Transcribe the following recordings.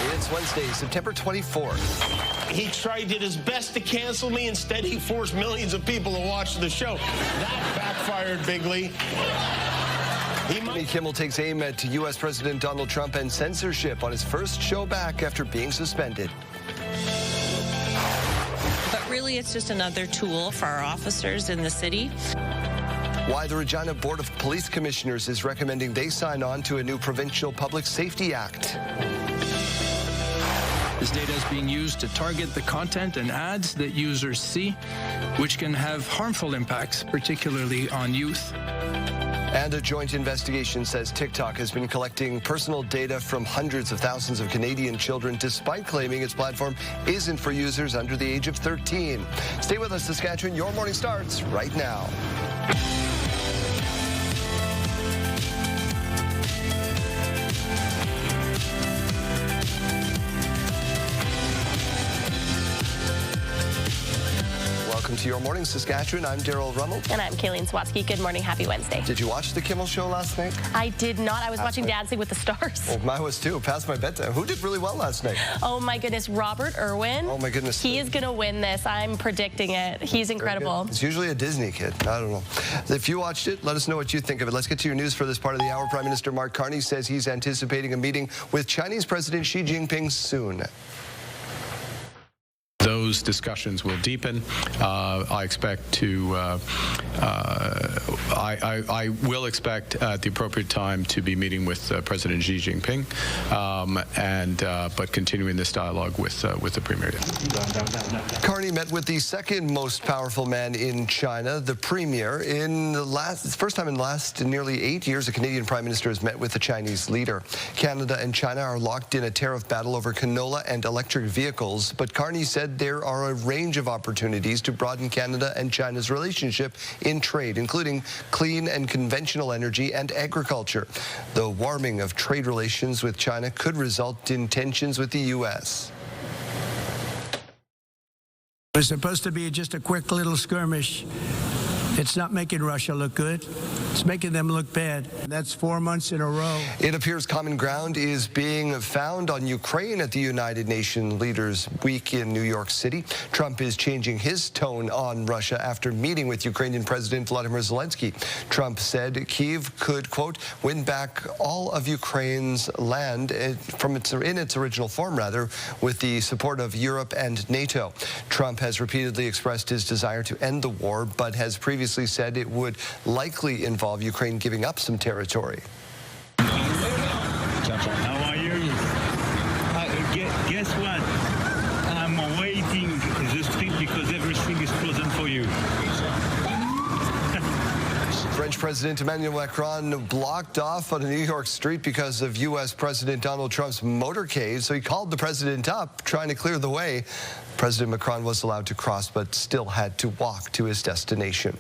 It's Wednesday, September 24th. He did his best to cancel me. Instead, he forced millions of people to watch the show. That backfired bigly. Jimmy Kimmel takes aim at U.S. President Donald Trump and censorship on his first show back after being suspended. But really, it's just another tool for our officers in the city. Why the Regina Board of Police Commissioners is recommending they sign on to a new Provincial Public Safety Act. This data is being used to target the content and ads that users see, which can have harmful impacts, particularly on youth. And a joint investigation says TikTok has been collecting personal data from hundreds of thousands of Canadian children, despite claiming its platform isn't for users under the age of 13. Stay with us, Saskatchewan. Your morning starts right now. Welcome to Your Morning Saskatchewan. I'm Daryl Rummel. And I'm Kayleen Swatsky. Good morning. Happy Wednesday. Did you watch the Kimmel Show last night? I did not. I was watching Dancing with the Stars. Oh, mine was too. Past my bedtime. Who did really well last night? Oh, my goodness. Robert Irwin. Oh, my goodness. He is going to win this. I'm predicting it. He's incredible. It's usually a Disney kid. I don't know. If you watched it, let us know what you think of it. Let's get to your news for this part of the hour. Prime Minister Mark Carney says he's anticipating a meeting with Chinese President Xi Jinping soon. Those discussions will deepen. I expect to. I will expect at the appropriate time to be meeting with President Xi Jinping, but continuing this dialogue with the Premier. Carney met with the second most powerful man in China, the Premier. First time in the last nearly 8 years, a Canadian Prime Minister has met with the Chinese leader. Canada and China are locked in a tariff battle over canola and electric vehicles, but Carney said there are a range of opportunities to broaden Canada and China's relationship in trade, including clean and conventional energy and agriculture. The warming of trade relations with China could result in tensions with the U.S. It was supposed to be just a quick little skirmish. It's not making Russia look good. It's making them look bad. That's 4 months in a row. It appears common ground is being found on Ukraine at the United Nations Leaders Week in New York City. Trump is changing his tone on Russia after meeting with Ukrainian President Vladimir Zelensky. Trump said Kyiv could, quote, win back all of Ukraine's land in its original form, with the support of Europe and NATO. Trump has repeatedly expressed his desire to end the war, but has previously said it would likely involve Ukraine giving up some territory. How are you? Guess what? I'm awaiting the street because everything is frozen for you. French President Emmanuel Macron blocked off on a New York street because of U.S. President Donald Trump's motorcade, so he called the president up, trying to clear the way. President Macron was allowed to cross, but still had to walk to his destination.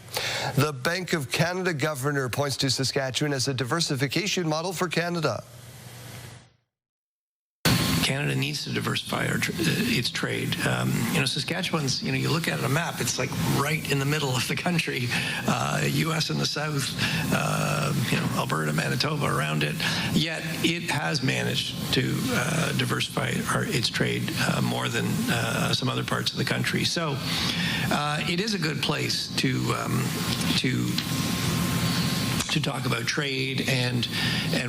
The Bank of Canada governor points to Saskatchewan as a diversification model for Canada. Canada needs to diversify its trade. Saskatchewan's, you look at a map, it's like right in the middle of the country, U.S. in the south, Alberta, Manitoba around it. Yet it has managed to diversify its trade more than some other parts of the country. So it is a good place to talk about trade and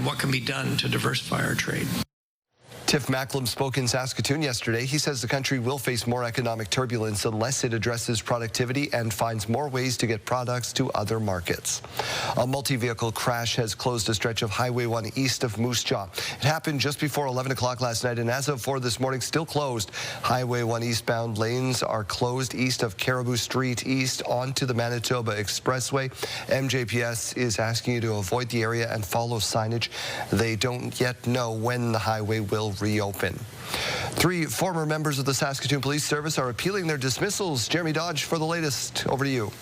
what can be done to diversify our trade. Tiff Macklem spoke in Saskatoon yesterday. He says the country will face more economic turbulence unless it addresses productivity and finds more ways to get products to other markets. A multi-vehicle crash has closed a stretch of Highway 1 east of Moose Jaw. It happened just before 11 o'clock last night, and as of 4 this morning, still closed. Highway 1 eastbound lanes are closed east of Caribou Street east onto the Manitoba Expressway. MJPS is asking you to avoid the area and follow signage. They don't yet know when the highway will reopen. 3 former members of the Saskatoon Police Service are appealing their dismissals. Jeremy Dodge for the latest. Over to you.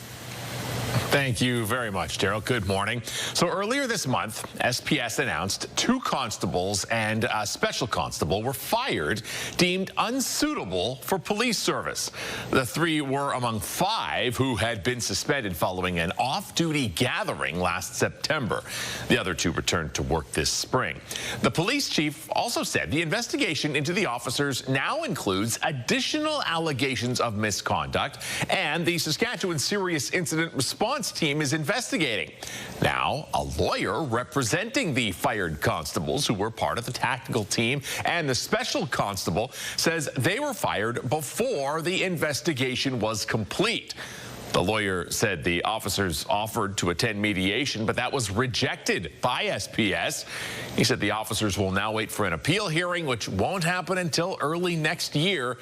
Thank you very much, Daryl. Good morning. So earlier this month, SPS announced 2 constables and a special constable were fired, deemed unsuitable for police service. The 3 were among 5 who had been suspended following an off-duty gathering last September. The other 2 returned to work this spring. The police chief also said the investigation into the officers now includes additional allegations of misconduct, and the Saskatchewan Serious Incident Response team is investigating. Now, a lawyer representing the fired constables who were part of the tactical team and the special constable says they were fired before the investigation was complete. The lawyer said the officers offered to attend mediation, but that was rejected by SPS. He said the officers will now wait for an appeal hearing, which won't happen until early next year.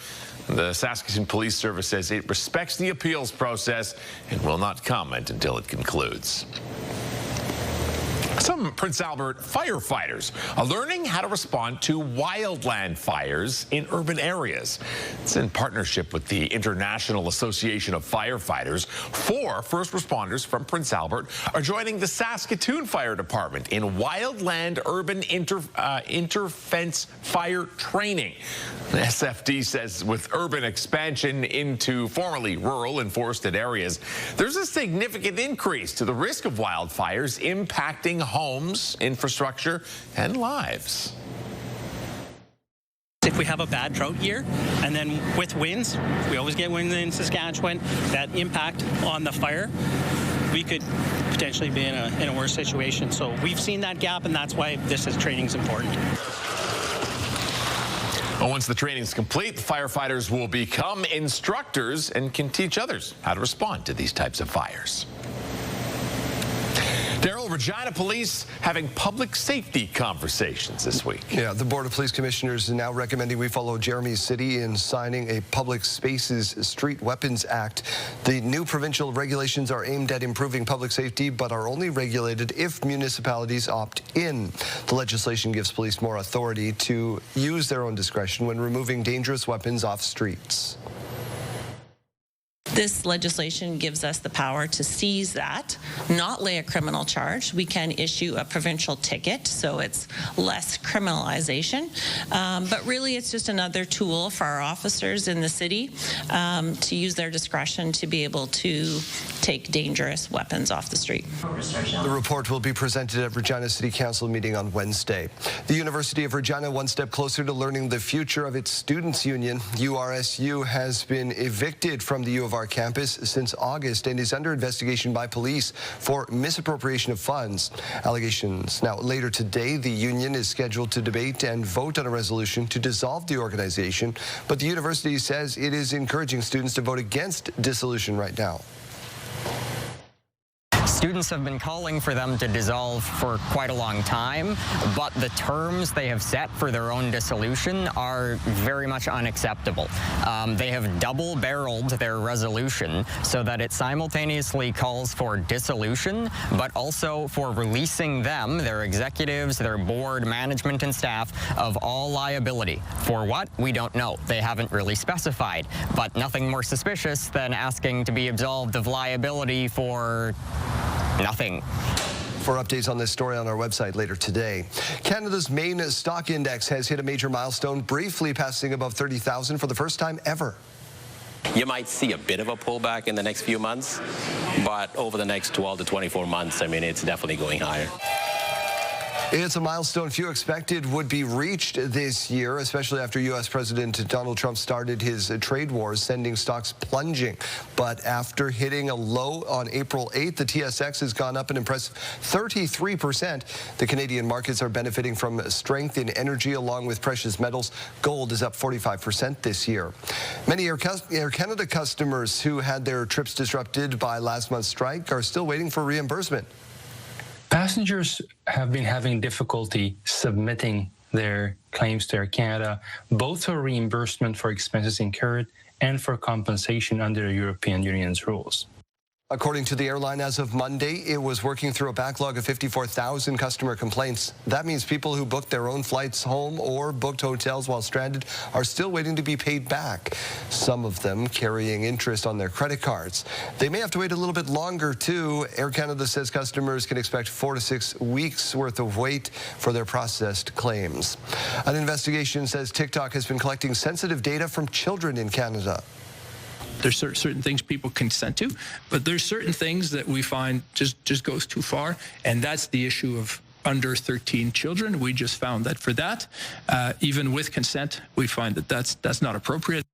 The Saskatoon Police Service says it respects the appeals process and will not comment until it concludes. Some Prince Albert firefighters are learning how to respond to wildland fires in urban areas. It's in partnership with the International Association of Firefighters. 4 first responders from Prince Albert are joining the Saskatoon Fire Department in wildland urban interfence fire training. The SFD says with urban expansion into formerly rural and forested areas, there's a significant increase to the risk of wildfires impacting homes, infrastructure, and lives. If we have a bad drought year, and then with winds, we always get winds in Saskatchewan, that impact on the fire, we could potentially be in a worse situation. So we've seen that gap, and that's why training is important. Well, once the training is complete, the firefighters will become instructors and can teach others how to respond to these types of fires. Daryl, Regina police having public safety conversations this week. Yeah, the Board of Police Commissioners is now recommending we follow Jeremy's city in signing a Public Spaces Street Weapons Act. The new provincial regulations are aimed at improving public safety, but are only regulated if municipalities opt in. The legislation gives police more authority to use their own discretion when removing dangerous weapons off streets. This legislation gives us the power to seize that, not lay a criminal charge. We can issue a provincial ticket, so it's less criminalization. But really, it's just another tool for our officers in the city to use their discretion to be able to take dangerous weapons off the street. The report will be presented at Regina City Council meeting on Wednesday. The University of Regina one step closer to learning the future of its students' union. URSU has been evicted from the U of R campus since August and is under investigation by police for misappropriation of funds. Allegations. Now, later today, the union is scheduled to debate and vote on a resolution to dissolve the organization, but the university says it is encouraging students to vote against dissolution right now. Students have been calling for them to dissolve for quite a long time, but the terms they have set for their own dissolution are very much unacceptable. They have double-barreled their resolution so that it simultaneously calls for dissolution, but also for releasing them, their executives, their board, management, and staff, of all liability. For what? We don't know. They haven't really specified, but nothing more suspicious than asking to be absolved of liability for nothing. For updates on this story on our website later today. Canada's main stock index has hit a major milestone, briefly passing above 30,000 for the first time ever. You might see a bit of a pullback in the next few months, but over the next 12 to 24 months, I mean, it's definitely going higher. It's a milestone few expected would be reached this year, especially after U.S. President Donald Trump started his trade wars, sending stocks plunging. But after hitting a low on April 8th, the TSX has gone up an impressive 33%. The Canadian markets are benefiting from strength in energy along with precious metals. Gold is up 45% this year. Many Air Canada customers who had their trips disrupted by last month's strike are still waiting for reimbursement. Passengers have been having difficulty submitting their claims to Air Canada, both for reimbursement for expenses incurred and for compensation under the European Union's rules. According to the airline, as of Monday, it was working through a backlog of 54,000 customer complaints. That means people who booked their own flights home or booked hotels while stranded are still waiting to be paid back, some of them carrying interest on their credit cards. They may have to wait a little bit longer, too. Air Canada says customers can expect 4 to 6 weeks worth of wait for their processed claims. An investigation says TikTok has been collecting sensitive data from children in Canada. There's certain things people consent to, but there's certain things that we find just goes too far, and that's the issue of under 13 children. We just found that for that, even with consent, we find that that's not appropriate.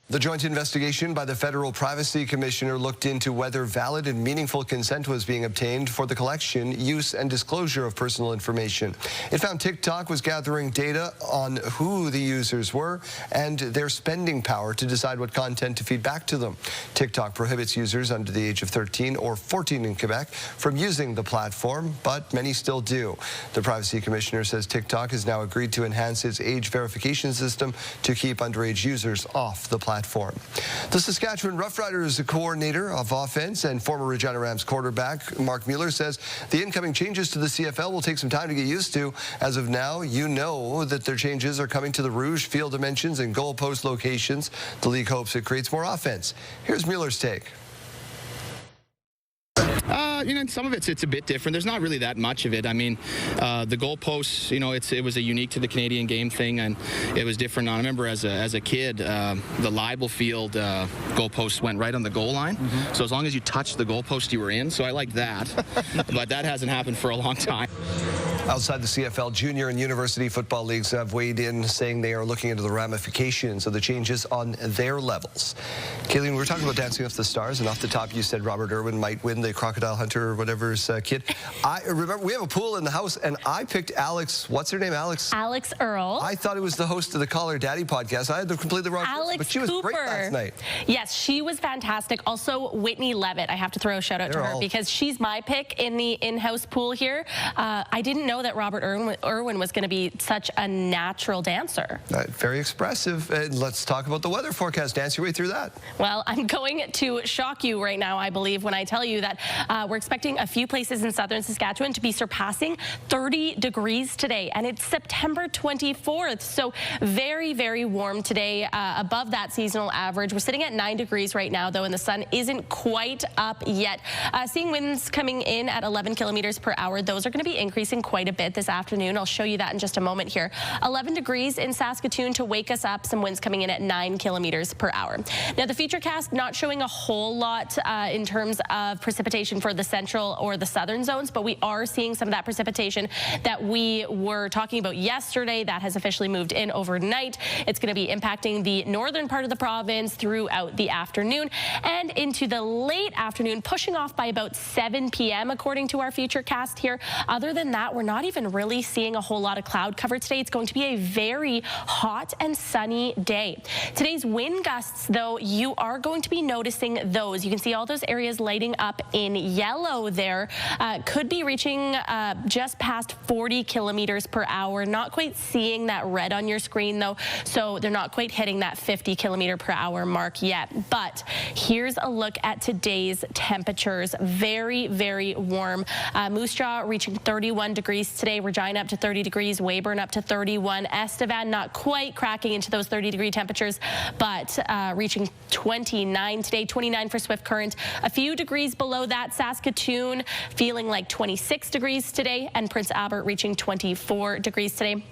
The joint investigation by the Federal Privacy Commissioner looked into whether valid and meaningful consent was being obtained for the collection, use, and disclosure of personal information. It found TikTok was gathering data on who the users were and their spending power to decide what content to feed back to them. TikTok prohibits users under the age of 13 or 14 in Quebec from using the platform, but many still do. The Privacy Commissioner says TikTok has now agreed to enhance its age verification system to keep underage users off the platform. The Saskatchewan Roughriders coordinator of offense and former Regina Rams quarterback Mark Mueller says the incoming changes to the CFL will take some time to get used to. As of now, you know that their changes are coming to the Rouge field dimensions and goalpost locations. The league hopes it creates more offense. Here's Mueller's take. Some of it's a bit different. There's not really that much of it. I mean, the goalposts, it was a unique to the Canadian game thing, and it was different. I remember as a kid, the Libel field goalposts went right on the goal line. So as long as you touched the goalpost, you were in. So I liked that, but that hasn't happened for a long time. Outside the CFL, junior and university football leagues have weighed in, saying they are looking into the ramifications of the changes on their levels. Kayleen, we were talking about Dancing with the Stars, and off the top you said Robert Irwin might win the Crocodile Hunter or whatever's kid. I remember we have a pool in the house, and I picked Alex, what's her name, Alex? Alex Earl. I thought it was the host of the Call Her Daddy podcast. I had the completely wrong person, but she was great last night. Yes, she was fantastic. Also, Whitney Levitt, I have to throw a shout out to her because she's my pick in the in-house pool here. I didn't know that Robert Irwin was going to be such a natural dancer. Very expressive. Let's talk about the weather forecast. Dance your way through that. Well, I'm going to shock you right now, I believe, when I tell you that we're expecting a few places in southern Saskatchewan to be surpassing 30 degrees today, and it's September 24th, so very, very warm today, above that seasonal average. We're sitting at 9 degrees right now, though, and the sun isn't quite up yet. Seeing winds coming in at 11 kilometers per hour. Those are going to be increasing quite a bit this afternoon. I'll show you that in just a moment here. 11 degrees in Saskatoon to wake us up. Some winds coming in at 9 kilometers per hour. Now, the futurecast not showing a whole lot in terms of precipitation for the central or the southern zones, but we are seeing some of that precipitation that we were talking about yesterday. That has officially moved in overnight. It's going to be impacting the northern part of the province throughout the afternoon and into the late afternoon, pushing off by about 7 p.m. according to our futurecast here. Other than that, we're not even really seeing a whole lot of cloud cover today. It's going to be a very hot and sunny day. Today's wind gusts, though, you are going to be noticing those. You can see all those areas lighting up in yellow there. Could be reaching just past 40 kilometers per hour. Not quite seeing that red on your screen, though, so they're not quite hitting that 50 kilometer per hour mark yet. But here's a look at today's temperatures. Very, very warm. Moose Jaw reaching 31 degrees today. Regina up to 30 degrees. Weyburn up to 31. Estevan not quite cracking into those 30-degree temperatures, but reaching 29 today. 29 for Swift Current. A few degrees below that, Saskatoon feeling like 26 degrees today, and Prince Albert reaching 24 degrees today.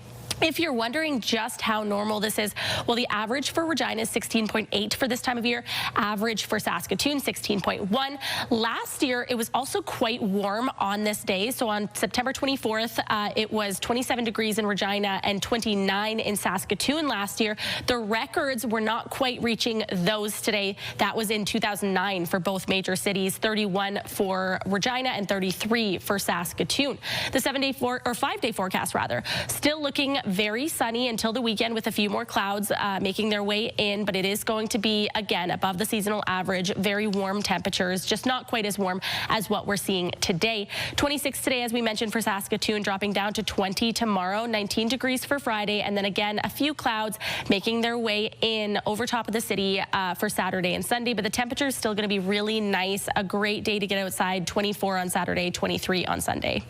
If you're wondering just how normal this is, well, the average for Regina is 16.8 for this time of year. Average for Saskatoon, 16.1. Last year, it was also quite warm on this day. So on September 24th, it was 27 degrees in Regina and 29 in Saskatoon last year. The records were not quite reaching those today. That was in 2009 for both major cities, 31 for Regina and 33 for Saskatoon. The 5-day forecast, rather, still looking very sunny until the weekend with a few more clouds making their way in, but it is going to be, again, above the seasonal average. Very warm temperatures, just not quite as warm as what we're seeing today. 26 today, as we mentioned, for Saskatoon, dropping down to 20 tomorrow, 19 degrees for Friday, and then again, a few clouds making their way in over top of the city for Saturday and Sunday, but the temperature is still going to be really nice. A great day to get outside, 24 on Saturday, 23 on Sunday.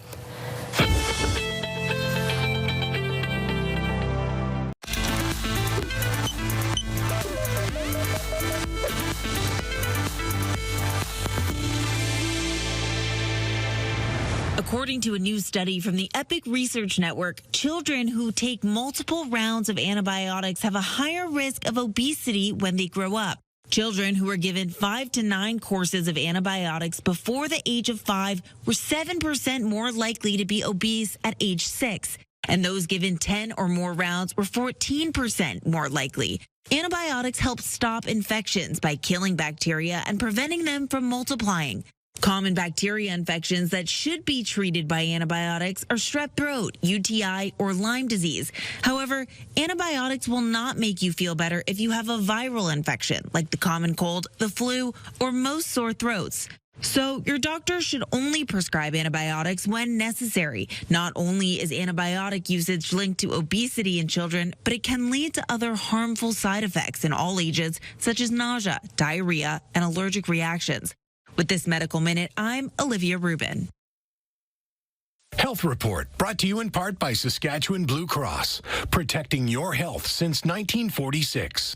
According to a new study from the Epic Research Network, children who take multiple rounds of antibiotics have a higher risk of obesity when they grow up. Children who were given 5 to 9 courses of antibiotics before the age of 5 were 7% more likely to be obese at age 6. And those given 10 or more rounds were 14% more likely. Antibiotics help stop infections by killing bacteria and preventing them from multiplying. Common bacteria infections that should be treated by antibiotics are strep throat, UTI, or Lyme disease. However, antibiotics will not make you feel better if you have a viral infection, like the common cold, the flu, or most sore throats. So your doctor should only prescribe antibiotics when necessary. Not only is antibiotic usage linked to obesity in children, but it can lead to other harmful side effects in all ages, such as nausea, diarrhea, and allergic reactions. With this Medical Minute, I'm Olivia Rubin. Health Report, brought to you in part by Saskatchewan Blue Cross, protecting your health since 1946.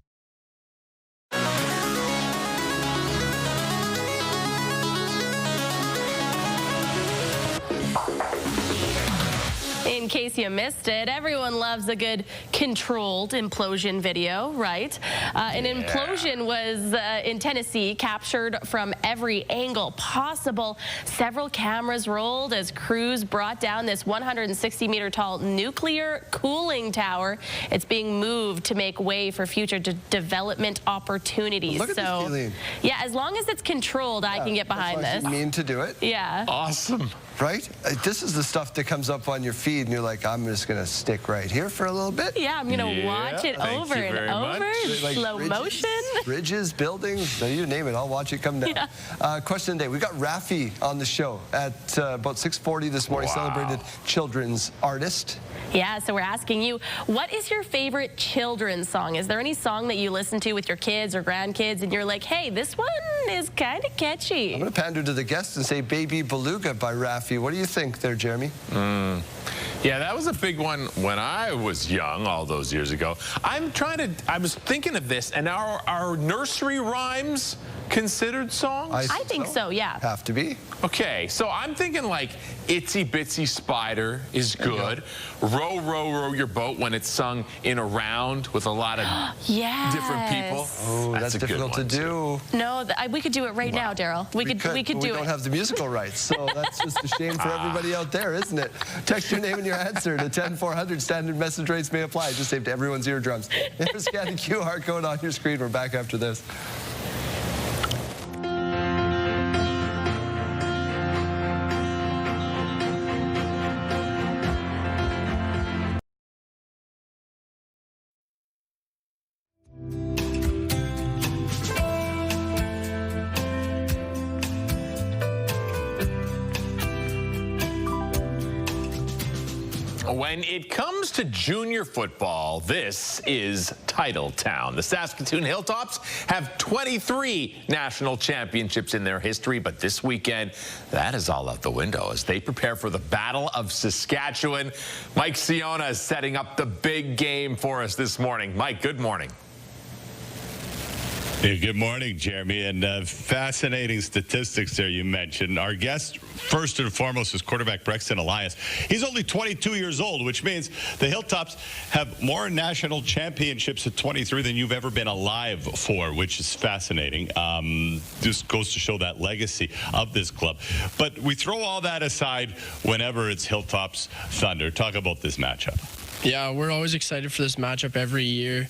In case you missed it, everyone loves a good controlled implosion video, right? An implosion was in Tennessee, captured from every angle possible. Several cameras rolled as crews brought down this 160-meter tall nuclear cooling tower. It's being moved to make way for future development opportunities. Look at this, Eileen. Yeah, as long as it's controlled, I can get behind this. You mean to do it? Yeah. Awesome. Right? This is the stuff that comes up on your feed, and you're like, I'm just going to stick right here for a little bit. Yeah, I'm going to watch it over and over, like slow motion. Bridges, buildings, you name it, I'll watch it come down. Yeah. Question of the day. We got Raffi on the show at about 6:40 this morning, celebrated children's artist. Yeah, so we're asking you, what is your favorite children's song? Is there any song that you listen to with your kids or grandkids and you're like, hey, this one is kind of catchy? I'm going to pander to the guests and say Baby Beluga by Raffi. What do you think there, Jeremy? Yeah, that was a big one when I was young, all those years ago. I was thinking of this, and are nursery rhymes considered songs? I think so, yeah. Have to be. Okay, so I'm thinking like Itsy Bitsy Spider is good. Row, row, row your boat when it's sung in a round with a lot of different people. Oh, that's difficult to do. No, we could do it right now, Daryl. We could do it. We don't have the musical rights, so that's just a shame for everybody out there, isn't it? Text your name and your answer to 10400. Standard message rates may apply. Just saved everyone's eardrums. Scan the QR code on your screen. We're back after this. When it comes to junior football, this is Title Town. The Saskatoon Hilltops have 23 national championships in their history, but this weekend, that is all out the window as they prepare for the Battle of Saskatchewan. Mike Siona is setting up the big game for us this morning. Mike, good morning. Yeah, good morning, Jeremy, and fascinating statistics there you mentioned. Our guest, first and foremost, is quarterback Braxton Elias. He's only 22 years old, which means the Hilltops have more national championships at 23 than you've ever been alive for, which is fascinating. Just goes to show that legacy of this club. But we throw all that aside whenever it's Hilltops Thunder. Talk about this matchup. Yeah, we're always excited for this matchup every year.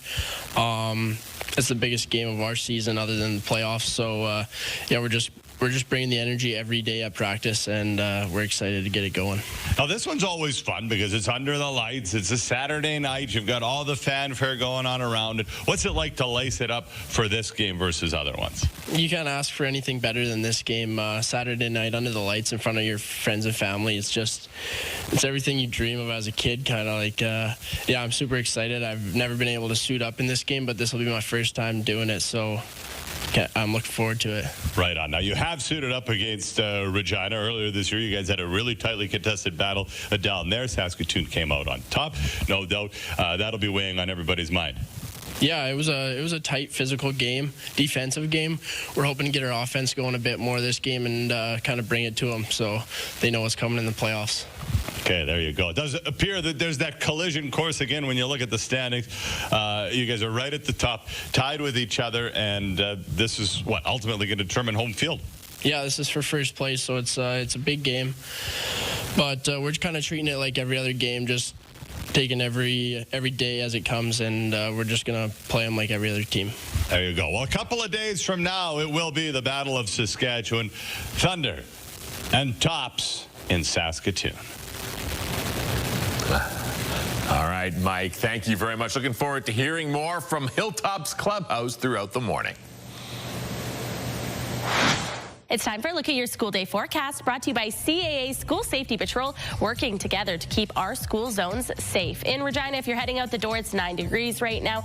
It's the biggest game of our season other than the playoffs. So, yeah, we're we're just bringing the energy every day at practice, and we're excited to get it going. Now, this one's always fun because it's under the lights. It's a Saturday night. You've got all the fanfare going on around it. What's it like to lace it up for this game versus other ones? You can't ask for anything better than this game. Saturday night under the lights in front of your friends and family. It's everything you dream of as a kid, kind of like, yeah, I'm super excited. I've never been able to suit up in this game, but this will be my first time doing it, so I'm looking forward to it. Right on. Now, you have suited up against Regina earlier this year. You guys had a really tightly contested battle down there. Saskatoon came out on top. No doubt that'll be weighing on everybody's mind. Yeah, it was a tight physical game, defensive game. We're hoping to get our offense going a bit more this game and kind of bring it to them so they know what's coming in the playoffs. Okay, there you go. It does appear that there's that collision course again when you look at the standings. You guys are right at the top, tied with each other, and this is what ultimately going to determine home field. Yeah, this is for first place, so it's a big game. But we're kind of treating it like every other game, just taking every day as it comes, and we're just going to play them like every other team. There you go. Well, a couple of days from now, it will be the Battle of Saskatchewan. Thunder and Tops in Saskatoon. All right, Mike, thank you very much. Looking forward to hearing more from Hilltop's clubhouse throughout the morning. It's time for a look at your school day forecast, brought to you by CAA School Safety Patrol, working together to keep our school zones safe. In Regina, if you're heading out the door, it's 9 degrees right now.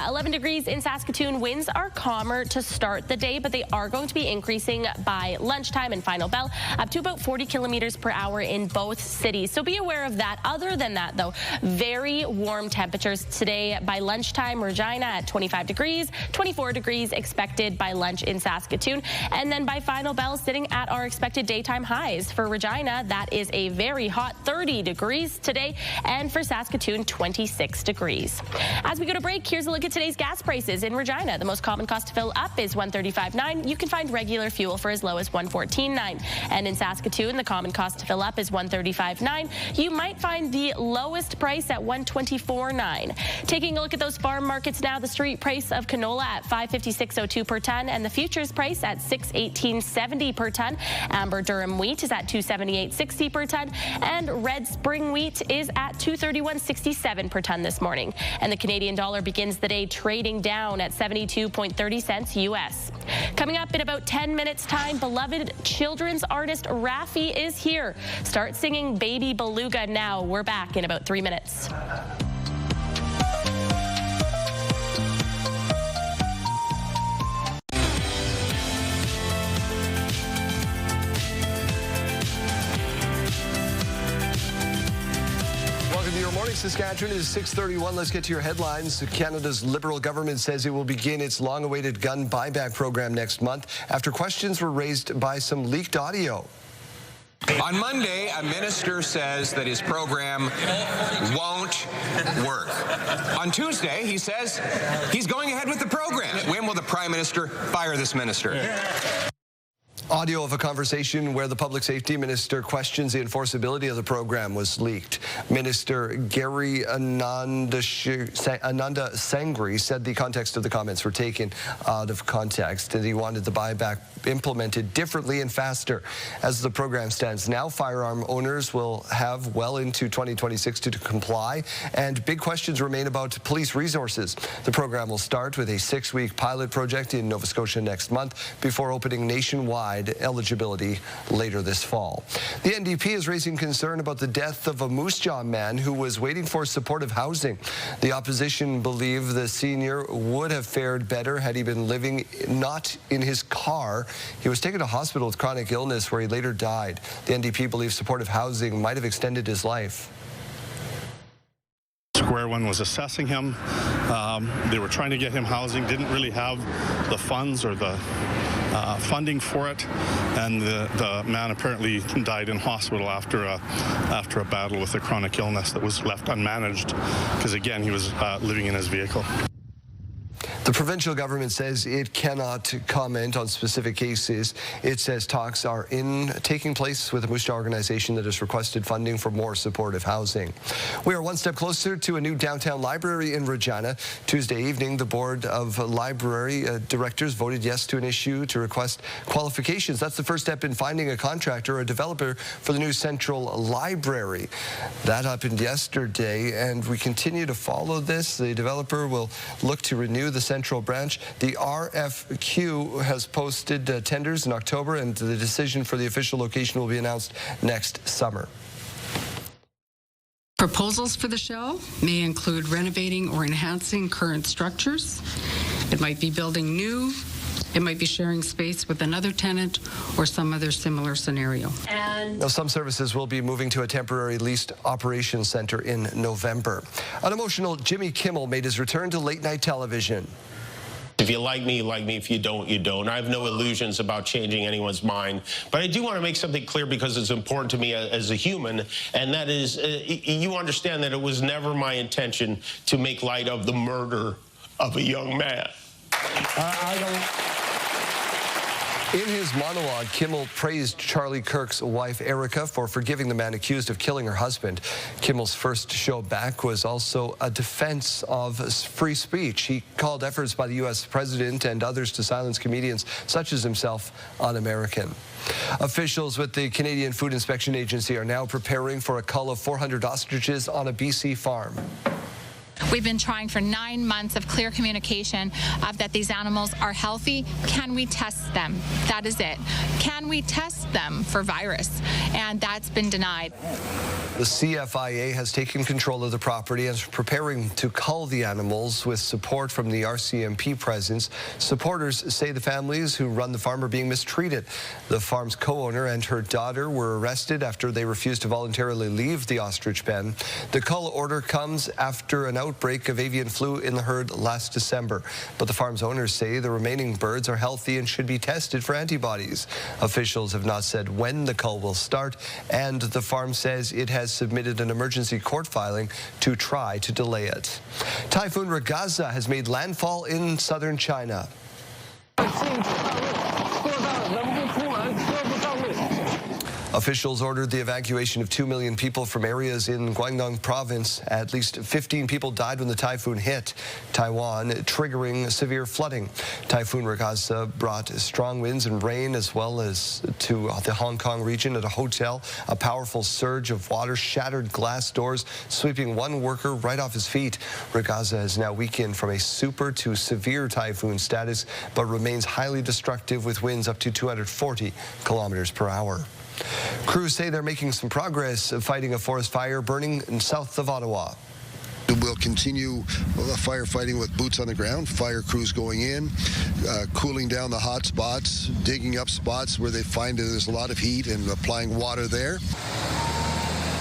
11 degrees in Saskatoon. Winds are calmer to start the day, but they are going to be increasing by lunchtime and final bell, up to about 40 kilometers per hour in both cities. So be aware of that. Other than that, though, very warm temperatures today. By lunchtime, Regina at 25 degrees, 24 degrees expected by lunch in Saskatoon. And then by final bell, sitting at our expected daytime highs. For Regina, that is a very hot 30 degrees today, and for Saskatoon, 26 degrees. As we go to break, here's a look at today's gas prices in Regina. The most common cost to fill up is $135.9. You can find regular fuel for as low as $114.9. And in Saskatoon, the common cost to fill up is $135.9. You might find the lowest price at $124.9. Taking a look at those farm markets now, the street price of canola at $556.02 per ton, and the futures price at $618.70 per ton. Amber Durham wheat is at $278.60 per ton, and red spring wheat is at $231.67 per ton this morning. And the Canadian dollar begins the day trading down at 72.30 cents US. Coming up in about 10 minutes time, beloved children's artist Raffi is here. Start singing Baby Beluga now. We're back in about 3 minutes. Your morning, Saskatchewan. It is 6:31. Let's get to your headlines. Canada's Liberal government says it will begin its long-awaited gun buyback program next month after questions were raised by some leaked audio. On Monday, a minister says that his program won't work. On Tuesday, he says he's going ahead with the program. When will the Prime Minister fire this minister? Audio of a conversation where the public safety minister questions the enforceability of the program was leaked. Minister Gary Ananda Sangri said the context of the comments were taken out of context and he wanted the buyback implemented differently and faster. As the program stands now, firearm owners will have well into 2026 to comply, and big questions remain about police resources. The program will start with a 6-week pilot project in Nova Scotia next month before opening nationwide eligibility later this fall. The NDP is raising concern about the death of a Moose Jaw man who was waiting for supportive housing. The opposition believe the senior would have fared better had he been living not in his car. He was taken to hospital with chronic illness where he later died. The NDP believes supportive housing might have extended his life. Square One was assessing him. They were trying to get him housing, didn't really have the funds or the funding for it, and the man apparently died in hospital after a battle with a chronic illness that was left unmanaged because, again, he was living in his vehicle. The provincial government says it cannot comment on specific cases. It says talks are taking place with a Moose Jaw organization that has requested funding for more supportive housing. We are one step closer to a new downtown library in Regina. Tuesday evening, the Board of Library Directors voted yes to an issue to request qualifications. That's the first step in finding a contractor or a developer for the new central library. That happened yesterday, and we continue to follow this. The developer will look to renew the central branch. The RFQ has posted tenders in October, and the decision for the official location will be announced next summer. Proposals for the shell may include renovating or enhancing current structures. It might be building new. It might be sharing space with another tenant or some other similar scenario. Now, some services will be moving to a temporary leased operations center in November. An emotional Jimmy Kimmel made his return to late-night television. If you like me, you like me. If you don't, you don't. I have no illusions about changing anyone's mind. But I do want to make something clear because it's important to me as a human, and that is you understand that it was never my intention to make light of the murder of a young man. In his monologue, Kimmel praised Charlie Kirk's wife, Erica, for forgiving the man accused of killing her husband. Kimmel's first show back was also a defense of free speech. He called efforts by the U.S. president and others to silence comedians such as himself un-American. Officials with the Canadian Food Inspection Agency are now preparing for a cull of 400 ostriches on a BC farm. We've been trying for 9 months of clear communication of that these animals are healthy. Can we test them? That is it. Can we test them for virus? And that's been denied. The CFIA has taken control of the property and is preparing to cull the animals with support from the RCMP presence. Supporters say the families who run the farm are being mistreated. The farm's co-owner and her daughter were arrested after they refused to voluntarily leave the ostrich pen. The cull order comes after an outbreak of avian flu in the herd last December. But the farm's owners say the remaining birds are healthy and should be tested for antibodies. Officials have not said when the cull will start, and the farm says it has submitted an emergency court filing to try to delay it. Typhoon Regina has made landfall in southern China. Officials ordered the evacuation of 2 million people from areas in Guangdong province. At least 15 people died when the typhoon hit Taiwan, triggering severe flooding. Typhoon Regina brought strong winds and rain as well as to the Hong Kong region. At a hotel, a powerful surge of water shattered glass doors, sweeping one worker right off his feet. Regina has now weakened from a super to severe typhoon status, but remains highly destructive with winds up to 240 kilometers per hour. Crews say they're making some progress fighting a forest fire burning south of Ottawa. We'll continue firefighting with boots on the ground, fire crews going in, cooling down the hot spots, digging up spots where they find that there's a lot of heat and applying water there.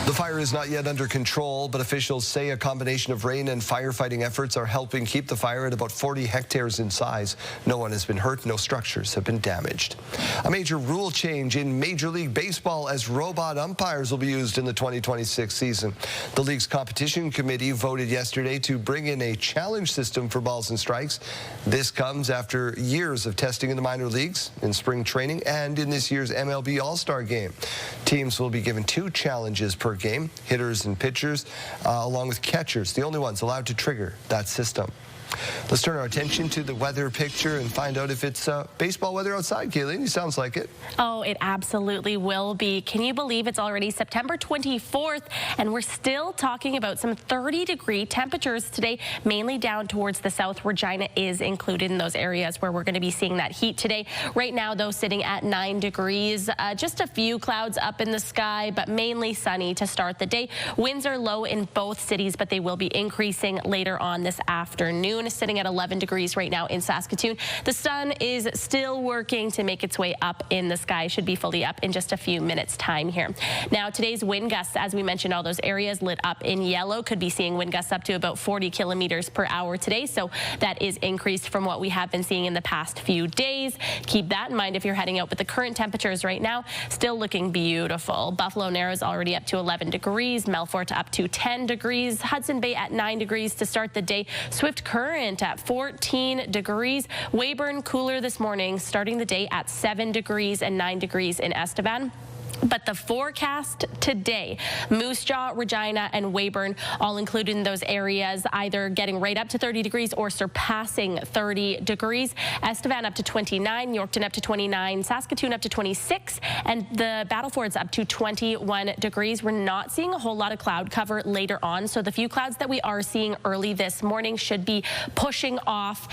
The fire is not yet under control, but officials say a combination of rain and firefighting efforts are helping keep the fire at about 40 hectares in size. No one has been hurt, no structures have been damaged. A major rule change in Major League Baseball as robot umpires will be used in the 2026 season. The league's competition committee voted yesterday to bring in a challenge system for balls and strikes. This comes after years of testing in the minor leagues, in spring training, and in this year's MLB All-Star Game. Teams will be given 2 challenges per game, hitters and pitchers, along with catchers, the only ones allowed to trigger that system. Let's turn our attention to the weather picture and find out if it's baseball weather outside. Kayleen, it sounds like it. Oh, it absolutely will be. Can you believe it's already September 24th and we're still talking about some 30-degree temperatures today, mainly down towards the south. Regina is included in those areas where we're going to be seeing that heat today. Right now, though, sitting at 9 degrees. Just a few clouds up in the sky, but mainly sunny to start the day. Winds are low in both cities, but they will be increasing later on this afternoon. Sitting at 11 degrees right now in Saskatoon. The sun is still working to make its way up in the sky. Should be fully up in just a few minutes time here. Now, today's wind gusts, as we mentioned, all those areas lit up in yellow, could be seeing wind gusts up to about 40 kilometers per hour today. So that is increased from what we have been seeing in the past few days. Keep that in mind if you're heading out with the current temperatures right now. Still looking beautiful. Buffalo Narrows already up to 11 degrees. Melfort up to 10 degrees. Hudson Bay at 9 degrees to start the day. Swift Current current at 14 degrees. Weyburn cooler this morning, starting the day at 7 degrees and 9 degrees in Estevan. But the forecast today, Moose Jaw, Regina, and Weyburn all included in those areas, either getting right up to 30 degrees or surpassing 30 degrees. Estevan up to 29, Yorkton up to 29, Saskatoon up to 26, and the Battlefords up to 21 degrees. We're not seeing a whole lot of cloud cover later on, so the few clouds that we are seeing early this morning should be pushing off,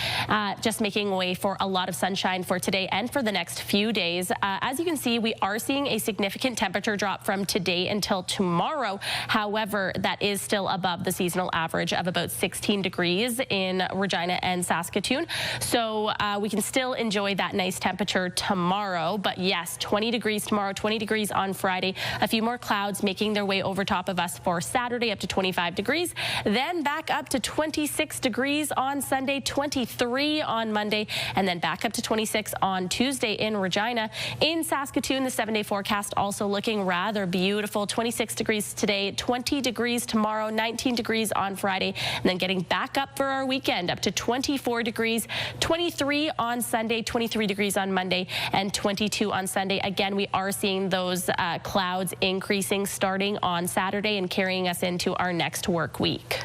just making way for a lot of sunshine for today and for the next few days. As you can see, we are seeing a significant temperature drop from today until tomorrow. However, that is still above the seasonal average of about 16 degrees in Regina and Saskatoon. So we can still enjoy that nice temperature tomorrow. But yes, 20 degrees tomorrow, 20 degrees on Friday. A few more clouds making their way over top of us for Saturday, up to 25 degrees. Then back up to 26 degrees on Sunday, 23 on Monday, and then back up to 26 on Tuesday in Regina. In Saskatoon, the 7-day forecast also looking rather beautiful. 26 degrees today, 20 degrees tomorrow, 19 degrees on Friday, and then getting back up for our weekend up to 24 degrees, 23 on Sunday, 23 degrees on Monday, and 22 on Sunday. Again, we are seeing those clouds increasing starting on Saturday and carrying us into our next work week.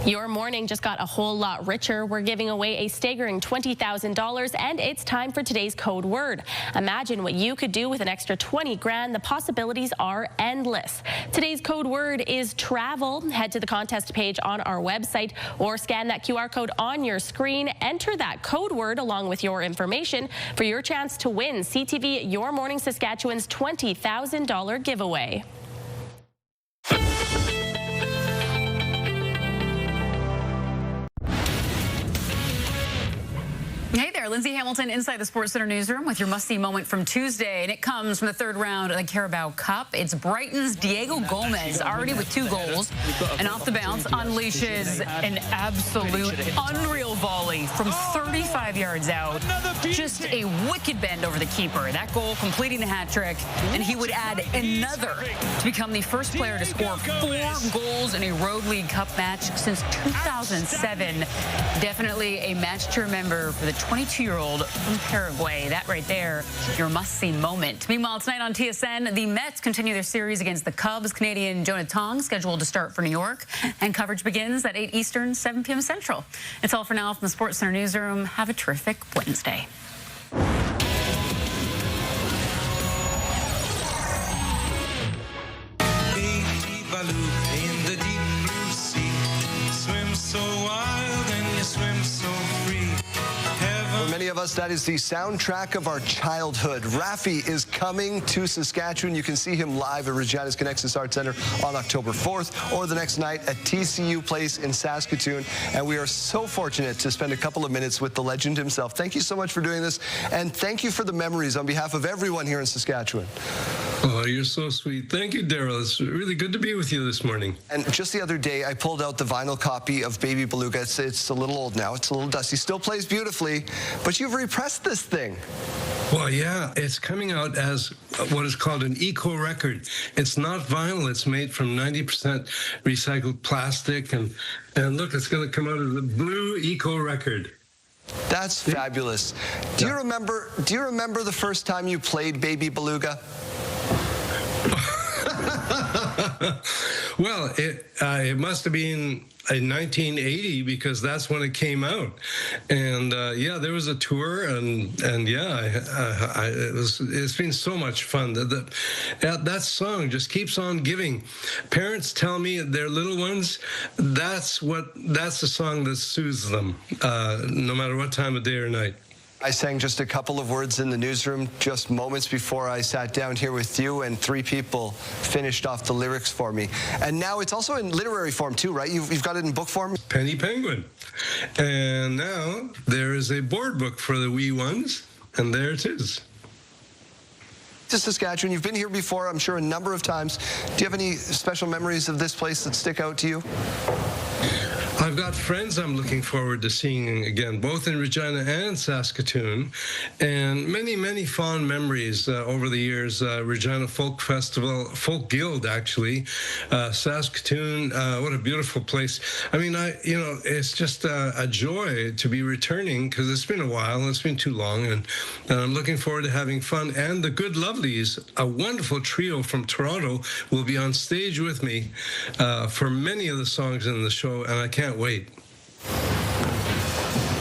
Your morning just got a whole lot richer. We're giving away a staggering $20,000, and it's time for today's code word. Imagine what you could do with an extra 20 grand. The possibilities are endless. Today's code word is travel. Head to the contest page on our website or scan that QR code on your screen. Enter that code word along with your information for your chance to win CTV Your Morning Saskatchewan's $20,000 giveaway. Hey there, Lindsay Hamilton inside the Sports Center newsroom with your must-see moment from Tuesday, and it comes from the third round of the Carabao Cup. It's Brighton's Diego Gomez, already with 2 goals, and off the bounce unleashes an absolute unreal volley from 35 yards out. Just a wicked bend over the keeper. That goal completing the hat trick, and he would add another to become the first player to score 4 goals in a Road League Cup match since 2007. Definitely a match to remember for the 22-year-old from Paraguay. That right there, your must-see moment. Meanwhile, tonight on TSN, the Mets continue their series against the Cubs. Canadian Jonah Tong scheduled to start for New York, and coverage begins at 8 Eastern, 7 p.m. Central. It's all for now from the Sports Center newsroom. Have a terrific Wednesday. In the deep blue sea, swim so wild and you swim so free. For many of us, that is the soundtrack of our childhood. Raffi is coming to Saskatchewan. You can see him live at Regina's Connexus Arts Center on October 4th or the next night at TCU Place in Saskatoon. And we are so fortunate to spend a couple of minutes with the legend himself. Thank you so much for doing this, and thank you for the memories on behalf of everyone here in Saskatchewan. Oh, you're so sweet. Thank you, Daryl. It's really good to be with you this morning. And just the other day, I pulled out the vinyl copy of Baby Beluga. It's a little old now. It's a little dusty. Still plays beautifully, but you've repressed this thing. Well, yeah, it's coming out as what is called an eco record. It's not vinyl. It's made from 90% recycled plastic. And look, it's going to come out as a blue eco record. That's fabulous. Do you remember the first time you played Baby Beluga? Well, it must have been in 1980 because that's when it came out, and yeah, there was a tour, and yeah, it's been so much fun. That song just keeps on giving. Parents tell me their little ones, that's the song that soothes them, no matter what time of day or night. I sang just a couple of words in the newsroom just moments before I sat down here with you, and 3 people finished off the lyrics for me. And now it's also in literary form too, right? You've got it in book form? Penny Penguin. And now there is a board book for the wee ones, and there it is. To Saskatchewan, you've been here before, I'm sure, a number of times. Do you have any special memories of this place that stick out to you? I've got friends I'm looking forward to seeing again, both in Regina and Saskatoon, and many, many fond memories over the years. Regina Folk Festival, Folk Guild, actually, Saskatoon. What a beautiful place. I mean, it's just a joy to be returning because it's been a while. It's been too long, and I'm looking forward to having fun. And the Good Lovelies, a wonderful trio from Toronto, will be on stage with me for many of the songs in the show, and I can't wait.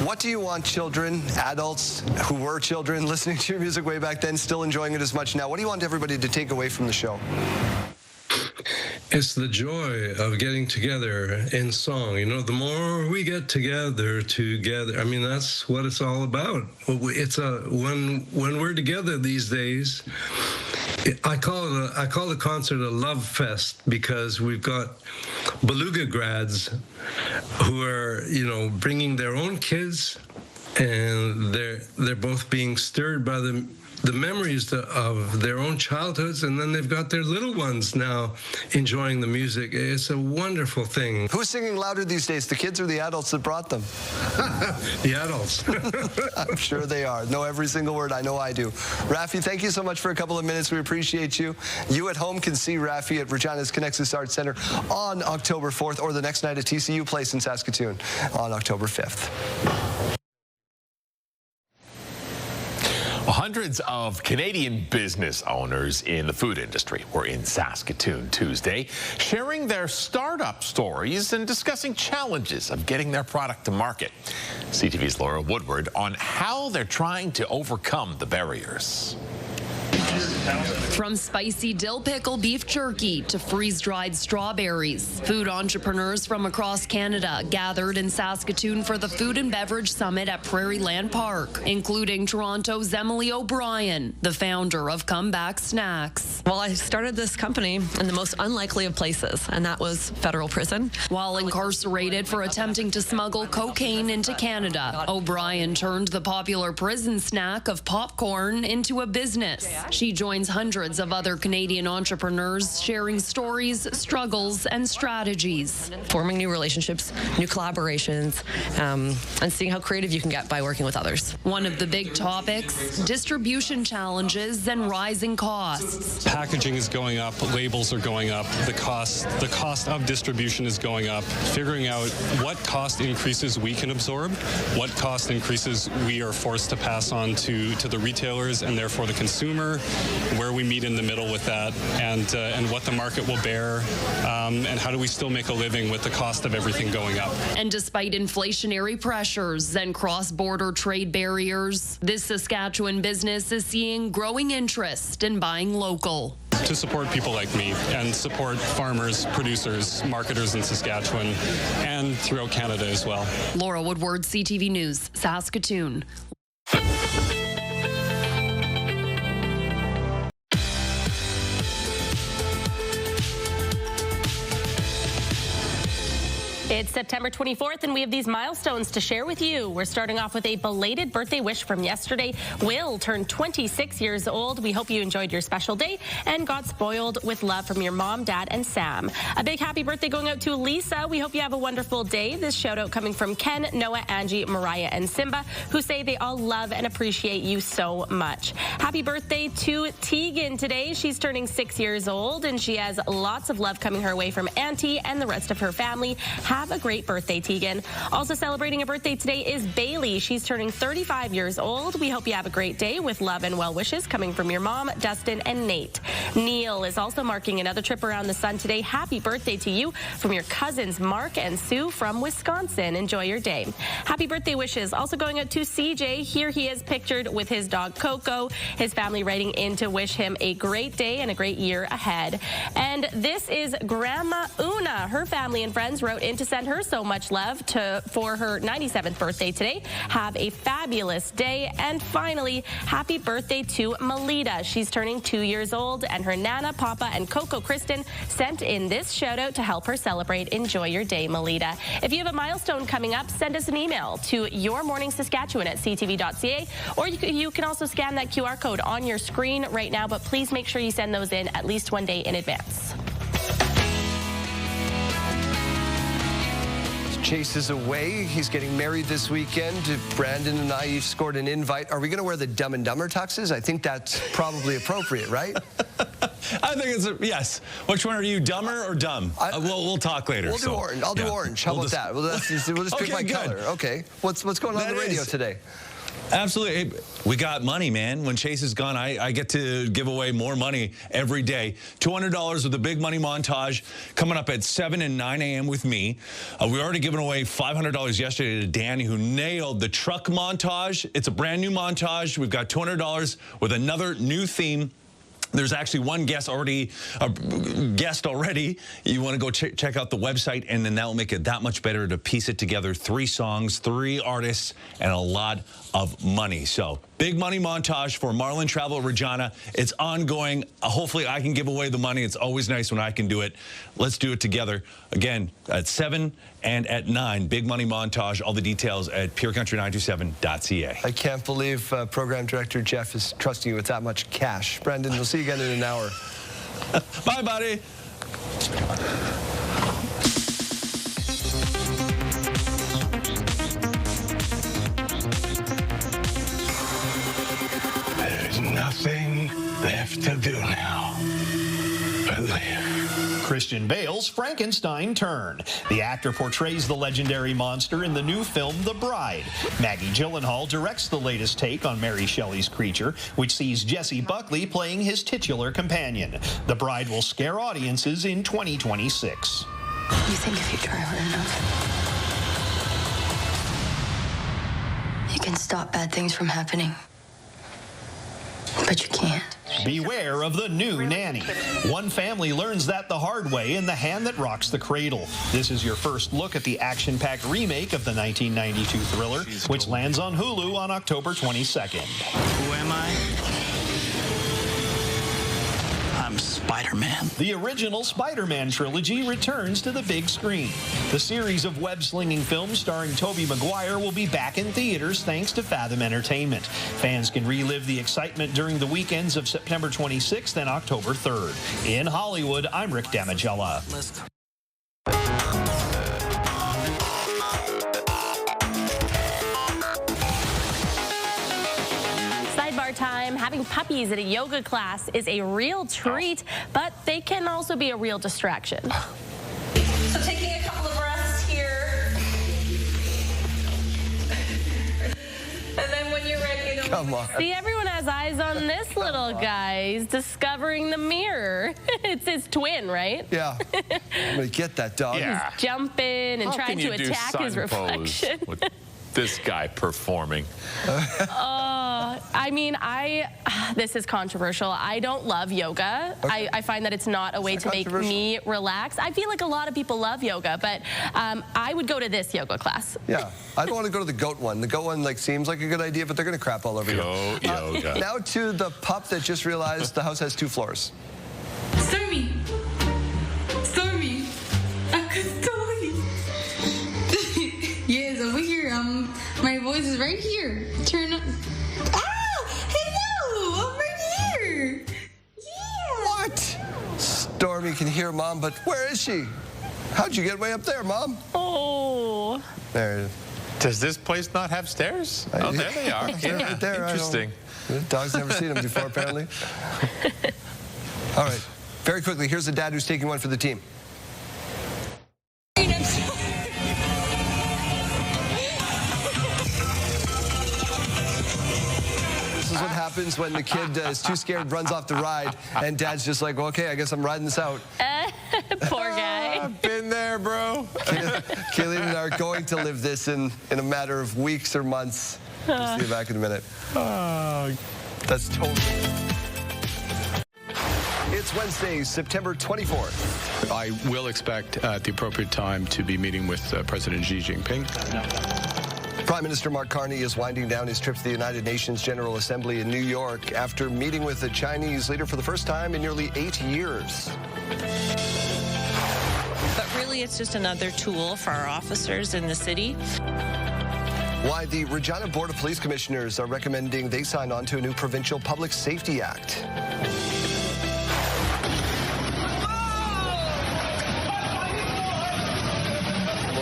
What do you want children, adults who were children listening to your music way back then, still enjoying it as much now? What do you want everybody to take away from the show? It's the joy of getting together in song. You know, the more we get together, I mean, that's what it's all about. It's when we're together these days, I call the concert a love fest because we've got Beluga grads who are, bringing their own kids, and they're both being stirred by the memories of their own childhoods, and then they've got their little ones now enjoying the music. It's a wonderful thing. Who's singing louder these days, the kids or the adults that brought them? The adults. I'm sure they are. Know every single word. I know I do. Raffi, thank you so much for a couple of minutes. We appreciate you. You at home can see Raffi at Regina's Connexus Arts Center on October 4th, or the next night at TCU Place in Saskatoon on October 5th. Hundreds of Canadian business owners in the food industry were in Saskatoon Tuesday, sharing their startup stories and discussing challenges of getting their product to market. CTV's Laura Woodward on how they're trying to overcome the barriers. From spicy dill pickle beef jerky to freeze-dried strawberries, food entrepreneurs from across Canada gathered in Saskatoon for the Food and Beverage Summit at Prairie Land Park, including Toronto's Emily O'Brien, the founder of Comeback Snacks. Well, I started this company in the most unlikely of places, and that was federal prison. While incarcerated for attempting to smuggle cocaine into Canada, O'Brien turned the popular prison snack of popcorn into a business. She joins hundreds of other Canadian entrepreneurs sharing stories, struggles, and strategies. Forming new relationships, new collaborations, and seeing how creative you can get by working with others. One of the big topics, distribution challenges and rising costs. Packaging is going up, labels are going up, the cost of distribution is going up. Figuring out what cost increases we can absorb, what cost increases we are forced to pass on to the retailers and therefore the consumer, where we meet in the middle with that, and what the market will bear, and how do we still make a living with the cost of everything going up. And despite inflationary pressures and cross-border trade barriers, this Saskatchewan business is seeing growing interest in buying local. To support people like me and support farmers, producers, marketers in Saskatchewan and throughout Canada as well. Laura Woodward, CTV News, Saskatoon. It's September 24th, and we have these milestones to share with you. We're starting off with a belated birthday wish from yesterday. Will turned 26 years old. We hope you enjoyed your special day and got spoiled with love from your mom, dad, and Sam. A big happy birthday going out to Lisa. We hope you have a wonderful day. This shout out coming from Ken, Noah, Angie, Mariah, and Simba, who say they all love and appreciate you so much. Happy birthday to Tegan today. She's turning 6 years old, and she has lots of love coming her way from Auntie and the rest of her family. Have a great birthday, Tegan. Also celebrating a birthday today is Bailey. She's turning 35 years old. We hope you have a great day with love and well wishes coming from your mom, Dustin, and Nate. Neil is also marking another trip around the sun today. Happy birthday to you from your cousins, Mark and Sue from Wisconsin. Enjoy your day. Happy birthday wishes also going out to CJ. Here he is pictured with his dog, Coco. His family writing in to wish him a great day and a great year ahead. And this is Grandma Una. Her family and friends wrote in to send her so much love for her 97th birthday today. Have a fabulous day. And finally, happy birthday to Melita. She's turning 2 years old, and her Nana, Papa, and Coco Kristen sent in this shout out to help her celebrate. Enjoy your day, Melita. If you have a milestone coming up, send us an email to yourmorningsaskatchewan@ctv.ca, or you can also scan that QR code on your screen right now, but please make sure you send those in at least 1 day in advance. Chase is away. He's getting married this weekend. Brandon and I each scored an invite. Are we going to wear the Dumb and Dumber tuxes? I think that's probably appropriate, right? I think it's yes. Which one are you, dumber or dumb? We'll talk later. We'll do orange. I'll do orange. How about that? We'll just pick my color. Okay. What's going on the radio today? Absolutely. We got money, man. When Chase is gone, I get to give away more money every day. $200 with the big money montage coming up at 7 and 9 a.m. with me. We already given away $500 yesterday to Danny, who nailed the truck montage. It's a brand new montage. We've got $200 with another new theme. There's actually one guest already. You want to go check out the website, and then that will make it that much better to piece it together. 3 songs, 3 artists, and a lot of money. So big money montage for Marlin Travel Regina. It's ongoing. Hopefully I can give away the money. It's always nice when I can do it. Let's do it together. Again, at 7 and at 9, big money montage. All the details at purecountry927.ca. I can't believe Program Director Jeff is trusting you with that much cash. Brendan, we'll see you again in an hour. Bye, buddy. There's nothing left to do now but live. Christian Bale's Frankenstein turn. The actor portrays the legendary monster in the new film The Bride. Maggie Gyllenhaal directs the latest take on Mary Shelley's creature, which sees Jesse Buckley playing his titular companion. The Bride will scare audiences in 2026. You think if you try hard enough, you can stop bad things from happening. But you can't. Beware of the new nanny. One family learns that the hard way in The Hand That Rocks the Cradle. This is your first look at the action-packed remake of the 1992 thriller, which lands on Hulu on October 22nd. Who am I? I'm Spider-Man. The original Spider-Man trilogy returns to the big screen. The series of web-slinging films starring Tobey Maguire will be back in theaters thanks to Fathom Entertainment. Fans can relive the excitement during the weekends of September 26th and October 3rd. In Hollywood, I'm Rick Damigella. Sidebar time. Having puppies at a yoga class is a real treat, but they can also be a real distraction. So taking a couple of breaths here. And then when you're ready, come on. See, everyone has eyes on this little guy. He's discovering the mirror. It's his twin, right? Yeah. I'm going to get that dog. Yeah. He's jumping and trying to attack his reflection. With this guy performing. I mean, this is controversial. I don't love yoga. Okay. I find that it's not a way to make me relax. I feel like a lot of people love yoga, but I would go to this yoga class. Yeah, I don't want to go to the goat one. The goat one seems like a good idea, but they're going to crap all over you. Goat yoga. Now to the pup that just realized the house has 2 floors. Stormy. Stormy. Stormy. Yes, over here. My voice is right here. Turn up. Hello! I'm right here. Yeah. What? Stormy can hear Mom, but where is she? How'd you get way up there, Mom? Oh. There it is. Does this place not have stairs? Oh, there they are. They're right there. Interesting. The dog's never seen them before, apparently. All right. Very quickly, here's the dad who's taking one for the team. This is what happens when the kid is too scared, runs off the ride, and dad's just like, well, okay, I guess I'm riding this out. Poor guy. I've been there, bro. Kayleen and I are going to live this in a matter of weeks or months. We'll see you back in a minute. That's totally... It's Wednesday, September 24th. I will expect at the appropriate time to be meeting with President Xi Jinping. Prime Minister Mark Carney is winding down his trip to the United Nations General Assembly in New York after meeting with the Chinese leader for the first time in nearly 8 years. But really, it's just another tool for our officers in the city. Why the Regina Board of Police Commissioners are recommending they sign on to a new Provincial Public Safety Act.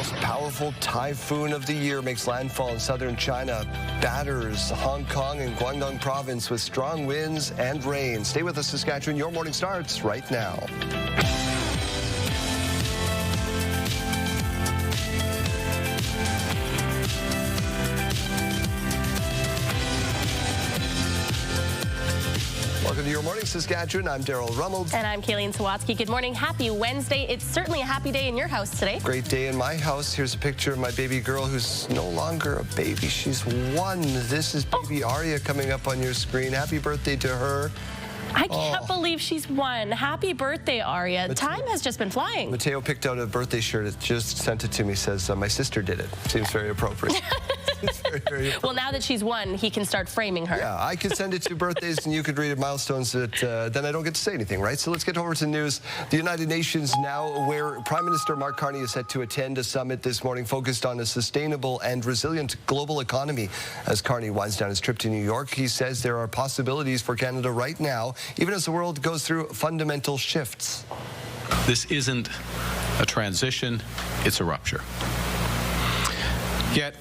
most powerful typhoon of the year makes landfall in southern China, batters Hong Kong and Guangdong province with strong winds and rain. Stay with us, Saskatchewan. Your morning starts right now. Welcome to Your Morning Saskatchewan. I'm Daryl Rummels. And I'm Kayleen Sawatsky. Good morning. Happy Wednesday. It's certainly a happy day in your house today. Great day in my house. Here's a picture of my baby girl who's no longer a baby. She's 1. This is baby Aria coming up on your screen. Happy birthday to her. I can't believe she's 1. Happy birthday, Aria. Time has just been flying. Mateo picked out a birthday shirt. It just sent it to me. Says, my sister did it. Seems very appropriate. Very appropriate. Well, now that she's 1, he can start framing her. Yeah, I could send it to birthdays and you could read it milestones that then I don't get to say anything, right? So let's get over to news. The United Nations now aware Prime Minister Mark Carney is set to attend a summit this morning focused on a sustainable and resilient global economy. As Carney winds down his trip to New York, he says there are possibilities for Canada right now, even as the world goes through fundamental shifts. This isn't a transition, it's a rupture. Yet,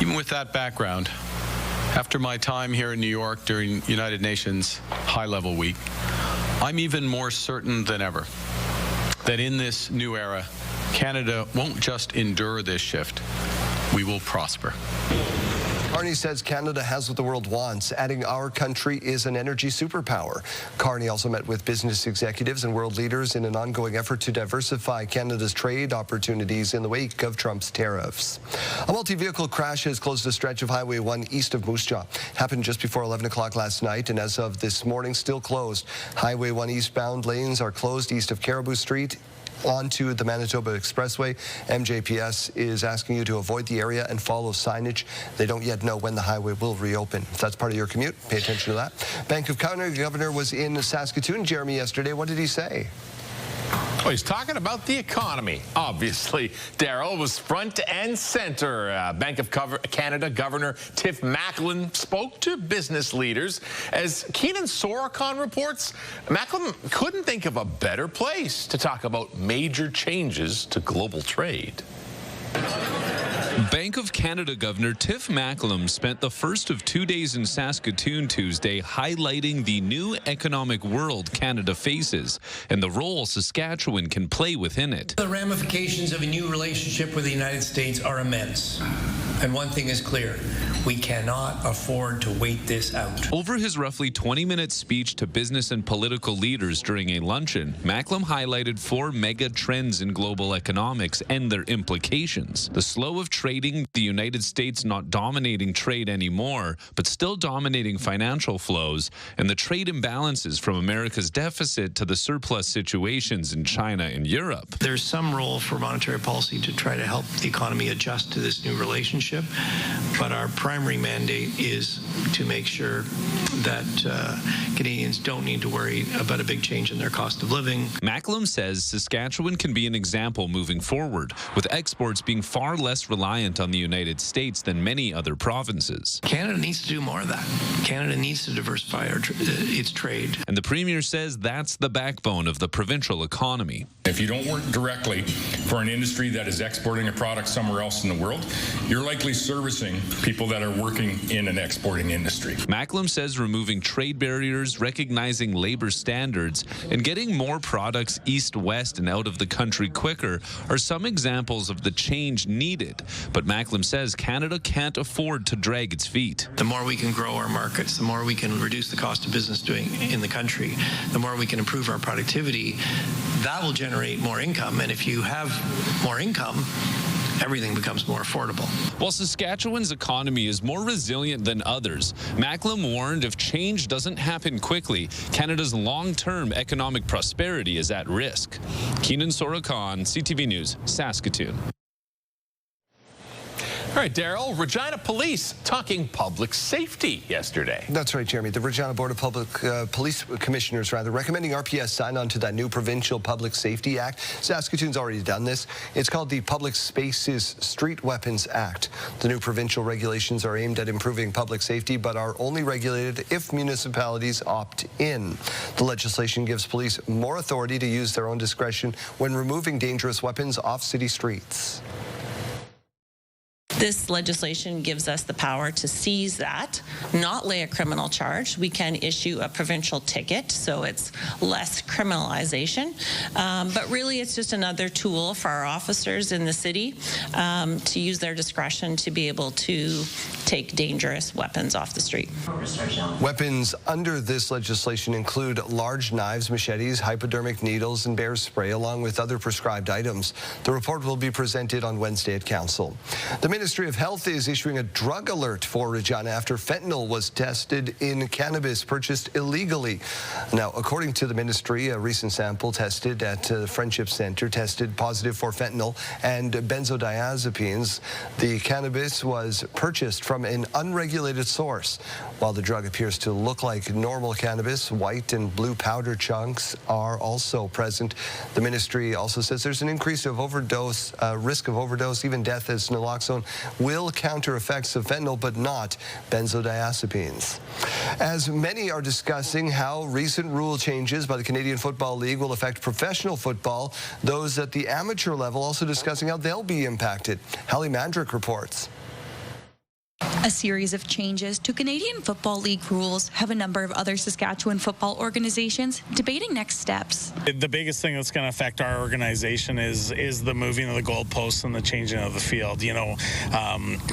even with that background, after my time here in New York during United Nations High-Level Week, I'm even more certain than ever that in this new era, Canada won't just endure this shift, we will prosper. Carney says Canada has what the world wants, adding our country is an energy superpower. Carney also met with business executives and world leaders in an ongoing effort to diversify Canada's trade opportunities in the wake of Trump's tariffs. A multi-vehicle crash has closed a stretch of Highway 1 east of Moose Jaw. Happened just before 11 o'clock last night, and as of this morning, still closed. Highway 1 eastbound lanes are closed east of Caribou Street onto the Manitoba Expressway. MJPS is asking you to avoid the area and follow signage. They don't yet know when the highway will reopen. If that's part of your commute, pay attention to that. Bank of Canada governor was in Saskatoon, Jeremy, yesterday. What did he say? Well, he's talking about the economy. Obviously, Daryl was front and center. Bank of Canada Governor Tiff Macklem spoke to business leaders. As Keenan Sorokon reports, Macklem couldn't think of a better place to talk about major changes to global trade. Bank of Canada Governor Tiff Macklem spent the first of 2 days in Saskatoon Tuesday highlighting the new economic world Canada faces and the role Saskatchewan can play within it. The ramifications of a new relationship with the United States are immense. And one thing is clear, we cannot afford to wait this out. Over his roughly 20-minute speech to business and political leaders during a luncheon, Macklem highlighted 4 mega trends in global economics and their implications. The slow of trading, the United States not dominating trade anymore, but still dominating financial flows, and the trade imbalances from America's deficit to the surplus situations in China and Europe. There's some role for monetary policy to try to help the economy adjust to this new relationship, but our primary mandate is to make sure that Canadians don't need to worry about a big change in their cost of living. Macklem says Saskatchewan can be an example moving forward, with exports being far less reliant on the United States than many other provinces. Canada needs to do more of that. Canada needs to diversify its trade. And the Premier says that's the backbone of the provincial economy. If you don't work directly for an industry that is exporting a product somewhere else in the world, you're likely servicing people that are working in an exporting industry. Macklem says removing trade barriers, recognizing labor standards, and getting more products east-west and out of the country quicker are some examples of the change needed. But Macklem says Canada can't afford to drag its feet. The more we can grow our markets, the more we can reduce the cost of business doing in the country, the more we can improve our productivity, that will generate more income. And if you have more income, everything becomes more affordable. While Saskatchewan's economy is more resilient than others, Macklem warned if change doesn't happen quickly, Canada's long-term economic prosperity is at risk. Keenan Sorokon, CTV News, Saskatoon. All right, Daryl, Regina Police talking public safety yesterday. That's right, Jeremy. The Regina Board of Police Commissioners, recommending RPS sign on to that new Provincial Public Safety Act. Saskatoon's already done this. It's called the Public Spaces Street Weapons Act. The new provincial regulations are aimed at improving public safety, but are only regulated if municipalities opt in. The legislation gives police more authority to use their own discretion when removing dangerous weapons off city streets. This legislation gives us the power to seize that, not lay a criminal charge. We can issue a provincial ticket, so it's less criminalization. But really, it's just another tool for our officers in the city to use their discretion to be able to take dangerous weapons off the street. Weapons under this legislation include large knives, machetes, hypodermic needles, and bear spray, along with other prescribed items. The report will be presented on Wednesday at Council. The Ministry of Health is issuing a drug alert for Regina after fentanyl was tested in cannabis purchased illegally. Now, according to the ministry, a recent sample tested at the Friendship Centre tested positive for fentanyl and benzodiazepines. The cannabis was purchased from an unregulated source. While the drug appears to look like normal cannabis, white and blue powder chunks are also present. The ministry also says there's an increase of overdose, risk of overdose, even death, as naloxone will counter effects of fentanyl, but not benzodiazepines. As many are discussing how recent rule changes by the Canadian Football League will affect professional football, those at the amateur level also discussing how they'll be impacted. Hallie Mandrick reports. A series of changes to Canadian Football League rules have a number of other Saskatchewan football organizations debating next steps. The biggest thing that's going to affect our organization is the moving of the goalposts and the changing of the field. You know,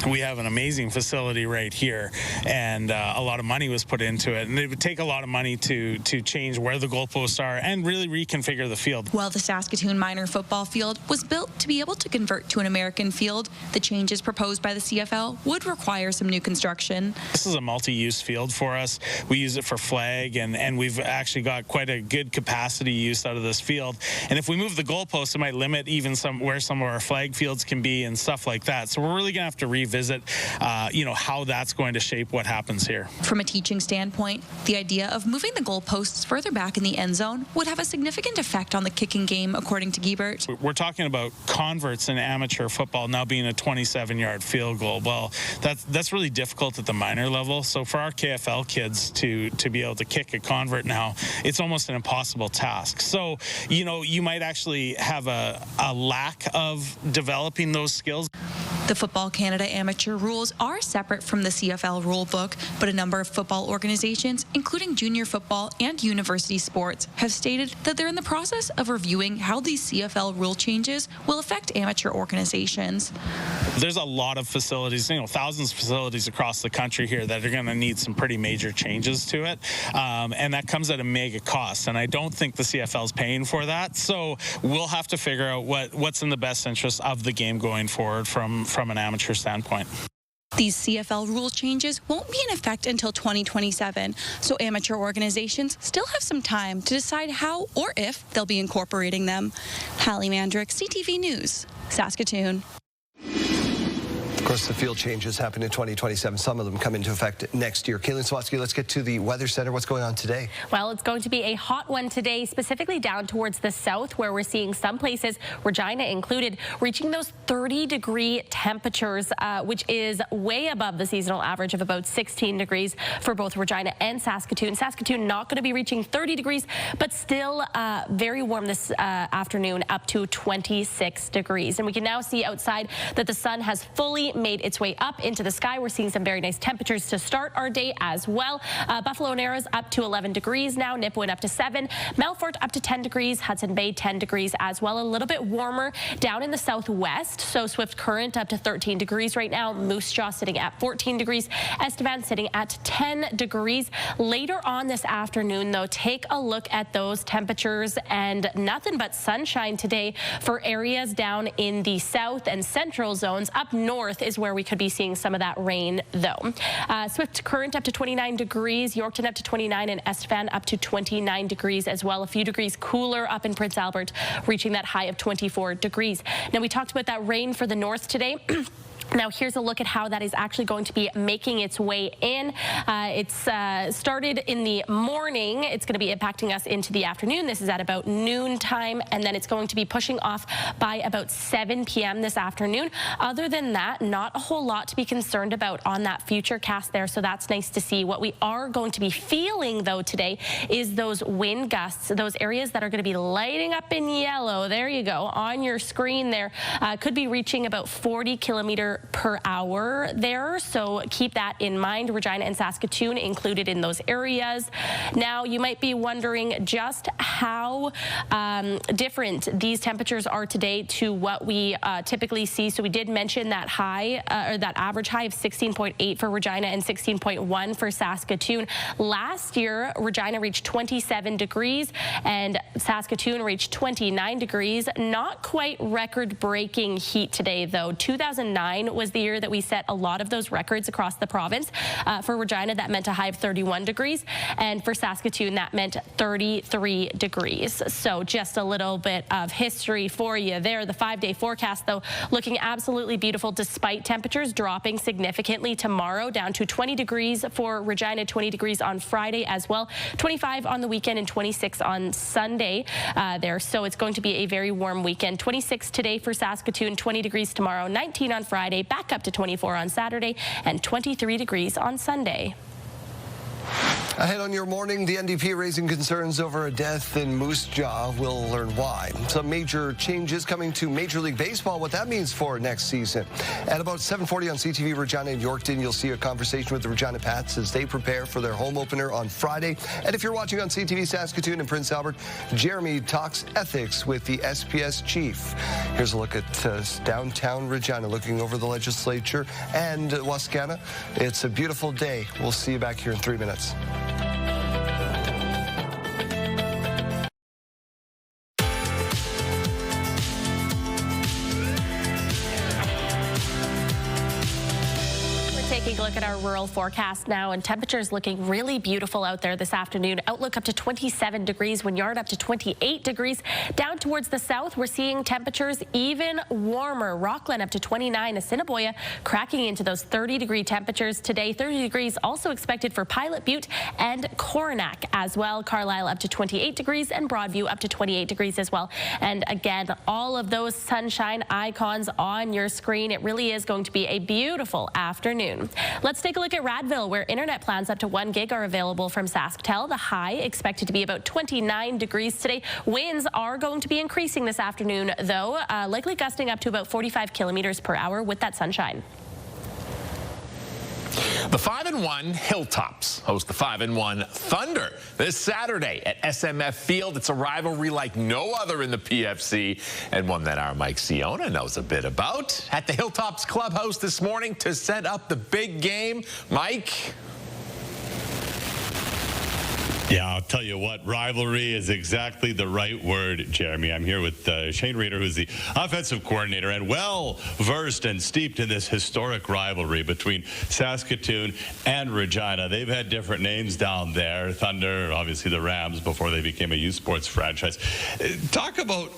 we have an amazing facility right here, and a lot of money was put into it, and it would take a lot of money to change where the goalposts are and really reconfigure the field. While the Saskatoon minor football field was built to be able to convert to an American field, the changes proposed by the CFL would require some new construction. This is a multi-use field for us. We use it for flag, and we've actually got quite a good capacity use out of this field. And if we move the goalposts, it might limit even where some of our flag fields can be and stuff like that. So we're really going to have to revisit, how that's going to shape what happens here. From a teaching standpoint, the idea of moving the goalposts further back in the end zone would have a significant effect on the kicking game, according to Giebert. We're talking about converts in amateur football now being a 27-yard field goal. Well, that's really difficult at the minor level. So for our KFL kids to be able to kick a convert now, it's almost an impossible task. So, you might actually have a lack of developing those skills. The Football Canada amateur rules are separate from the CFL rule book, but a number of football organizations, including junior football and university sports, have stated that they're in the process of reviewing how these CFL rule changes will affect amateur organizations. There's a lot of facilities, thousands of facilities across the country here that are going to need some pretty major changes to it, and that comes at a mega cost, and I don't think the CFL is paying for that. So we'll have to figure out what's in the best interest of the game going forward from an amateur standpoint. These CFL rule changes won't be in effect until 2027, so amateur organizations still have some time to decide how or if they'll be incorporating them. Hallie Mandrick, CTV News, Saskatoon. Of course, the field changes happen in 2027. Some of them come into effect next year. Kayleen Swatsky, let's get to the Weather Center. What's going on today? Well, it's going to be a hot one today, specifically down towards the south, where we're seeing some places, Regina included, reaching those 30-degree temperatures, which is way above the seasonal average of about 16 degrees for both Regina and Saskatoon. Saskatoon not going to be reaching 30 degrees, but still very warm this afternoon, up to 26 degrees. And we can now see outside that the sun has fully made its way up into the sky. We're seeing some very nice temperatures to start our day as well. Buffalo Narrows up to 11 degrees now. Nipawin up to 7. Melfort up to 10 degrees. Hudson Bay 10 degrees as well. A little bit warmer down in the southwest. So Swift Current up to 13 degrees right now. Moose Jaw sitting at 14 degrees. Estevan sitting at 10 degrees. Later on this afternoon, though, take a look at those temperatures, and nothing but sunshine today for areas down in the south and central zones. Up north is where we could be seeing some of that rain, though. Swift Current up to 29 degrees, Yorkton up to 29, and Estevan up to 29 degrees as well. A few degrees cooler up in Prince Albert, reaching that high of 24 degrees. Now, we talked about that rain for the north today. Now, here's a look at how that is actually going to be making its way in. It's started in the morning. It's going to be impacting us into the afternoon. This is at about noon time, and then it's going to be pushing off by about 7 p.m. this afternoon. Other than that, not a whole lot to be concerned about on that future cast there, so that's nice to see. What we are going to be feeling, though, today is those wind gusts, those areas that are going to be lighting up in yellow. There you go, on your screen there. Could be reaching about 40 kilometers per hour there, so keep that in mind. Regina and Saskatoon included in those areas. Now, you might be wondering just how different these temperatures are today to what we typically see. So we did mention that high, or that average high of 16.8 for Regina and 16.1 for Saskatoon. Last year, Regina reached 27 degrees and Saskatoon reached 29 degrees. Not quite record-breaking heat today, though. 2009 was the year that we set a lot of those records across the province. For Regina, that meant a high of 31 degrees, and for Saskatoon, that meant 33 degrees. So just a little bit of history for you there. The 5-day forecast, though, looking absolutely beautiful despite temperatures dropping significantly tomorrow, down to 20 degrees for Regina, 20 degrees on Friday as well, 25 on the weekend and 26 on Sunday there. So it's going to be a very warm weekend. 26 today for Saskatoon, 20 degrees tomorrow, 19 on Friday, back up to 24 on Saturday, and 23 degrees on Sunday. Ahead on your morning, the NDP raising concerns over a death in Moose Jaw. We'll learn why. Some major changes coming to Major League Baseball, what that means for next season. At about 7:40 on CTV Regina and Yorkton, you'll see a conversation with the Regina Pats as they prepare for their home opener on Friday. And if you're watching on CTV Saskatoon and Prince Albert, Jeremy talks ethics with the SPS chief. Here's a look at downtown Regina, looking over the legislature and Wascana. It's a beautiful day. We'll see you back here in 3 minutes. Taking a look at our rural forecast now, and temperatures looking really beautiful out there this afternoon. Outlook up to 27 degrees, Wynyard up to 28 degrees. Down towards the south, we're seeing temperatures even warmer. Rockland up to 29, Assiniboia cracking into those 30-degree temperatures today. 30 degrees also expected for Pilot Butte and Coronach as well. Carlisle up to 28 degrees and Broadview up to 28 degrees as well. And again, all of those sunshine icons on your screen. It really is going to be a beautiful afternoon. Let's take a look at Radville, where internet plans up to 1 gig are available from SaskTel. The high expected to be about 29 degrees today. Winds are going to be increasing this afternoon, though, likely gusting up to about 45 kilometers per hour with that sunshine. The 5-1 Hilltops host the 5-1 Thunder this Saturday at SMF Field. It's a rivalry like no other in the PFC, and one that our Mike Siona knows a bit about. At the Hilltops clubhouse this morning to set up the big game. Mike? Yeah, I'll tell you what, rivalry is exactly the right word, Jeremy. I'm here with Shane Reeder, who's the offensive coordinator and well-versed and steeped in this historic rivalry between Saskatoon and Regina. They've had different names down there. Thunder, obviously the Rams, before they became a U Sports franchise. Talk about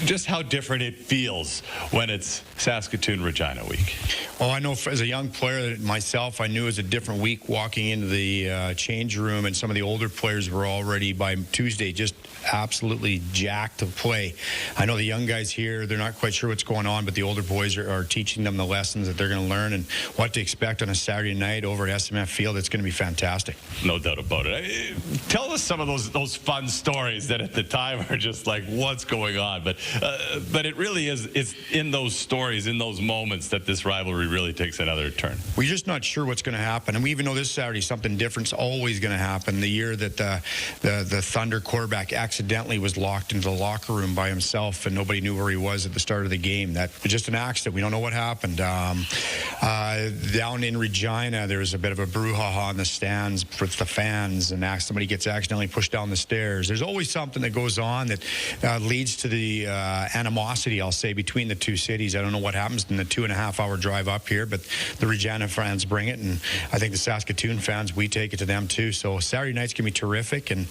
just how different it feels when it's Saskatoon-Regina week. Well, I know as a young player myself, I knew it was a different week walking into the change room, and some of the older players were already by Tuesday just absolutely jacked to play. I know the young guys here, they're not quite sure what's going on, but the older boys are teaching them the lessons that they're going to learn and what to expect on a Saturday night over at SMF Field. It's going to be fantastic. No doubt about it. Tell us some of those fun stories that at the time are just like, what's going on? But it really is, it's in those stories, in those moments, that this rivalry really takes another turn. We're just not sure what's going to happen, and we even know this Saturday something different's always going to happen. The year that the Thunder quarterback accidentally was locked into the locker room by himself and nobody knew where he was at the start of the game. That was just an accident. We don't know what happened. Down in Regina, there was a bit of a brouhaha in the stands with the fans, and somebody gets accidentally pushed down the stairs. There's always something that goes on that leads to the the animosity, I'll say, between the two cities. I don't know what happens in the 2.5-hour drive up here, but the Regina fans bring it, and I think the Saskatoon fans, we take it to them too. So Saturday night's going to be terrific, and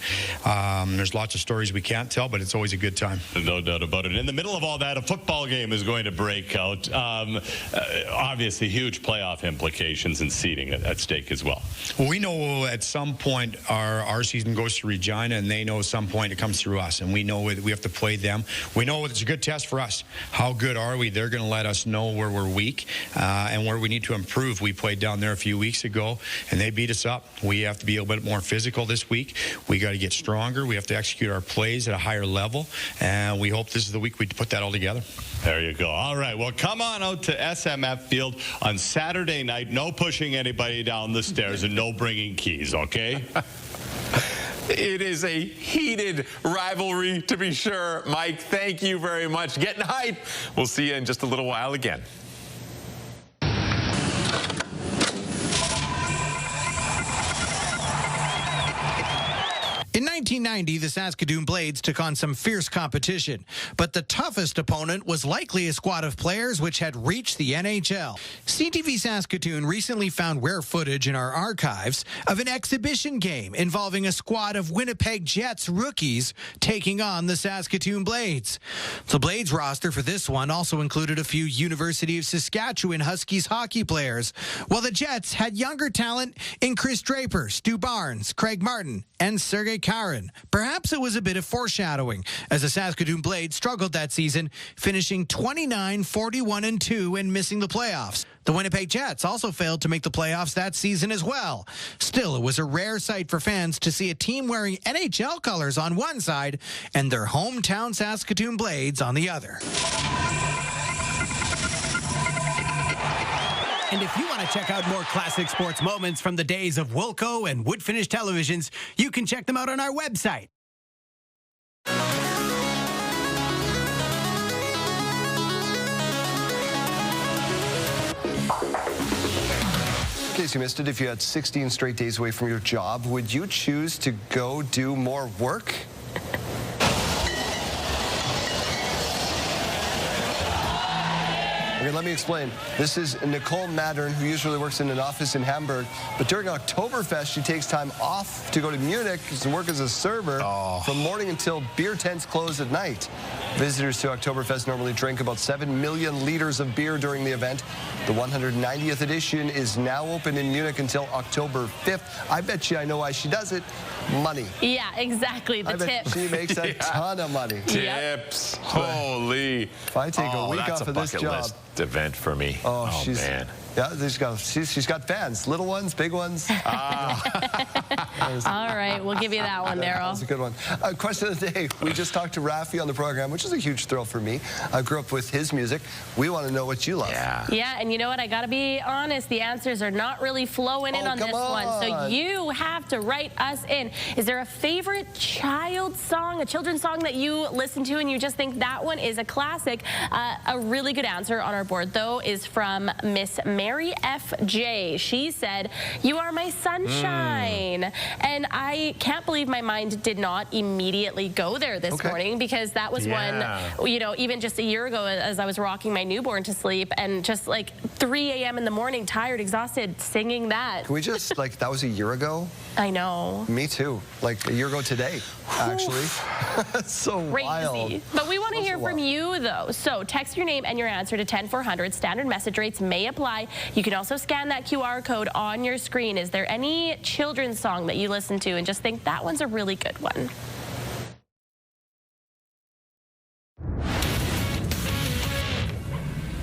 there's lots of stories we can't tell, but it's always a good time. No doubt about it. In the middle of all that, a football game is going to break out. Obviously, huge playoff implications and seeding at stake as well. Well, we know at some point our season goes to Regina, and they know at some point it comes through us, and we know that we have to play them. We know it's a good test for us. How good are we? They're going to let us know where we're weak and where we need to improve. We played down there a few weeks ago, and they beat us up. We have to be a little bit more physical this week. We got to get stronger. We have to execute our plays at a higher level, and we hope this is the week we put that all together. There you go. All right. Well, come on out to SMF Field on Saturday night. No pushing anybody down the stairs and no bringing keys, okay? It is a heated rivalry, to be sure. Mike, thank you very much. Getting hype. We'll see you in just a little while again. In 1990, the Saskatoon Blades took on some fierce competition, but the toughest opponent was likely a squad of players which had reached the NHL. CTV Saskatoon recently found rare footage in our archives of an exhibition game involving a squad of Winnipeg Jets rookies taking on the Saskatoon Blades. The Blades roster for this one also included a few University of Saskatchewan Huskies hockey players, while the Jets had younger talent in Chris Draper, Stu Barnes, Craig Martin, and Sergei Karen. Perhaps it was a bit of foreshadowing, as the Saskatoon Blades struggled that season, finishing 29-41-2 and missing the playoffs. The Winnipeg Jets also failed to make the playoffs that season as well. Still, it was a rare sight for fans to see a team wearing NHL colors on one side and their hometown Saskatoon Blades on the other. And if you want to check out more classic sports moments from the days of Wilco and wood finish televisions, you can check them out on our website. In case you missed it, if you had 16 straight days away from your job, would you choose to go do more work? Okay, let me explain. This is Nicole Mattern, who usually works in an office in Hamburg, but during Oktoberfest, she takes time off to go to Munich to work as a server from morning until beer tents close at night. Visitors to Oktoberfest normally drink about 7 million liters of beer during the event. The 190th edition is now open in Munich until October 5th. I bet you I know why she does it. Money. Yeah, exactly. The tips. She makes a ton of money. Tips. Holy. If I take a week off of this job. Event for me. Oh, man. Yeah, she's got fans. Little ones, big ones. All right, we'll give you that one, Daryl. That's a good one. Question of the day. We just talked to Raffi on the program, which is a huge thrill for me. I grew up with his music. We want to know what you love. Yeah, and you know what? I got to be honest. The answers are not really flowing in on this one. So you have to write us in. Is there a favorite child song, a children's song that you listen to and you just think that one is a classic? A really good answer on our board, though, is from Miss Mary F.J. She said, "You Are My Sunshine." And I can't believe my mind did not immediately go there this morning, because that was one, you know, even just a year ago as I was rocking my newborn to sleep and just like 3 a.m. in the morning, tired, exhausted, singing that. Can we just, like, that was a year ago? I know. Me too. Like a year ago today, actually. So wild. But we want to hear from you, though. So text your name and your answer to 10400. Standard message rates may apply. You can also scan that QR code on your screen. Is there any children's song that you listen to and just think that one's a really good one?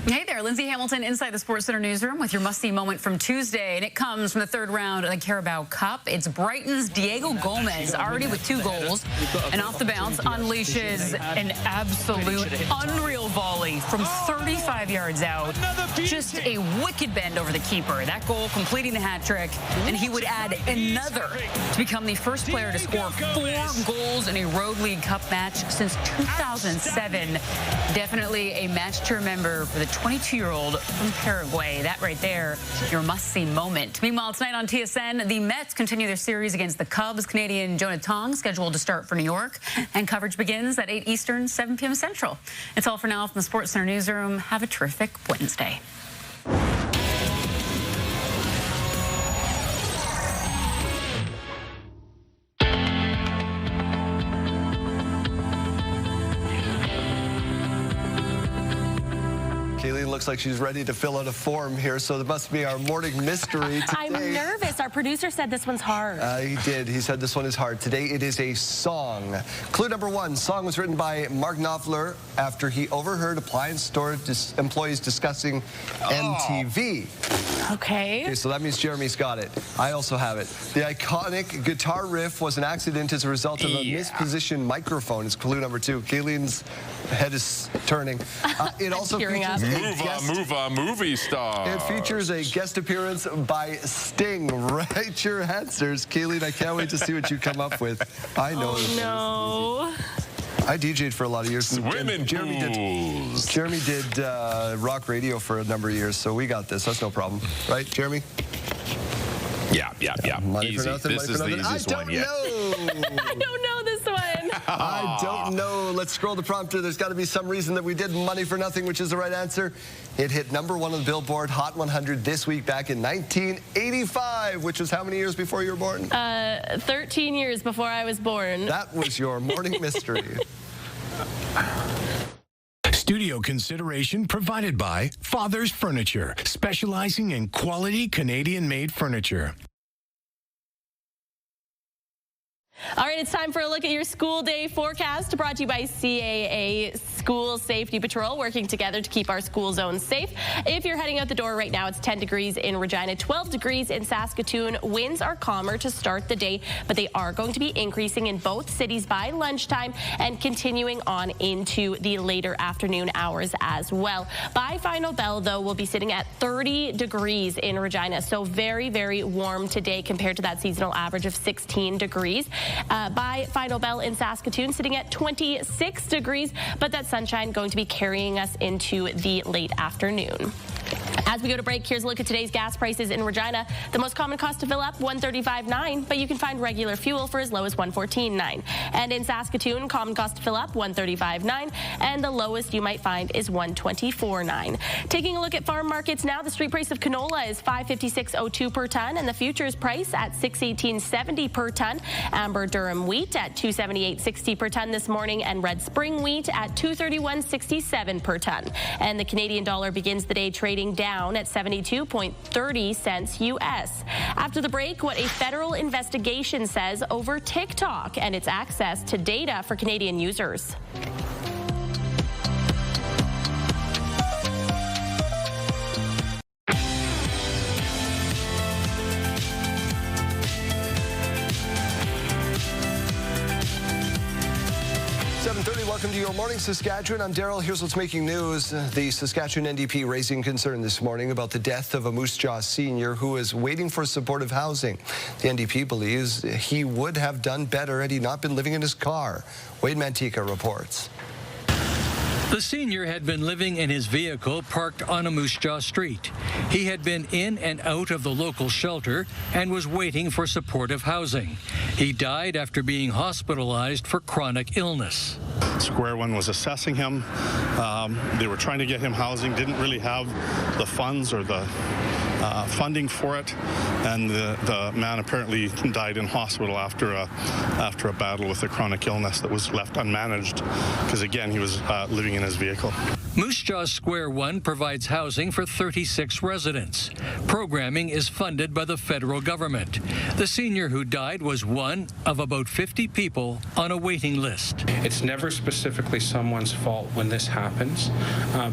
Hey there, Lindsay Hamilton inside the Sports Center newsroom with your must-see moment from Tuesday, and it comes from the third round of the Carabao Cup. It's Brighton's Diego Gomez, already with 2 goals, and off the bounce unleashes an absolute unreal volley from 35 yards out. Just a wicked bend over the keeper. That goal completing the hat trick, and he would add another to become the first player to score 4 goals in a Road League Cup match since 2007. Definitely a match to remember for the 22-year-old from Paraguay. That right there, your must-see moment. Meanwhile, tonight on TSN, the Mets continue their series against the Cubs. Canadian Jonah Tong scheduled to start for New York, and coverage begins at 8 Eastern, 7 p.m. Central. It's all for now from the Sports Center newsroom. Have a terrific Wednesday. Looks like she's ready to fill out a form here, so that must be our morning mystery today. I'm nervous. Our producer said this one's hard. He did. He said this one is hard. Today it is a song. Clue number one. Song was written by Mark Knopfler after he overheard appliance store employees discussing MTV. Okay, so that means Jeremy's got it. I also have it. The iconic guitar riff was an accident as a result of a mispositioned microphone. It's clue number two. Kayleen's head is turning. It also features movie star. It features a guest appearance by Sting. Write your answers. Kayleen, I can't wait to see what you come up with. I know. Oh, no. I DJ'd for a lot of years. Swimming pools. Jeremy did rock radio for a number of years, so we got this. That's no problem. Right, Jeremy? Yeah. Money Easy. for nothing, This is the easiest one yet. I don't know this one. I don't know. Let's scroll the prompter. There's got to be some reason that we did Money for Nothing, which is the right answer. It hit #1 on the Billboard Hot 100 this week back in 1985, which was how many years before you were born? 13 years before I was born. That was your morning mystery. Studio consideration provided by Father's Furniture, specializing in quality Canadian-made furniture. All right, it's time for a look at your school day forecast, brought to you by CAA School Safety Patrol, working together to keep our school zones safe. If you're heading out the door right now, it's 10 degrees in Regina, 12 degrees in Saskatoon. Winds are calmer to start the day, but they are going to be increasing in both cities by lunchtime and continuing on into the later afternoon hours as well. By final bell, though, we'll be sitting at 30 degrees in Regina, so very, very warm today compared to that seasonal average of 16 degrees. By final bell in Saskatoon, sitting at 26 degrees, but that sunshine going to be carrying us into the late afternoon. As we go to break, here's a look at today's gas prices in Regina. The most common cost to fill up, $135.9, but you can find regular fuel for as low as $114.9. And in Saskatoon, common cost to fill up, $135.9, and the lowest you might find is $124.9. Taking a look at farm markets now, the street price of canola is $556.02 per ton, and the futures price at $618.70 per ton. Amber Durham wheat at $278.60 per ton this morning, and red spring wheat at $231.67 per ton. And the Canadian dollar begins the day trading down at 72.30 cents U.S. After the break, what a federal investigation says over TikTok and its access to data for Canadian users. 7:30, welcome to Your Morning Saskatchewan. I'm Daryl. Here's what's making news. The Saskatchewan NDP raising concern this morning about the death of a Moose Jaw senior who is waiting for supportive housing. The NDP believes he would have done better had he not been living in his car. Wade Mantika reports. The senior had been living in his vehicle parked on a Moose Jaw street. He had been in and out of the local shelter and was waiting for supportive housing. He died after being hospitalized for chronic illness. Square One was assessing him. They were trying to get him housing, didn't really have the funds or the funding for it, and the man apparently died in hospital after a battle with a chronic illness that was left unmanaged because, again, he was living in his vehicle. Moose Jaw Square One provides housing for 36 residents. Programming is funded by the federal government. The senior who died was one of about 50 people on a waiting list. It's never specifically someone's fault when this happens,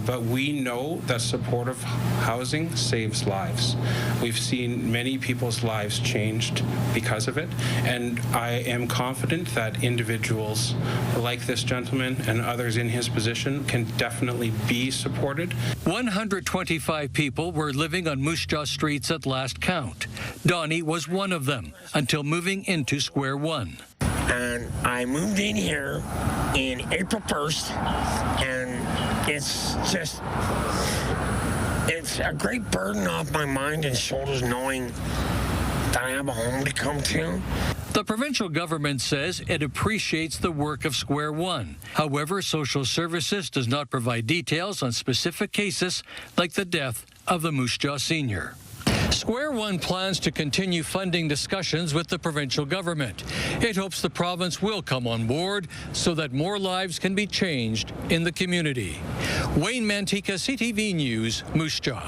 but we know that supportive housing saves lives. We've seen many people's lives changed because of it, and I am confident that individuals like this gentleman and others in his position can definitely be supported. 125 people were living on Moose Jaw streets at last count. Donnie was one of them until moving into Square One. And I moved in here in April 1st, and it's a great burden off my mind and shoulders knowing that I have a home to come to. The provincial government says it appreciates the work of Square One. However, social services does not provide details on specific cases like the death of the Moose Jaw Senior. Square One plans to continue funding discussions with the provincial government. It hopes the province will come on board so that more lives can be changed in the community. Wayne Mantika, CTV News, Moose Jaw.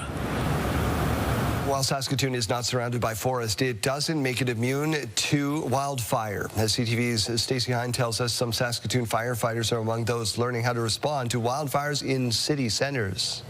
While Saskatoon is not surrounded by forest, it doesn't make it immune to wildfire. As CTV's Stacey Hine tells us, some Saskatoon firefighters are among those learning how to respond to wildfires in city centres.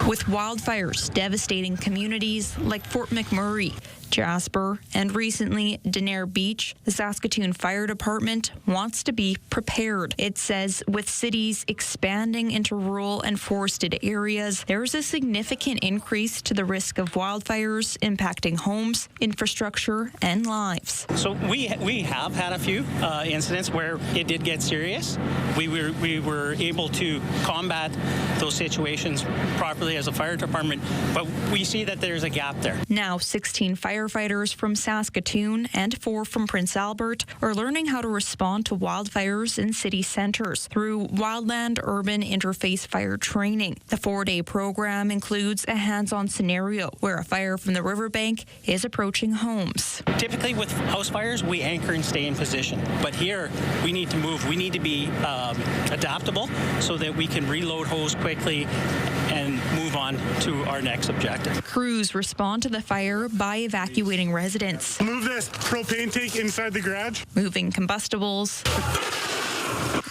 With wildfires devastating communities like Fort McMurray, Jasper, and recently Denair Beach, the Saskatoon Fire Department wants to be prepared. It says with cities expanding into rural and forested areas, there's a significant increase to the risk of wildfires impacting homes, infrastructure, and lives. So we have had a few incidents where it did get serious. We were able to combat those situations properly as a fire department, but we see that there's a gap there. Now 16 firefighters from Saskatoon and 4 from Prince Albert are learning how to respond to wildfires in city centres through Wildland Urban Interface Fire Training. The 4-day program includes a hands-on scenario where a fire from the riverbank is approaching homes. Typically with house fires, we anchor and stay in position. But here, we need to move. We need to be adaptable so that we can reload hose quickly and move on to our next objective. Crews respond to the fire by evacuating residents. Move this propane tank inside the garage. Moving combustibles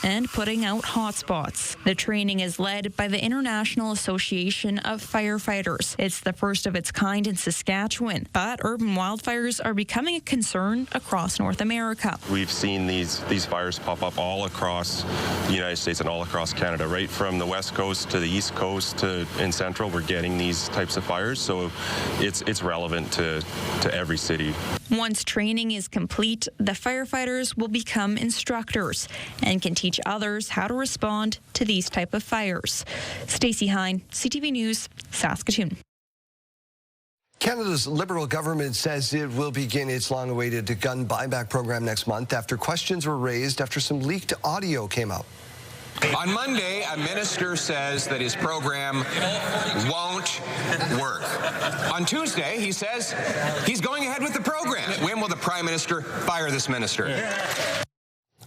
and putting out hotspots. The training is led by the International Association of Firefighters. It's the first of its kind in Saskatchewan, but urban wildfires are becoming a concern across North America. We've seen these fires pop up all across the United States and all across Canada, right from the West Coast to the East Coast to in Central. We're getting these types of fires, so it's relevant to every city. Once training is complete, the firefighters will become instructors and can teach others how to respond to these type of fires. Stacey Hine, CTV News, Saskatoon. Canada's Liberal government says it will begin its long-awaited gun buyback program next month after questions were raised after some leaked audio came out. On Monday, a minister says that his program won't work. On Tuesday, he says he's going ahead with the program. When will the Prime Minister fire this minister?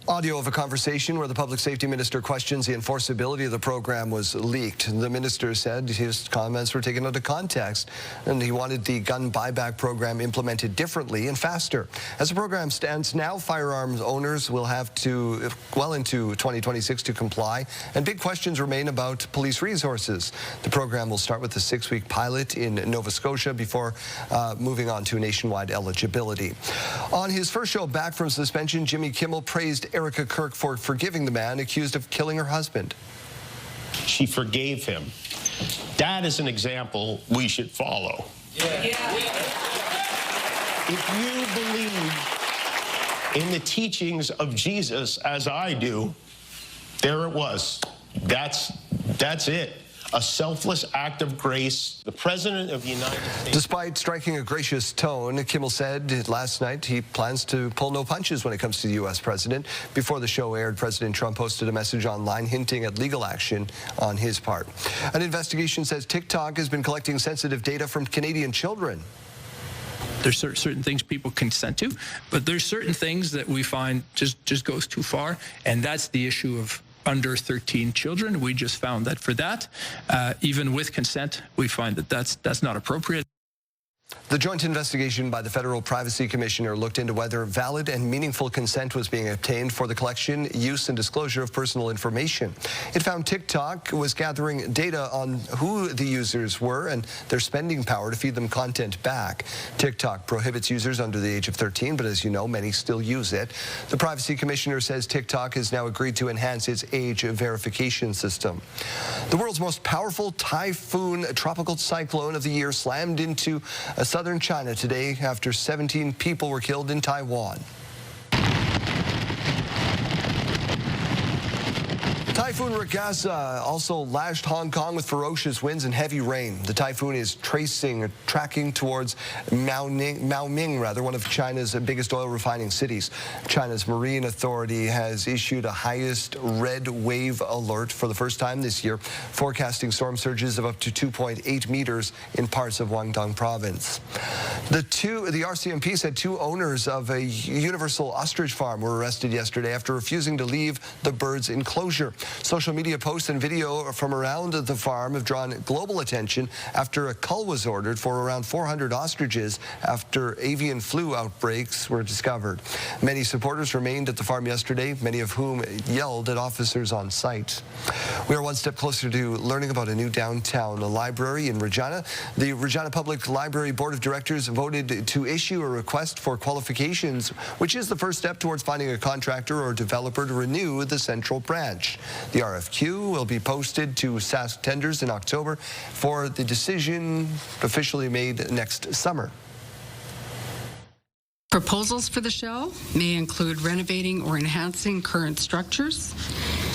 Audio of a conversation where the public safety minister questions the enforceability of the program was leaked. The minister said his comments were taken out of context and he wanted the gun buyback program implemented differently and faster. As the program stands now, firearms owners will have to well into 2026 to comply, and big questions remain about police resources. The program will start with a 6-week pilot in Nova Scotia before moving on to nationwide eligibility. On his first show back from suspension, Jimmy Kimmel praised Erica Kirk for forgiving the man accused of killing her husband. She forgave him. That is an example we should follow. If you believe in the teachings of Jesus, as I do, there it was. That's it. A selfless act of grace. The President of the United States. Despite striking a gracious tone, Kimmel said last night he plans to pull no punches when it comes to the U.S. president. Before the show aired, President Trump posted a message online hinting at legal action on his part. An investigation says TikTok has been collecting sensitive data from Canadian children. There's certain things people consent to, but there's certain things that we find just goes too far, and that's the issue of under 13 children. We just found that for that, even with consent, we find that that's not appropriate. The joint investigation by the Federal Privacy Commissioner looked into whether valid and meaningful consent was being obtained for the collection, use, and disclosure of personal information. It found TikTok was gathering data on who the users were and their spending power to feed them content back. TikTok prohibits users under the age of 13, but as you know, many still use it. The Privacy Commissioner says TikTok has now agreed to enhance its age verification system. The world's most powerful typhoon tropical cyclone of the year slammed into southern China today after 17 people were killed in Taiwan. Typhoon Regasa also lashed Hong Kong with ferocious winds and heavy rain. The typhoon is tracking towards Maoming, one of China's biggest oil refining cities. China's Marine Authority has issued a highest red wave alert for the first time this year, forecasting storm surges of up to 2.8 meters in parts of Guangdong province. The RCMP said 2 owners of a universal ostrich farm were arrested yesterday after refusing to leave the bird's enclosure. Social media posts and video from around the farm have drawn global attention after a cull was ordered for around 400 ostriches after avian flu outbreaks were discovered. Many supporters remained at the farm yesterday, many of whom yelled at officers on site. We are one step closer to learning about a new downtown library in Regina. The Regina Public Library Board of Directors voted to issue a request for qualifications, which is the first step towards finding a contractor or developer to renew the central branch. The RFQ will be posted to Sask tenders in October for the decision officially made next summer. Proposals for the shell may include renovating or enhancing current structures.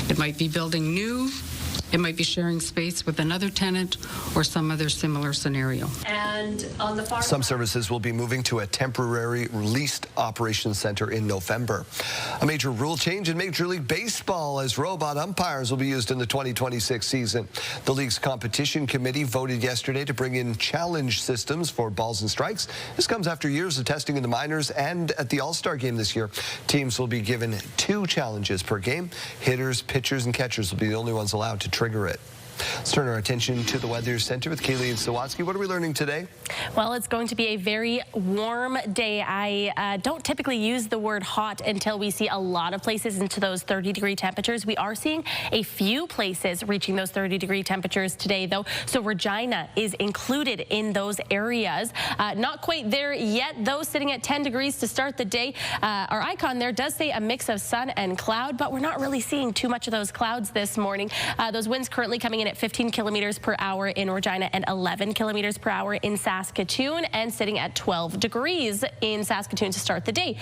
It might be building new. It might be sharing space with another tenant or some other similar scenario. And on the far Some services will be moving to a temporary leased operations center in November. A major rule change in Major League Baseball as robot umpires will be used in the 2026 season. The league's competition committee voted yesterday to bring in challenge systems for balls and strikes. This comes after years of testing in the minors and at the All-Star game this year. Teams will be given 2 challenges per game. Hitters, pitchers, and catchers will be the only ones allowed to trigger it. Let's turn our attention to the Weather Center with Kaylee and Sawatsky. What are we learning today? Well, it's going to be a very warm day. I don't typically use the word hot until we see a lot of places into those 30-degree temperatures. We are seeing a few places reaching those 30-degree temperatures today, though. So Regina is included in those areas. Not quite there yet, though, sitting at 10 degrees to start the day. Our icon there does say a mix of sun and cloud, but we're not really seeing too much of those clouds this morning. Those winds currently coming in at 15 kilometers per hour in Regina and 11 kilometers per hour in Saskatoon, and sitting at 12 degrees in Saskatoon to start the day.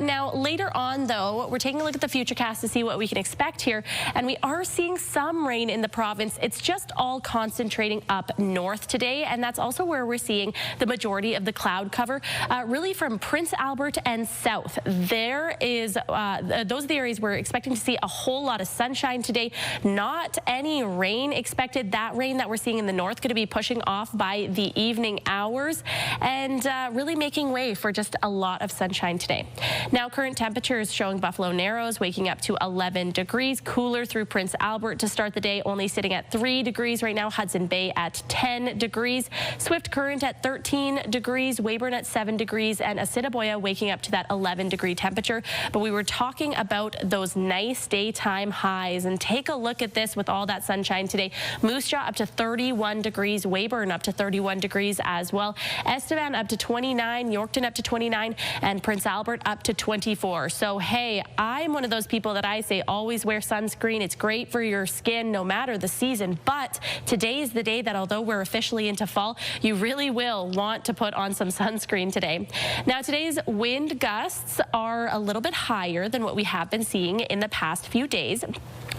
Now, later on, though, we're taking a look at the futurecast to see what we can expect here, and we are seeing some rain in the province. It's just all concentrating up north today, and that's also where we're seeing the majority of the cloud cover, really from Prince Albert and south. There is, those are the areas we're expecting to see a whole lot of sunshine today. Not any rain expected. That rain that we're seeing in the north going to be pushing off by the evening hours and really making way for just a lot of sunshine today. Now, current temperatures showing Buffalo Narrows waking up to 11 degrees, cooler through Prince Albert to start the day, only sitting at 3 degrees right now. Hudson Bay at 10 degrees, Swift Current at 13 degrees, Weyburn at 7 degrees, and Assiniboia waking up to that 11-degree temperature. But we were talking about those nice daytime highs, and take a look at this with all that sunshine today. Moose Jaw up to 31 degrees, Weyburn up to 31 degrees as well, Estevan up to 29, Yorkton up to 29, and Prince Albert up to 24. So, hey, I'm one of those people that I say always wear sunscreen. It's great for your skin no matter the season, but today is the day that, although we're officially into fall, you really will want to put on some sunscreen today. Now, today's wind gusts are a little bit higher than what we have been seeing in the past few days.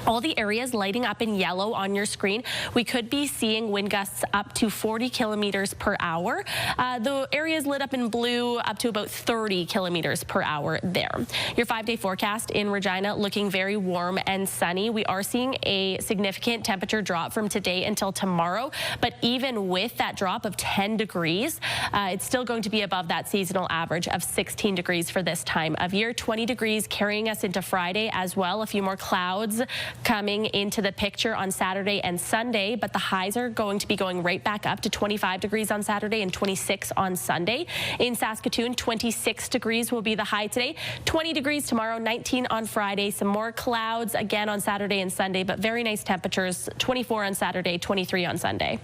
All the areas lighting up in yellow on your screen, we could be seeing wind gusts up to 40 kilometers per hour. The areas lit up in blue up to about 30 kilometers per hour there. Your 5-day forecast in Regina looking very warm and sunny. We are seeing a significant temperature drop from today until tomorrow, but even with that drop of 10 degrees, it's still going to be above that seasonal average of 16 degrees for this time of year. 20 degrees carrying us into Friday as well. A few more clouds coming into the picture on Saturday and Sunday, but the highs are going to be going right back up to 25 degrees on Saturday and 26 on Sunday. In Saskatoon, 26 degrees will be the high today, 20 degrees tomorrow, 19 on Friday. Some more clouds again on Saturday and Sunday, but very nice temperatures, 24 on Saturday, 23 on Sunday.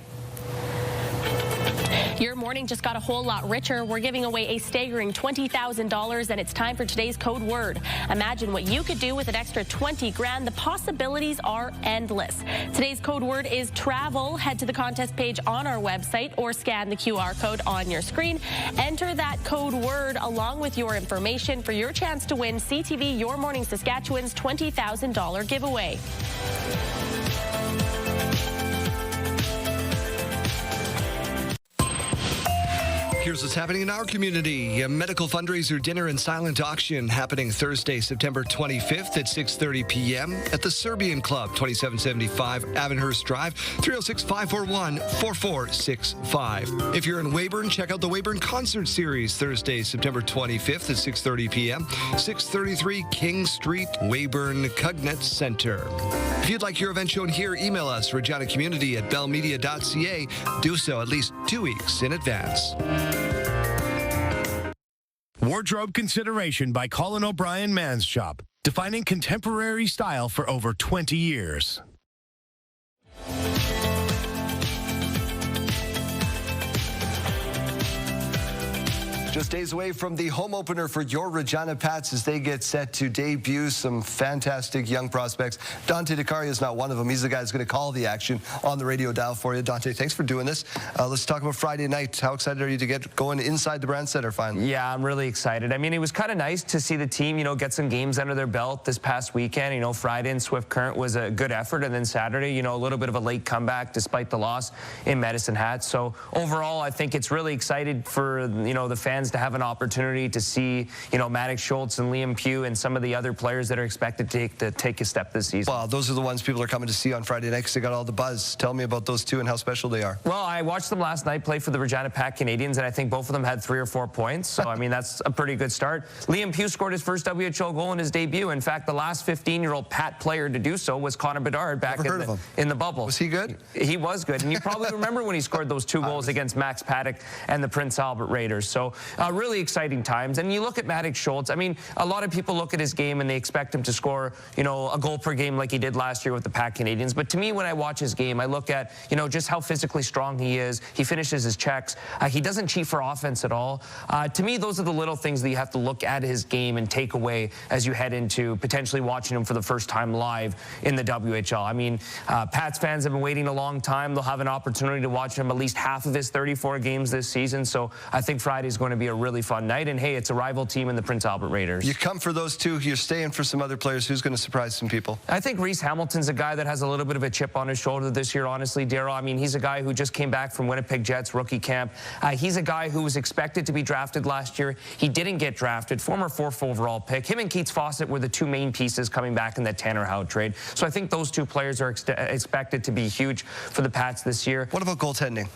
Your morning just got a whole lot richer. We're giving away a staggering $20,000, and it's time for today's code word. Imagine what you could do with an extra 20 grand. The possibilities are endless. Today's code word is travel. Head to the contest page on our website or scan the QR code on your screen. Enter that code word along with your information for your chance to win CTV Your Morning Saskatchewan's $20,000 giveaway. Here's what's happening in our community. A medical fundraiser dinner and silent auction happening Thursday, September 25th at 6:30 p.m. at the Serbian Club, 2775 Avonhurst Drive, 306-541-4465. If you're in Weyburn, check out the Weyburn Concert Series Thursday, September 25th at 6:30 p.m., 633 King Street, Weyburn Cugnet Center. If you'd like your event shown here, email us, reginacommunity@bellmedia.ca. Do so at least 2 weeks in advance. Wardrobe consideration by Colin O'Brien Man's Shop, defining contemporary style for over 20 years. Just days away from the home opener for your Regina Pats as they get set to debut some fantastic young prospects. Dante DeCaria is not one of them. He's the guy who's going to call the action on the radio dial for you. Dante, thanks for doing this. Let's talk about Friday night. How excited are you to get going inside the Brand Center finally? Yeah, I'm really excited. I mean, it was kind of nice to see the team, get some games under their belt this past weekend. Friday in Swift Current was a good effort, and then Saturday, a little bit of a late comeback despite the loss in Medicine Hat. So overall, I think it's really excited for, the fans to have an opportunity to see, Maddox Schultz and Liam Pugh and some of the other players that are expected to take a step this season. Well, those are the ones people are coming to see on Friday night because they got all the buzz. Tell me about those two and how special they are. Well, I watched them last night play for the Regina Pat Canadians, and I think both of them had 3 or 4 points. So, I mean, that's a pretty good start. Liam Pugh scored his first WHL goal in his debut. In fact, the last 15-year-old Pat player to do so was Connor Bedard back in the bubble. Was he good? He was good. And you probably remember when he scored those 2 goals against Max Paddock and the Prince Albert Raiders. So, really exciting times. And you look at Maddox Schultz, I mean, a lot of people look at his game and they expect him to score, a goal per game like he did last year with the Pat Canadians. But to me, when I watch his game, I look at, just how physically strong he is. He finishes his checks. He doesn't cheat for offense at all. To me, those are the little things that you have to look at his game and take away as you head into potentially watching him for the first time live in the WHL. I mean, Pats fans have been waiting a long time. They'll have an opportunity to watch him at least half of his 34 games this season. So I think Friday is going to be a really fun night. And hey, it's a rival team in the Prince Albert Raiders. You come for those two. You're staying for some other players. Who's going to surprise some people? I think Reese Hamilton's a guy that has a little bit of a chip on his shoulder this year, honestly, Darryl. I mean, he's a guy who just came back from Winnipeg Jets rookie camp. He's a guy who was expected to be drafted last year. He didn't get drafted. Former 4th overall pick. Him and Keats Fawcett were the 2 main pieces coming back in that Tanner Howe trade. So I think those 2 players are expected to be huge for the Pats this year. What about goaltending?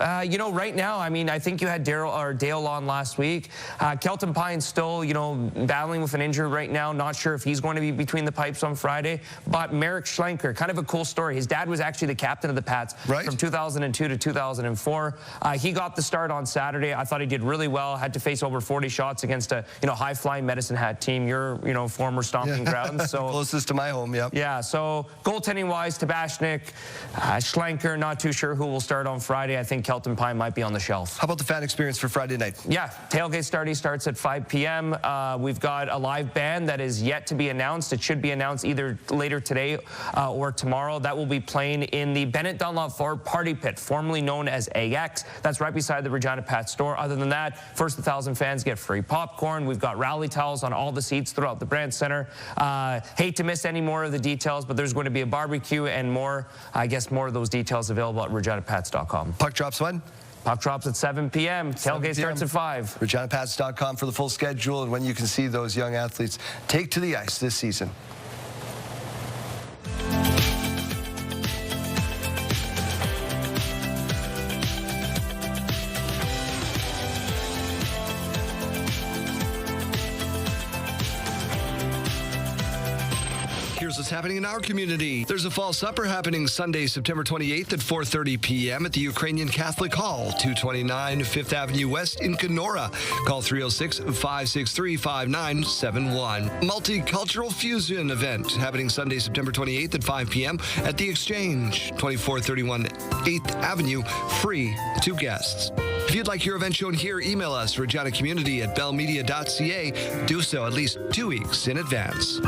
Right now, I mean, I think you had Dale on last week. Kelton Pine's still, battling with an injury right now. Not sure if he's going to be between the pipes on Friday. But Merrick Schlenker, kind of a cool story. His dad was actually the captain of the Pats from 2002 to 2004. He got the start on Saturday. I thought he did really well. Had to face over 40 shots against a, high-flying Medicine Hat team. Your, former stomping grounds. So closest to my home, yep. Yeah, so goaltending-wise, Tabashnik, Schlenker, not too sure who will start on Friday. I think Kelton Pine might be on the shelf. How about the fan experience for Friday night? Yeah, tailgate starts at 5 p.m. We've got a live band that is yet to be announced. It should be announced either later today or tomorrow. That will be playing in the Bennett Dunlop Ford Party Pit, formerly known as AX. That's right beside the Regina Pat store. Other than that, first 1,000 fans get free popcorn. We've got rally towels on all the seats throughout the Brand Center. Hate to miss any more of the details, but there's going to be a barbecue and more of those details available at reginapats.com. Puck drops when? Puck drops at 7 p.m. Tailgate starts at 5. reginapats.com for the full schedule and when you can see those young athletes take to the ice this season. Here's what's happening in our community. There's a fall supper happening Sunday, September 28th at 4:30 p.m. at the Ukrainian Catholic Hall, 229 5th Avenue West in Kenora. Call 306-563-5971. Multicultural Fusion event happening Sunday, September 28th at 5 p.m. at the Exchange, 2431 8th Avenue, free to guests. If you'd like your event shown here, email us, reginacommunity@bellmedia.ca. Do so at least 2 weeks in advance.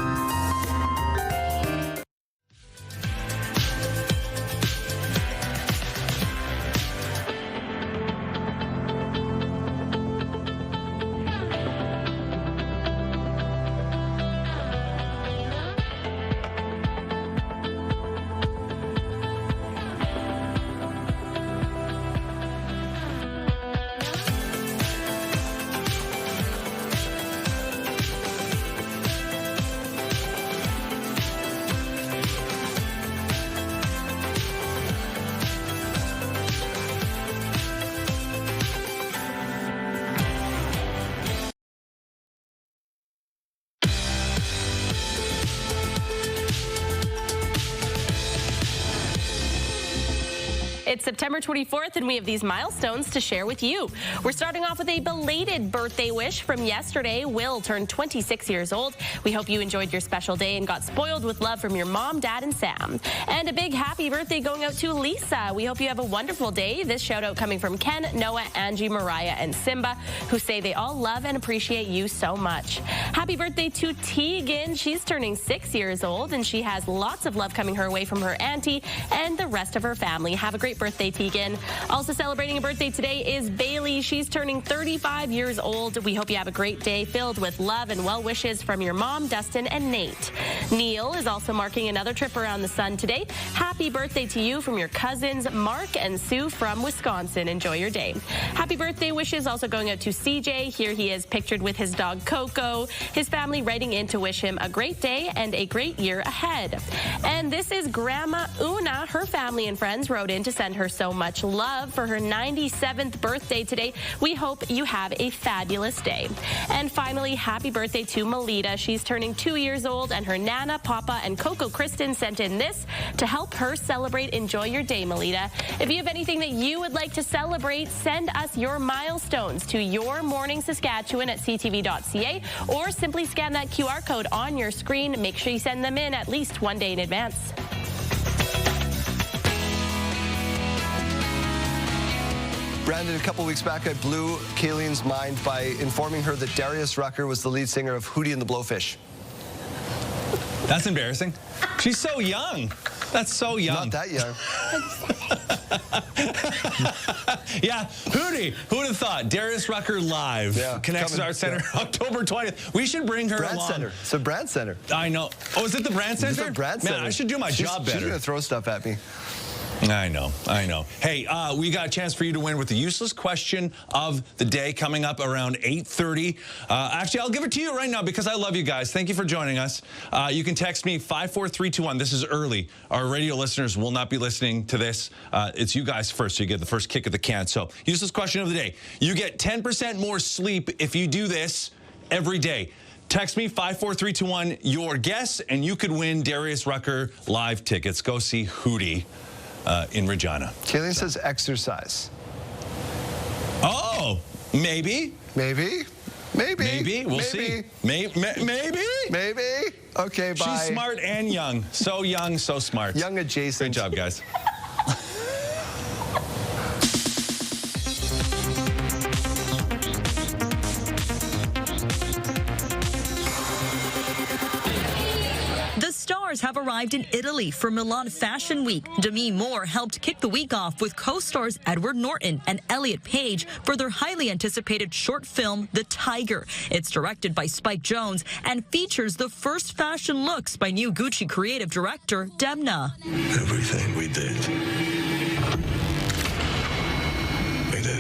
It's September 24th, and we have these milestones to share with you. We're starting off with a belated birthday wish from yesterday. Will turned 26 years old. We hope you enjoyed your special day and got spoiled with love from your mom, dad, and Sam. And a big happy birthday going out to Lisa. We hope you have a wonderful day. This shout out coming from Ken, Noah, Angie, Mariah, and Simba, who say they all love and appreciate you so much. Happy birthday to Tegan. She's turning 6 years old, and she has lots of love coming her way from her auntie and the rest of her family. Have a great birthday, Tegan. Also celebrating a birthday today is Bailey. She's turning 35 years old. We hope you have a great day filled with love and well wishes from your mom, Dustin, and Nate. Neil is also marking another trip around the sun today. Happy birthday to you from your cousins, Mark and Sue from Wisconsin. Enjoy your day. Happy birthday wishes also going out to CJ. Here he is pictured with his dog, Coco. His family writing in to wish him a great day and a great year ahead. And this is Grandma Una. Her family and friends wrote in to send her so much love for her 97th birthday today. We hope you have a fabulous day. And finally, happy birthday to Melita. She's turning 2 years old, and her Nana, Papa, and Coco Kristen sent in this to help her celebrate. Enjoy your day, Melita. If you have anything that you would like to celebrate, send us your milestones to Your Morning Saskatchewan at ctv.ca, or simply scan that QR code on your screen. Make sure you send them in at least 1 day in advance. Brandon, a couple weeks back, I blew Kayleen's mind by informing her that Darius Rucker was the lead singer of Hootie and the Blowfish. That's embarrassing. She's so young. That's so young. Not that young. Yeah, Hootie. Who would have thought? Darius Rucker live. Yeah, Connects Arts Center, yeah. October 20th. We should bring her Brand along. Center. It's a Brand Center. I know. Oh, is it the Brand Center? It's the Brand Center. Man, I should do my job better. She's going to throw stuff at me. I know. Hey, we got a chance for you to win with the useless question of the day coming up around 8:30. Actually, I'll give it to you right now because I love you guys. Thank you for joining us. You can text me 54321. This is early. Our radio listeners will not be listening to this. It's you guys first, so you get the first kick of the can. So, useless question of the day. You get 10% more sleep if you do this every day. Text me 54321 your guess, and you could win Darius Rucker live tickets. Go see Hootie in Regina. Kayleen says exercise. Oh, maybe. Maybe. We'll see. Maybe. Okay, bye. She's smart and young. So young, so smart. Young adjacent. Great job, guys. Stars have arrived in Italy for Milan Fashion Week. Demi Moore helped kick the week off with co-stars Edward Norton and Elliot Page for their highly anticipated short film, The Tiger. It's directed by Spike Jonze and features the first fashion looks by new Gucci creative director Demna. Everything we did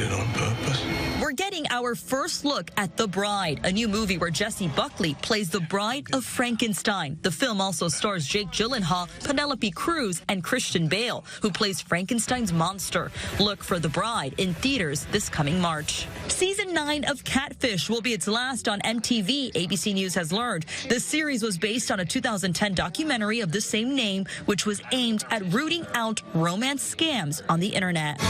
it on purpose. We're getting our first look at The Bride, a new movie where Jessie Buckley plays the bride of Frankenstein. The film also stars Jake Gyllenhaal, Penelope Cruz, and Christian Bale, who plays Frankenstein's monster. Look for The Bride in theaters this coming March. Season 9 of Catfish will be its last on MTV, ABC News has learned. The series was based on a 2010 documentary of the same name, which was aimed at rooting out romance scams on the internet.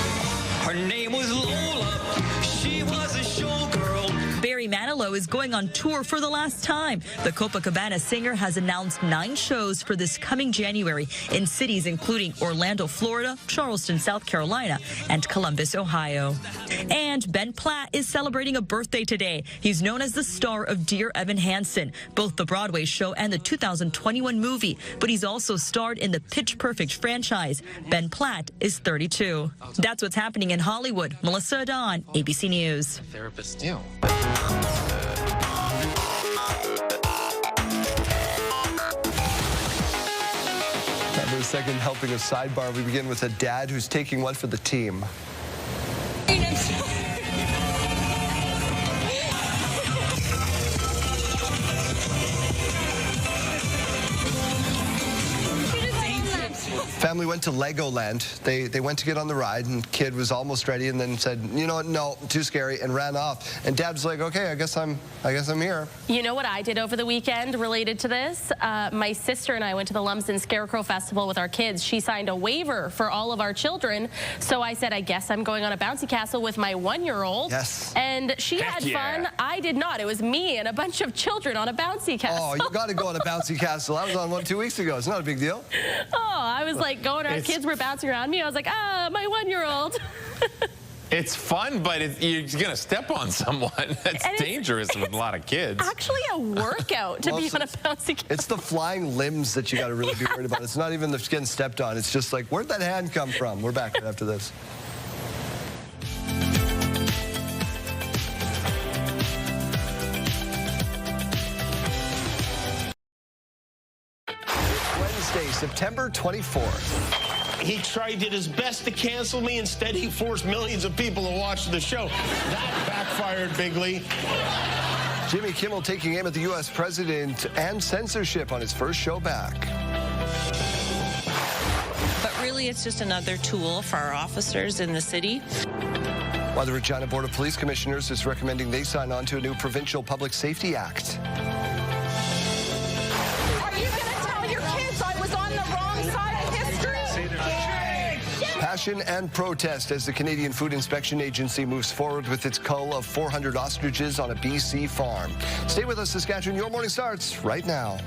Her name was Lola. She was a showgirl. Barry Manilow is going on tour for the last time. The Copacabana singer has announced 9 shows for this coming January in cities including Orlando, Florida, Charleston, South Carolina, and Columbus, Ohio. And Ben Platt is celebrating a birthday today. He's known as the star of Dear Evan Hansen, both the Broadway show and the 2021 movie, but he's also starred in the Pitch Perfect franchise. Ben Platt is 32. That's what's happening in Hollywood. Melissa Adon, ABC News. Therapists do. For a second helping of Sidebar, we begin with a dad who's taking one for the team. Family went to Legoland. They went to get on the ride, and kid was almost ready, and then said, "You know what? No, too scary," and ran off. And Dad was like, "Okay, I guess I'm here." You know what I did over the weekend related to this? My sister and I went to the Lumsden Scarecrow Festival with our kids. She signed a waiver for all of our children, so I said, "I guess I'm going on a bouncy castle with my 1-year-old." Yes. And she had fun. I did not. It was me and a bunch of children on a bouncy castle. Oh, you got to go on a bouncy castle. I was on one 2 weeks ago. It's not a big deal. Oh, I was like going around. Kids were bouncing around me. I was like, my 1-year-old. It's fun, but you're going to step on someone. That's dangerous with a lot of kids. Actually a workout to be on a bouncy castle. It's the flying limbs that you got to really be worried about. It's not even the getting stepped on. It's just like, where'd that hand come from? We're back after this. Wednesday, September 24th. He did his best to cancel me. Instead, he forced millions of people to watch the show. That backfired bigly. Jimmy Kimmel taking aim at the U.S. president and censorship on his first show back. But really, it's just another tool for our officers in the city. While the Regina Board of Police Commissioners is recommending they sign on to a new Provincial Public Safety Act. Are you going to tell your kids I was on the wrong side of history? Passion and protest as the Canadian Food Inspection Agency moves forward with its cull of 400 ostriches on a BC farm. Stay with us, Saskatchewan. Your morning starts right now.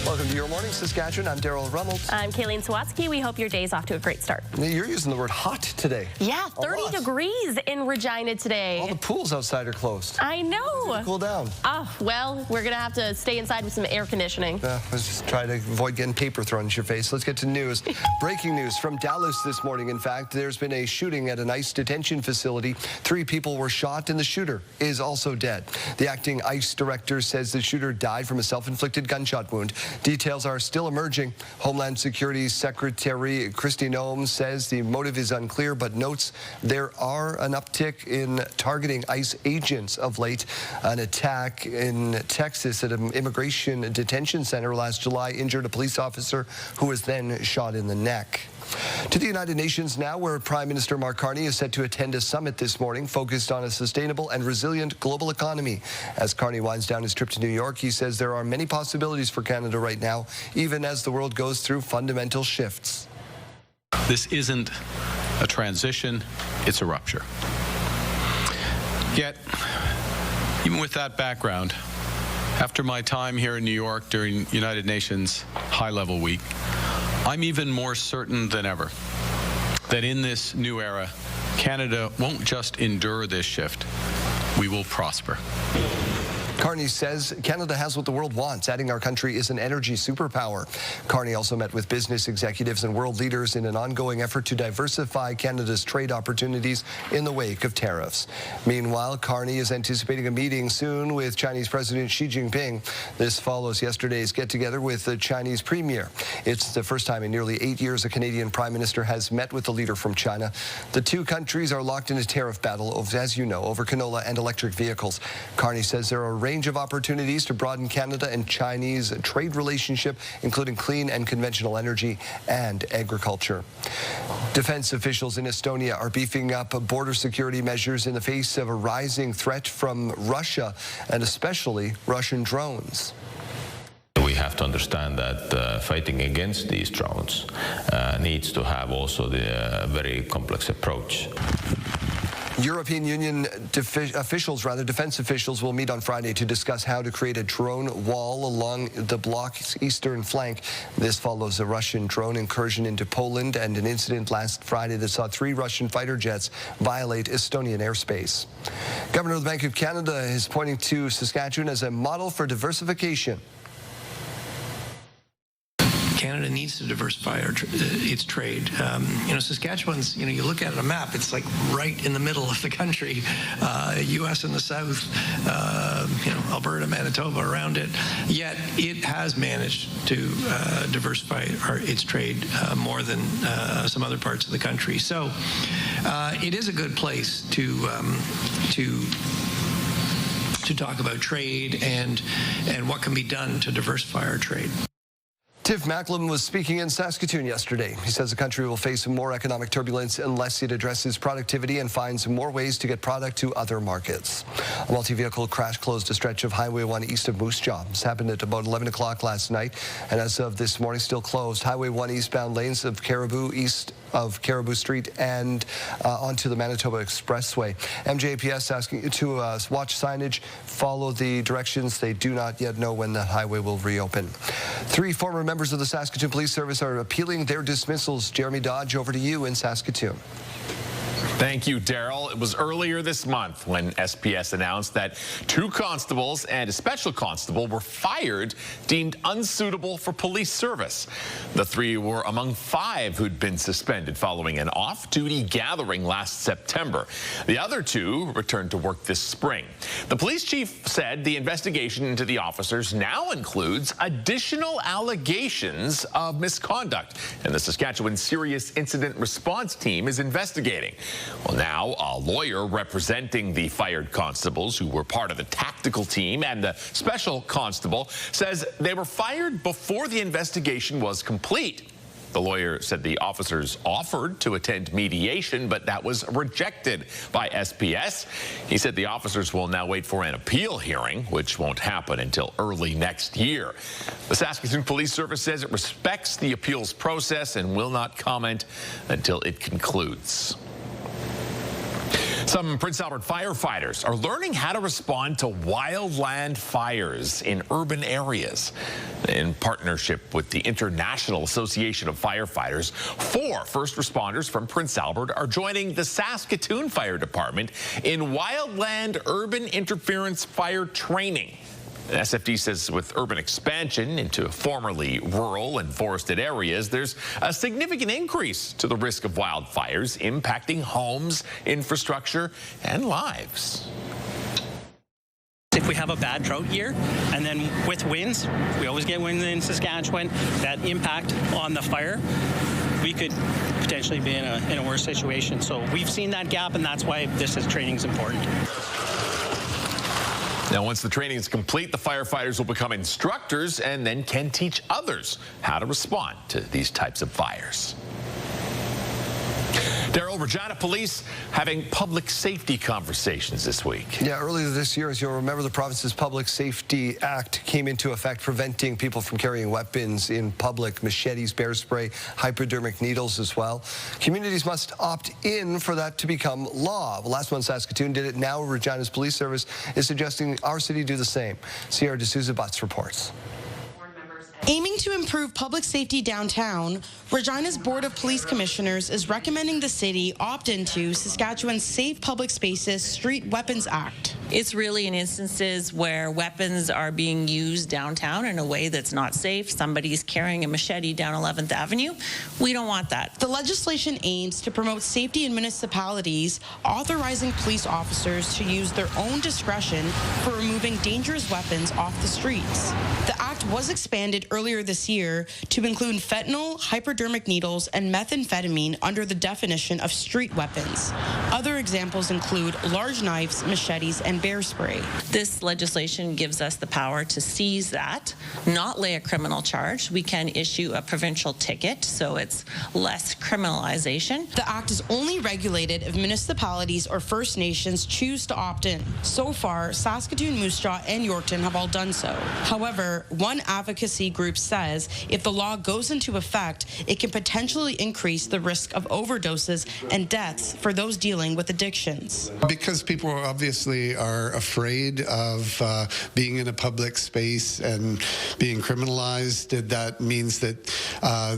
Welcome to Your Morning Saskatchewan. I'm Daryl Rummelt. I'm Kayleen Sawatsky. We hope your day's off to a great start. You're using the word hot today. Yeah, 30 degrees in Regina today. All the pools outside are closed. I know. Cool down. Oh, well, we're going to have to stay inside with some air conditioning. Let's just try to avoid getting paper thrown at your face. Let's get to news. Breaking news from Dallas this morning. In fact, there's been a shooting at an ICE detention facility. 3 people were shot, and the shooter is also dead. The acting ICE director says the shooter died from a self-inflicted gunshot wound. Details are still emerging. Homeland Security Secretary Kristi Noem says the motive is unclear, but notes there are an uptick in targeting ICE agents of late. An attack in Texas at an immigration detention center last July injured a police officer who was then shot in the neck. To the United Nations now, where Prime Minister Mark Carney is set to attend a summit this morning focused on a sustainable and resilient global economy. As Carney winds down his trip to New York, he says there are many possibilities for Canada right now, even as the world goes through fundamental shifts. This isn't a transition, it's a rupture. Yet, even with that background, after my time here in New York during United Nations High-Level Week, I'm even more certain than ever that in this new era, Canada won't just endure this shift, we will prosper. Carney says Canada has what the world wants, adding our country is an energy superpower. Carney also met with business executives and world leaders in an ongoing effort to diversify Canada's trade opportunities in the wake of tariffs. Meanwhile, Carney is anticipating a meeting soon with Chinese President Xi Jinping. This follows yesterday's get-together with the Chinese premier. It's the first time in nearly 8 years a Canadian prime minister has met with the leader from China. The two countries are locked in a tariff battle, as you know, over canola and electric vehicles. Carney says there are a range of opportunities to broaden Canada and Chinese trade relationship, including clean and conventional energy and agriculture. Defense officials in Estonia are beefing up border security measures in the face of a rising threat from Russia and especially Russian drones. We have to understand that fighting against these drones needs to have also the very complex approach. European Union defense officials will meet on Friday to discuss how to create a drone wall along the bloc's eastern flank. This follows a Russian drone incursion into Poland and an incident last Friday that saw 3 Russian fighter jets violate Estonian airspace. Governor of the Bank of Canada is pointing to Saskatchewan as a model for diversification. Canada needs to diversify its trade. Saskatchewan's, you look at a map, it's like right in the middle of the country, U.S. in the south, Alberta, Manitoba around it. Yet it has managed to diversify its trade more than some other parts of the country. So it is a good place to talk about trade and what can be done to diversify our trade. Tiff Macklem was speaking in Saskatoon yesterday. He says the country will face more economic turbulence unless it addresses productivity and finds more ways to get product to other markets. A multi-vehicle crash closed a stretch of Highway 1 east of Moose Jaw. This happened at about 11 o'clock last night, and as of this morning, still closed. Highway 1 eastbound lanes of Caribou, east of Caribou Street, and onto the Manitoba Expressway. MJPS asking you to watch signage, follow the directions. They do not yet know when the highway will reopen. 3 former members of the Saskatoon Police Service are appealing their dismissals. Jeremy Dodge, over to you in Saskatoon. Thank you, Daryl. It was earlier this month when SPS announced that 2 constables and a special constable were fired, deemed unsuitable for police service. The 3 were among 5 who'd been suspended following an off-duty gathering last September. The other 2 returned to work this spring. The police chief said the investigation into the officers now includes additional allegations of misconduct, and the Saskatchewan Serious Incident Response Team is investigating. Well, now a lawyer representing the fired constables who were part of the tactical team and the special constable says they were fired before the investigation was complete. The lawyer said the officers offered to attend mediation, but that was rejected by SPS. He said the officers will now wait for an appeal hearing, which won't happen until early next year. The Saskatoon Police Service says it respects the appeals process and will not comment until it concludes. Some Prince Albert firefighters are learning how to respond to wildland fires in urban areas. In partnership with the International Association of Firefighters, 4 first responders from Prince Albert are joining the Saskatoon Fire Department in wildland urban interference fire training. The SFD says with urban expansion into formerly rural and forested areas, there's a significant increase to the risk of wildfires impacting homes, infrastructure, and lives. If we have a bad drought year, and then with winds, we always get winds in Saskatchewan, that impact on the fire, we could potentially be in a worse situation. So we've seen that gap, and that's why training is important. Now, once the training is complete, the firefighters will become instructors and then can teach others how to respond to these types of fires. Daryl, Regina police having public safety conversations this week. Yeah, earlier this year, as you'll remember, the province's Public Safety Act came into effect, preventing people from carrying weapons in public, machetes, bear spray, hypodermic needles as well. Communities must opt in for that to become law. Well, last month, Saskatoon did it. Now, Regina's police service is suggesting our city do the same. Sierra D'Souza Butts reports. Aiming to improve public safety downtown, Regina's Board of Police Commissioners is recommending the city opt into Saskatchewan's Safe Public Spaces Street Weapons Act. It's really in instances where weapons are being used downtown in a way that's not safe. Somebody's carrying a machete down 11th Avenue. We don't want that. The legislation aims to promote safety in municipalities, authorizing police officers to use their own discretion for removing dangerous weapons off the streets. The act was expanded earlier this year to include fentanyl, hypodermic needles, and methamphetamine under the definition of street weapons. Other examples include large knives, machetes, and bear spray. This legislation gives us the power to seize that, not lay a criminal charge. We can issue a provincial ticket, so it's less criminalization. The act is only regulated if municipalities or First Nations choose to opt in. So far, Saskatoon, Moose Jaw, and Yorkton have all done so. However, one One advocacy group says if the law goes into effect, it can potentially increase the risk of overdoses and deaths for those dealing with addictions. Because people obviously are afraid of being in a public space and being criminalized, that means that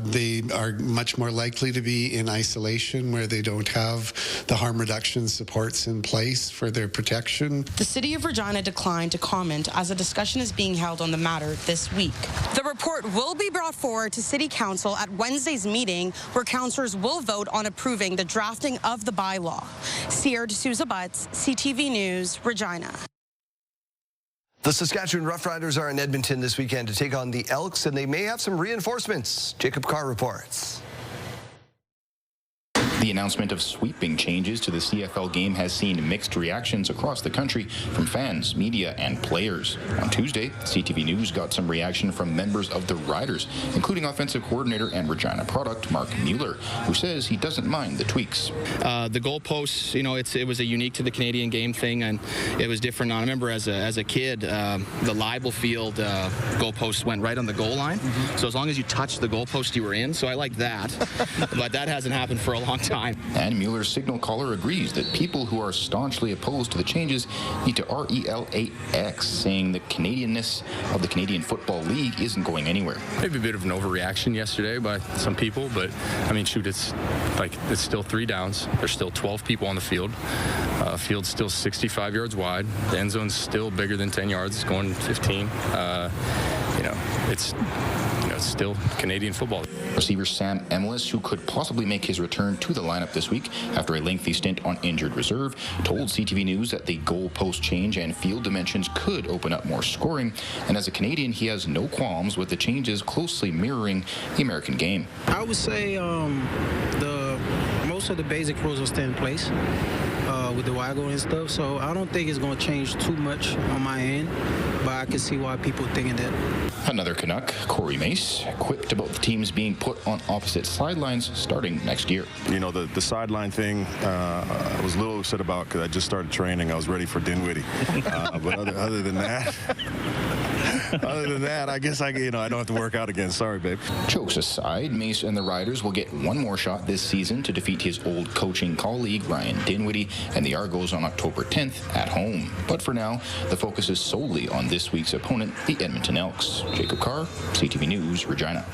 they are much more likely to be in isolation where they don't have the harm reduction supports in place for their protection. The City of Regina declined to comment as a discussion is being held on the matter this week. The report will be brought forward to City Council at Wednesday's meeting, where councillors will vote on approving the drafting of the bylaw. Sierra D'Souza Butts, CTV News, Regina. The Saskatchewan Roughriders are in Edmonton this weekend to take on the Elks, and they may have some reinforcements. Jacob Carr reports. The announcement of sweeping changes to the CFL game has seen mixed reactions across the country from fans, media, and players. On Tuesday, CTV News got some reaction from members of the Riders, including offensive coordinator and Regina product Mark Mueller, who says he doesn't mind the tweaks. The goalposts, it was a unique to the Canadian game thing, and it was different. I remember as a kid, the Libel Field goalposts went right on the goal line. So as long as you touched the goalpost, you were in. So I liked that. But that hasn't happened for a long time. And Mueller's signal caller agrees that people who are staunchly opposed to the changes need to RELAX, saying the Canadianness of the Canadian Football League isn't going anywhere. Maybe a bit of an overreaction yesterday by some people, but I mean, shoot, it's still 3 downs. There's still 12 people on the field. Field's still 65 yards wide. The end zone's still bigger than 10 yards. It's going 15. It's still Canadian football. Receiver Sam Emelis, who could possibly make his return to the lineup this week after a lengthy stint on injured reserve, told CTV News that the goalpost change and field dimensions could open up more scoring. And as a Canadian, he has no qualms with the changes closely mirroring the American game. I would say most of the basic rules will stay in place with the waggle and stuff. So I don't think it's going to change too much on my end, but I can see why people thinking that. Another Canuck, Corey Mace, quipped about the teams being put on opposite sidelines starting next year. You know, the sideline thing, I was a little upset about because I just started training. I was ready for Dinwiddie. But other than that, I guess I don't have to work out again. Sorry, babe. Jokes aside, Mace and the Riders will get one more shot this season to defeat his old coaching colleague, Ryan Dinwiddie, and the Argos on October 10th at home. But for now, the focus is solely on this week's opponent, the Edmonton Elks. Jacob Carr, CTV News, Regina.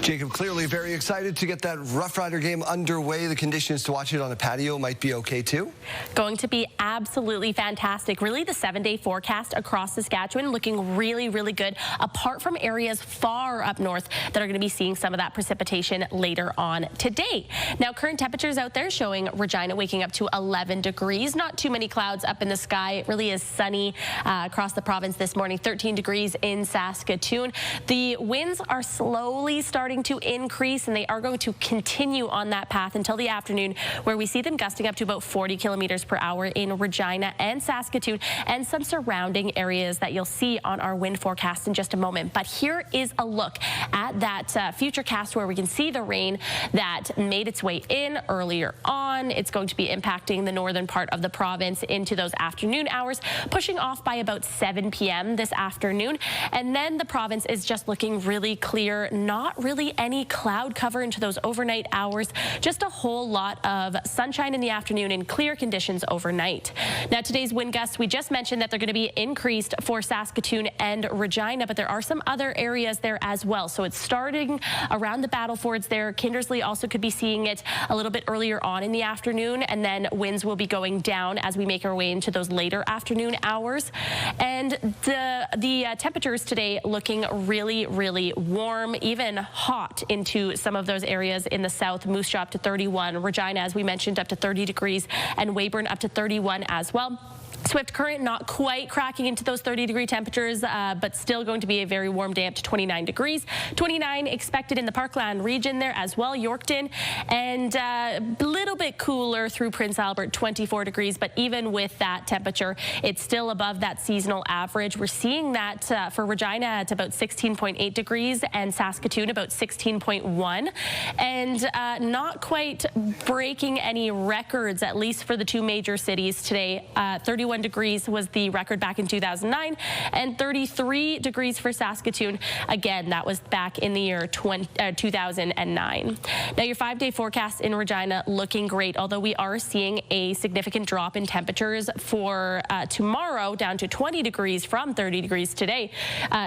Jacob, clearly very excited to get that Rough Rider game underway. The conditions to watch it on a patio might be okay, too? Going to be absolutely fantastic. Really, the 7-day forecast across Saskatchewan looking really, really good, apart from areas far up north that are going to be seeing some of that precipitation later on today. Now, current temperatures out there showing Regina waking up to 11 degrees. Not too many clouds up in the sky. It really is sunny across the province this morning. 13 degrees in Saskatoon. The winds are slowly starting to increase, and they are going to continue on that path until the afternoon, where we see them gusting up to about 40 kilometers per hour in Regina and Saskatoon and some surrounding areas that you'll see on our wind forecast in just a moment. But here is a look at that future cast where we can see the rain that made its way in earlier on. It's going to be impacting the northern part of the province into those afternoon hours, pushing off by about 7 p.m. this afternoon. And then the province is just looking really clear, not really any cloud cover into those overnight hours, just a whole lot of sunshine in the afternoon and clear conditions overnight. Now, today's wind gusts, we just mentioned that they're going to be increased for Saskatoon and Regina, but there are some other areas there as well. So it's starting around the Battlefords there. Kindersley also could be seeing it a little bit earlier on in the afternoon, and then winds will be going down as we make our way into those later afternoon hours. And the temperatures today looking really, really warm, even hot into some of those areas in the south. Moose Jaw up to 31, Regina, as we mentioned, up to 30 degrees, and Weyburn up to 31 as well. Swift Current not quite cracking into those 30-degree temperatures, but still going to be a very warm day up to 29 degrees. 29 expected in the Parkland region there as well, Yorkton, and a little bit cooler through Prince Albert, 24 degrees. But even with that temperature, it's still above that seasonal average. We're seeing that for Regina at about 16.8 degrees and Saskatoon about 16.1, and not quite breaking any records, at least for the two major cities today. 31 31 degrees was the record back in 2009, and 33 degrees for Saskatoon. Again, that was back in the year 2009. Now, your 5-day forecast in Regina looking great, although we are seeing a significant drop in temperatures for tomorrow, down to 20 degrees from 30 degrees today.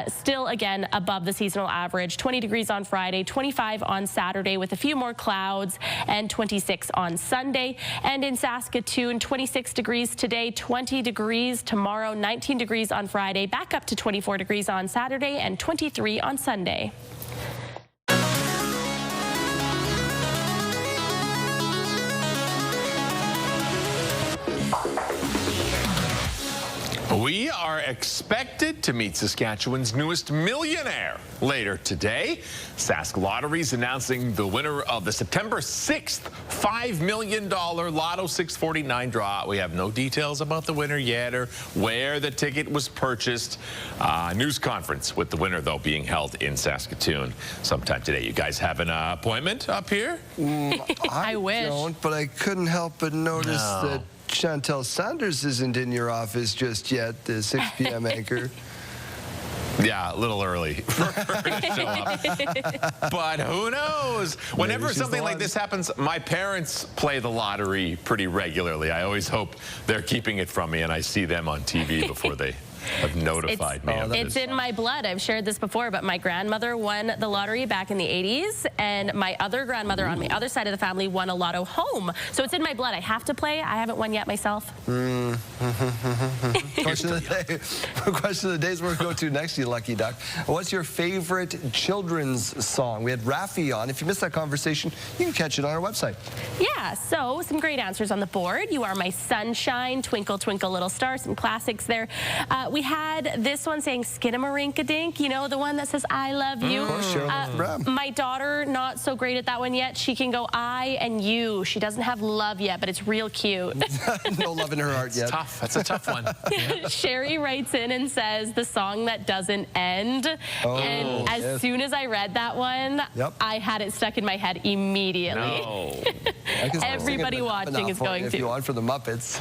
Still, again, above the seasonal average. 20 degrees on Friday, 25 on Saturday with a few more clouds, and 26 on Sunday. And in Saskatoon, 26 degrees today, 20 degrees tomorrow, 19 degrees on Friday, back up to 24 degrees on Saturday, and 23 on Sunday. We are expected to meet Saskatchewan's newest millionaire later today. Sask Lottery's announcing the winner of the September 6th $5 million Lotto 649 draw. We have no details about the winner yet or where the ticket was purchased. News conference with the winner, though, being held in Saskatoon sometime today. You guys have an appointment up here? I wish. Don't, but I couldn't help but notice that Chantel Sanders isn't in your office just yet, the 6 p.m. anchor. Yeah, a little early for her to show up. But who knows? Whenever something like this happens, my parents play the lottery pretty regularly. I always hope they're keeping it from me, and I see them on TV before they have notified me of It's in my blood. I've shared this before, but my grandmother won the lottery back in the 80s, and my other grandmother on the other side of the family won a lotto home. So it's in my blood. I have to play. I haven't won yet myself. Question of the day. Question of the day is where we go to next, you lucky duck. What's your favorite children's song? We had Raffi on. If you missed that conversation, you can catch it on our website. Yeah, so some great answers on the board. You Are My Sunshine, Twinkle, Twinkle, Little Star, some classics there. We had this one saying Skinamarink-a-dink, you know, the one that says I love you. My daughter, not so great at that one yet. She can go I and you. She doesn't have love yet, but it's real cute. No love in her heart yet. Tough. That's a tough one. Sherry writes in and says The Song That Doesn't End. And as soon as I read that one, I had it stuck in my head immediately. No. Everybody watching is going to. If you want for the Muppets.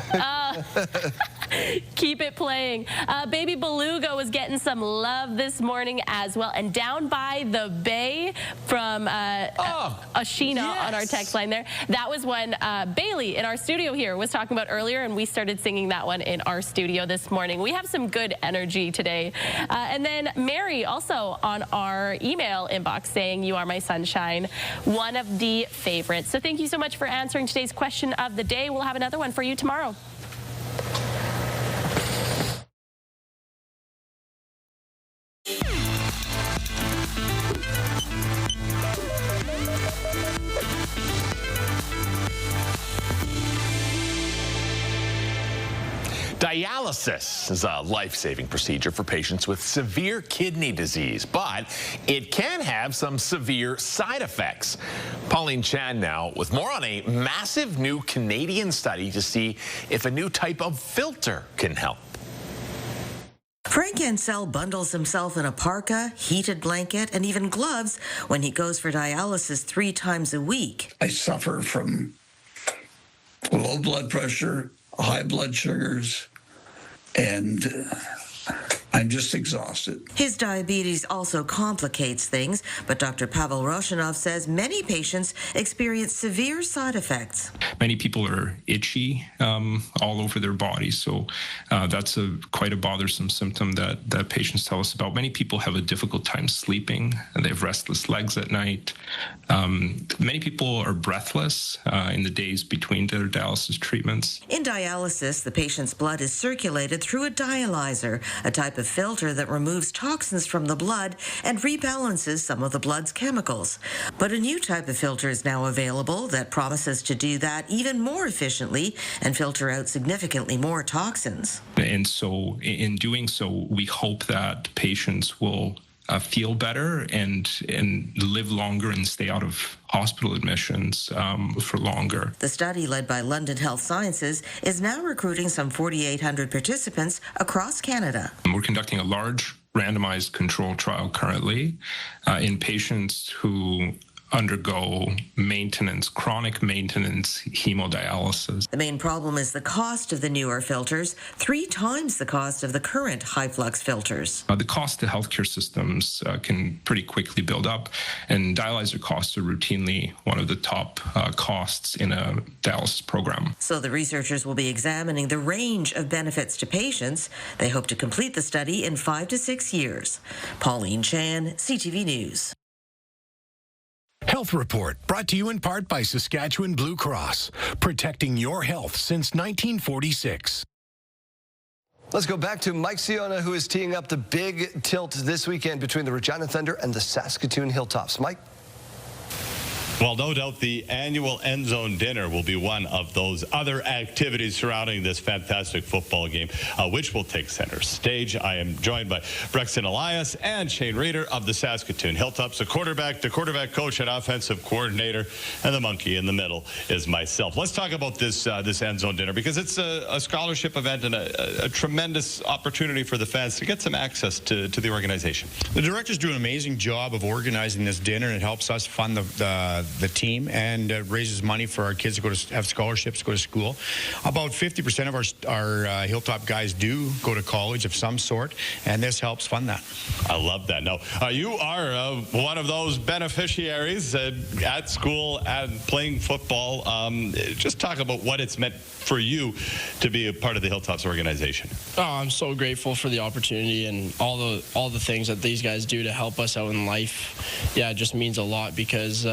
Keep it playing. Baby Beluga was getting some love this morning as well. And Down by the Bay from Ashina on our text line there. That was one Bailey in our studio here was talking about earlier, and we started singing that one in our studio this morning. We have some good energy today. And then Mary also on our email inbox saying You Are My Sunshine, one of the favorites. So thank you so much for answering today's question of the day. We'll have another one for you tomorrow. Dialysis is a life-saving procedure for patients with severe kidney disease, but it can have some severe side effects. Pauline Chan now with more on a massive new Canadian study to see if a new type of filter can help. Frank Ansell bundles himself in a parka, heated blanket, and even gloves when he goes for dialysis 3 times a week. I suffer from low blood pressure, high blood sugars, and I'm just exhausted. His diabetes also complicates things, but Dr. Pavel Roshanov says many patients experience severe side effects. Many people are itchy all over their bodies, so that's quite a bothersome symptom that patients tell us about. Many people have a difficult time sleeping, and they have restless legs at night. Many people are breathless in the days between their dialysis treatments. In dialysis, the patient's blood is circulated through a dialyzer, a type of filter that removes toxins from the blood and rebalances some of the blood's chemicals. But a new type of filter is now available that promises to do that even more efficiently and filter out significantly more toxins. And so in doing so, we hope that patients will feel better and live longer and stay out of hospital admissions for longer. The study, led by London Health Sciences, is now recruiting some 4,800 participants across Canada. We're conducting a large randomized control trial currently in patients who undergo maintenance, chronic maintenance, hemodialysis. The main problem is the cost of the newer filters, 3 times the cost of the current high-flux filters. The cost to healthcare systems can pretty quickly build up, and dialyzer costs are routinely one of the top costs in a dialysis program. So the researchers will be examining the range of benefits to patients. They hope to complete the study in 5 to 6 years. Pauline Chan, CTV News. Health Report, brought to you in part by Saskatchewan Blue Cross, protecting your health since 1946. Let's go back to Mike Siona, who is teeing up the big tilt this weekend between the Regina Thunder and the Saskatoon Hilltops. Mike? Well, no doubt the annual End Zone Dinner will be one of those other activities surrounding this fantastic football game, which will take center stage. I am joined by Brexton Elias and Shane Reeder of the Saskatoon Hilltops, the quarterback coach and offensive coordinator, and the monkey in the middle is myself. Let's talk about this End Zone Dinner, because it's a scholarship event and a tremendous opportunity for the fans to get some access to the organization. The directors do an amazing job of organizing this dinner, and it helps us fund the team and raises money for our kids to have scholarships, go to school. About 50% of our Hilltop guys do go to college of some sort, and this helps fund that. I love that. Now, you are one of those beneficiaries at school and playing football. Just talk about what it's meant for you to be a part of the Hilltops organization. Oh, I'm so grateful for the opportunity and all the things that these guys do to help us out in life. Yeah, it just means a lot, because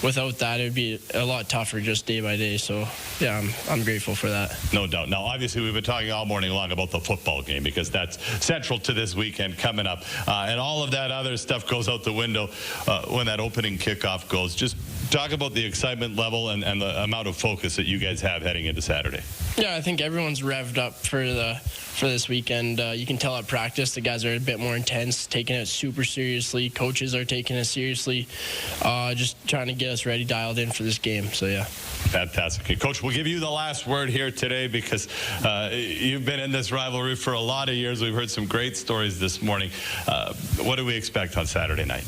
without that, it would be a lot tougher just day by day. So, yeah, I'm grateful for that. No doubt. Now, obviously, we've been talking all morning long about the football game, because that's central to this weekend coming up. And all of that other stuff goes out the window when that opening kickoff goes. Just talk about the excitement level and the amount of focus that you guys have heading into Saturday. Yeah, I think everyone's revved up for this weekend. You can tell at practice the guys are a bit more intense, taking it super seriously. Coaches are taking it seriously, just trying to get us ready, dialed in for this game. So, yeah. Fantastic. Okay, Coach, we'll give you the last word here today, because you've been in this rivalry for a lot of years. We've heard some great stories this morning. What do we expect on Saturday night?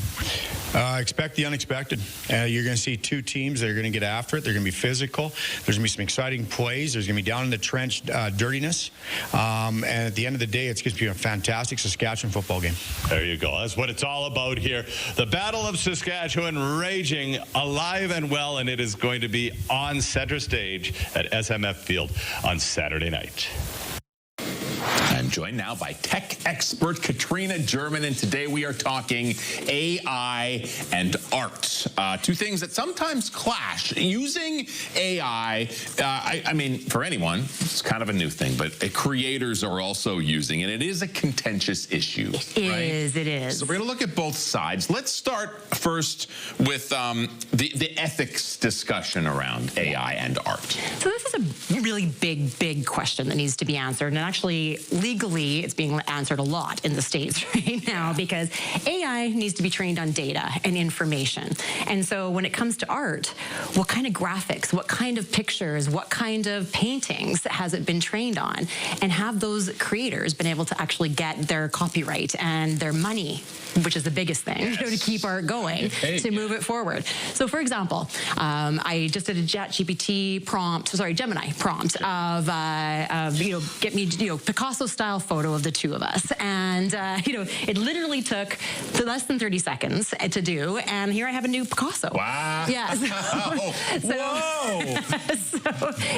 Expect the unexpected. You're going to see two teams that are going to get after it. They're going to be physical. There's going to be some exciting plays. There's going to be down in the trench dirtiness. And at the end of the day, it's going to be a fantastic Saskatchewan football game. There you go. That's what it's all about here. The Battle of Saskatchewan raging alive and well, and it is going to be on center stage at SMF Field on Saturday night. I'm joined now by tech expert Katrina German, and today we are talking AI and art. Two things that sometimes clash. Using AI, I mean, for anyone, it's kind of a new thing, but creators are also using it. It is a contentious issue. It is. So we're going to look at both sides. Let's start first with the ethics discussion around AI and art. So this is a really big question that needs to be answered, and actually legally it's being answered a lot in the States right now, because AI needs to be trained on data and information. And so when it comes to art, what kind of graphics, what kind of pictures, what kind of paintings has it been trained on? And have those creators been able to actually get their copyright and their money, which is the biggest thing, to keep art going, to move it forward. So for example, I just did a Gemini prompt of get me, Picasso-style photo of the two of us. And, it literally took less than 30 seconds to do, and here I have a new Picasso. Wow. Yeah. So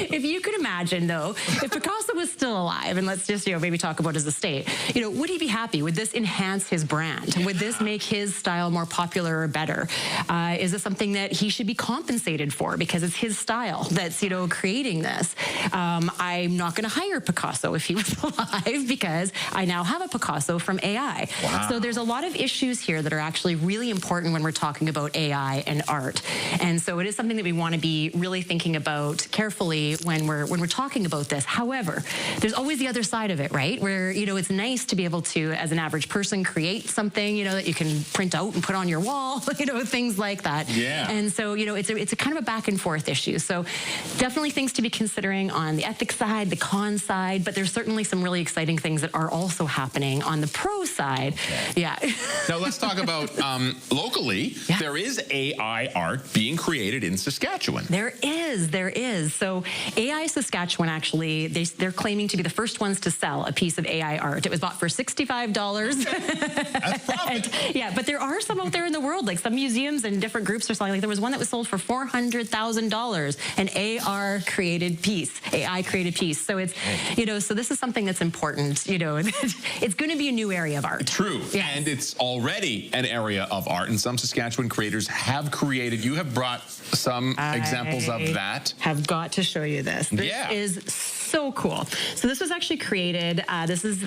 if you could imagine, though, if Picasso was still alive, and let's just, maybe talk about his estate, would he be happy? Would this enhance his brand? Would this make his style more popular or better? Is this something that he should be compensated for because it's his style that's, creating this? I'm not going to hire Picasso if he was alive, because I now have a Picasso from AI. Wow. So there's a lot of issues here that are actually really important when we're talking about AI and art. And so it is something that we want to be really thinking about carefully when we're talking about this. However, there's always the other side of it, right? Where, it's nice to be able to, as an average person, create something, that you can print out and put on your wall, things like that. Yeah. And so, it's a kind of a back and forth issue. So definitely things to be considering on the ethics side, the con side, but there's certainly some really exciting exciting things that are also happening on the pro side. Yeah. Now let's talk about locally. Yeah. There is AI art being created in Saskatchewan. There is. So AI Saskatchewan, actually, they're claiming to be the first ones to sell a piece of AI art. It was bought for $65. That's profit. Yeah, but there are some out there in the world, like some museums and different groups are selling. Like there was one that was sold for $400,000, an AI created piece. So it's, so this is something that's important. It's going to be a new area of art. True. Yes. And it's already an area of art, and some Saskatchewan creators have created. You have brought some examples of that. Have got to show you this. This is so cool. So this was actually created, this is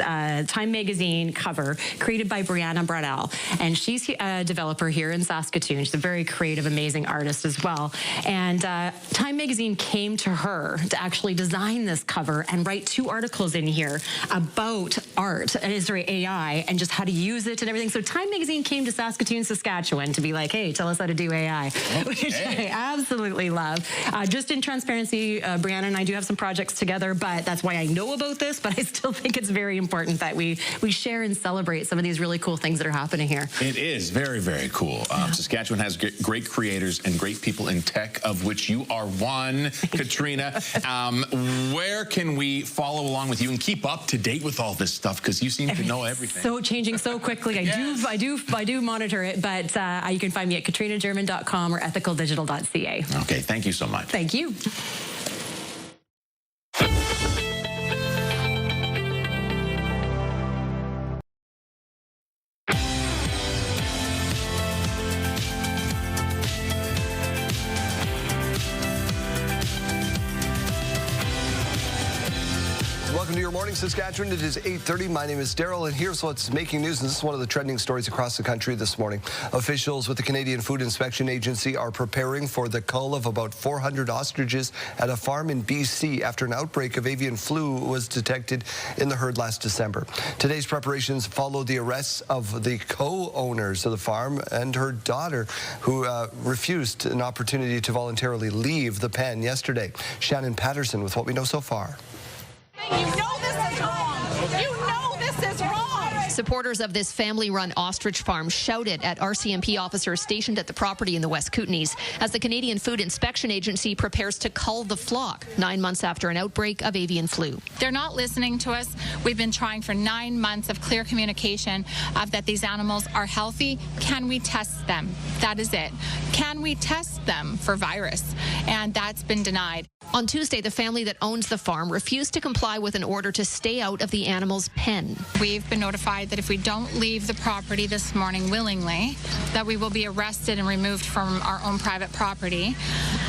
Time Magazine cover, created by Brianna Bradell. And she's a developer here in Saskatoon. She's a very creative, amazing artist as well. And Time Magazine came to her to actually design this cover and write 2 articles in here about art, and AI, and just how to use it and everything. So Time Magazine came to Saskatoon, Saskatchewan to be like, hey, tell us how to do AI, which I absolutely love. Just in transparency, Brianna and I do have some projects together, but that's why I know about this, but I still think it's very important that we share and celebrate some of these really cool things that are happening here. It is very, very cool. Saskatchewan has great creators and great people in tech, of which you are one, Katrina. Where can we follow along with you and keep up to date with all this stuff? Because you seem to know everything. So changing so quickly. I do monitor it, but you can find me at katrinagerman.com or ethicaldigital.ca. Okay, thank you so much. Thank you. Welcome to Your Morning Saskatchewan. It is 8:30. My name is Daryl, and here's what's making news. And this is one of the trending stories across the country this morning. Officials with the Canadian Food Inspection Agency are preparing for the cull of about 400 ostriches at a farm in BC after an outbreak of avian flu was detected in the herd last December. Today's preparations follow the arrests of the co-owners of the farm and her daughter, who refused an opportunity to voluntarily leave the pen yesterday. Shannon Patterson with what we know so far. You know this is wrong. You know this is wrong. Supporters of this family-run ostrich farm shouted at RCMP officers stationed at the property in the West Kootenays as the Canadian Food Inspection Agency prepares to cull the flock 9 months after an outbreak of avian flu. They're not listening to us. We've been trying for 9 months of clear communication of that these animals are healthy. Can we test them? That is it. Can we test them for virus? And that's been denied. On Tuesday, the family that owns the farm refused to comply with an order to stay out of the animal's pen. We've been notified that if we don't leave the property this morning willingly, that we will be arrested and removed from our own private property.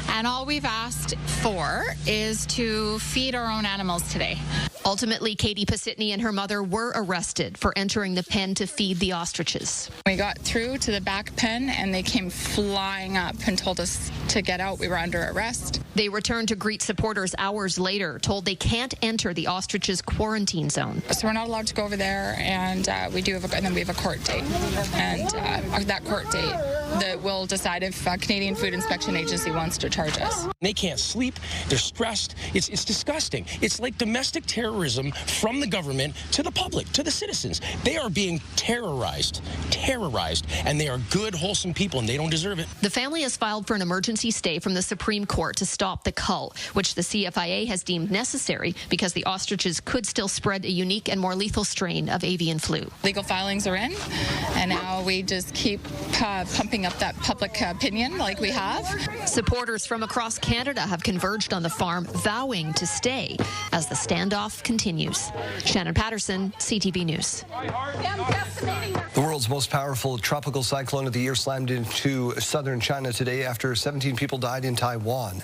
And all we've asked for is to feed our own animals today. Ultimately, Katie Pasitny and her mother were arrested for entering the pen to feed the ostriches. We got through to the back pen and they came flying up and told us to get out. We were under arrest. They returned to greet supporters hours later, told they can't enter the ostriches' quarantine zone. So we're not allowed to go over there, and we have a court date, and that court date that will decide if Canadian Food Inspection Agency wants to charge us. They can't sleep. They're stressed. It's disgusting. It's like domestic terrorism from the government to the public, to the citizens. They are being terrorized, and they are good, wholesome people, and they don't deserve it. The family has filed for an emergency stay from the Supreme Court to stop the cull, which the CFIA has deemed necessary because the ostriches could still spread a unique and more lethal strain of avian flu. Legal filings are in, and now we just keep pumping up that public opinion like we have. Supporters from across Canada have converged on the farm, vowing to stay as the standoff continues. Shannon Patterson, CTV News. The world's most powerful tropical cyclone of the year slammed into southern China today after 17 people died in Taiwan.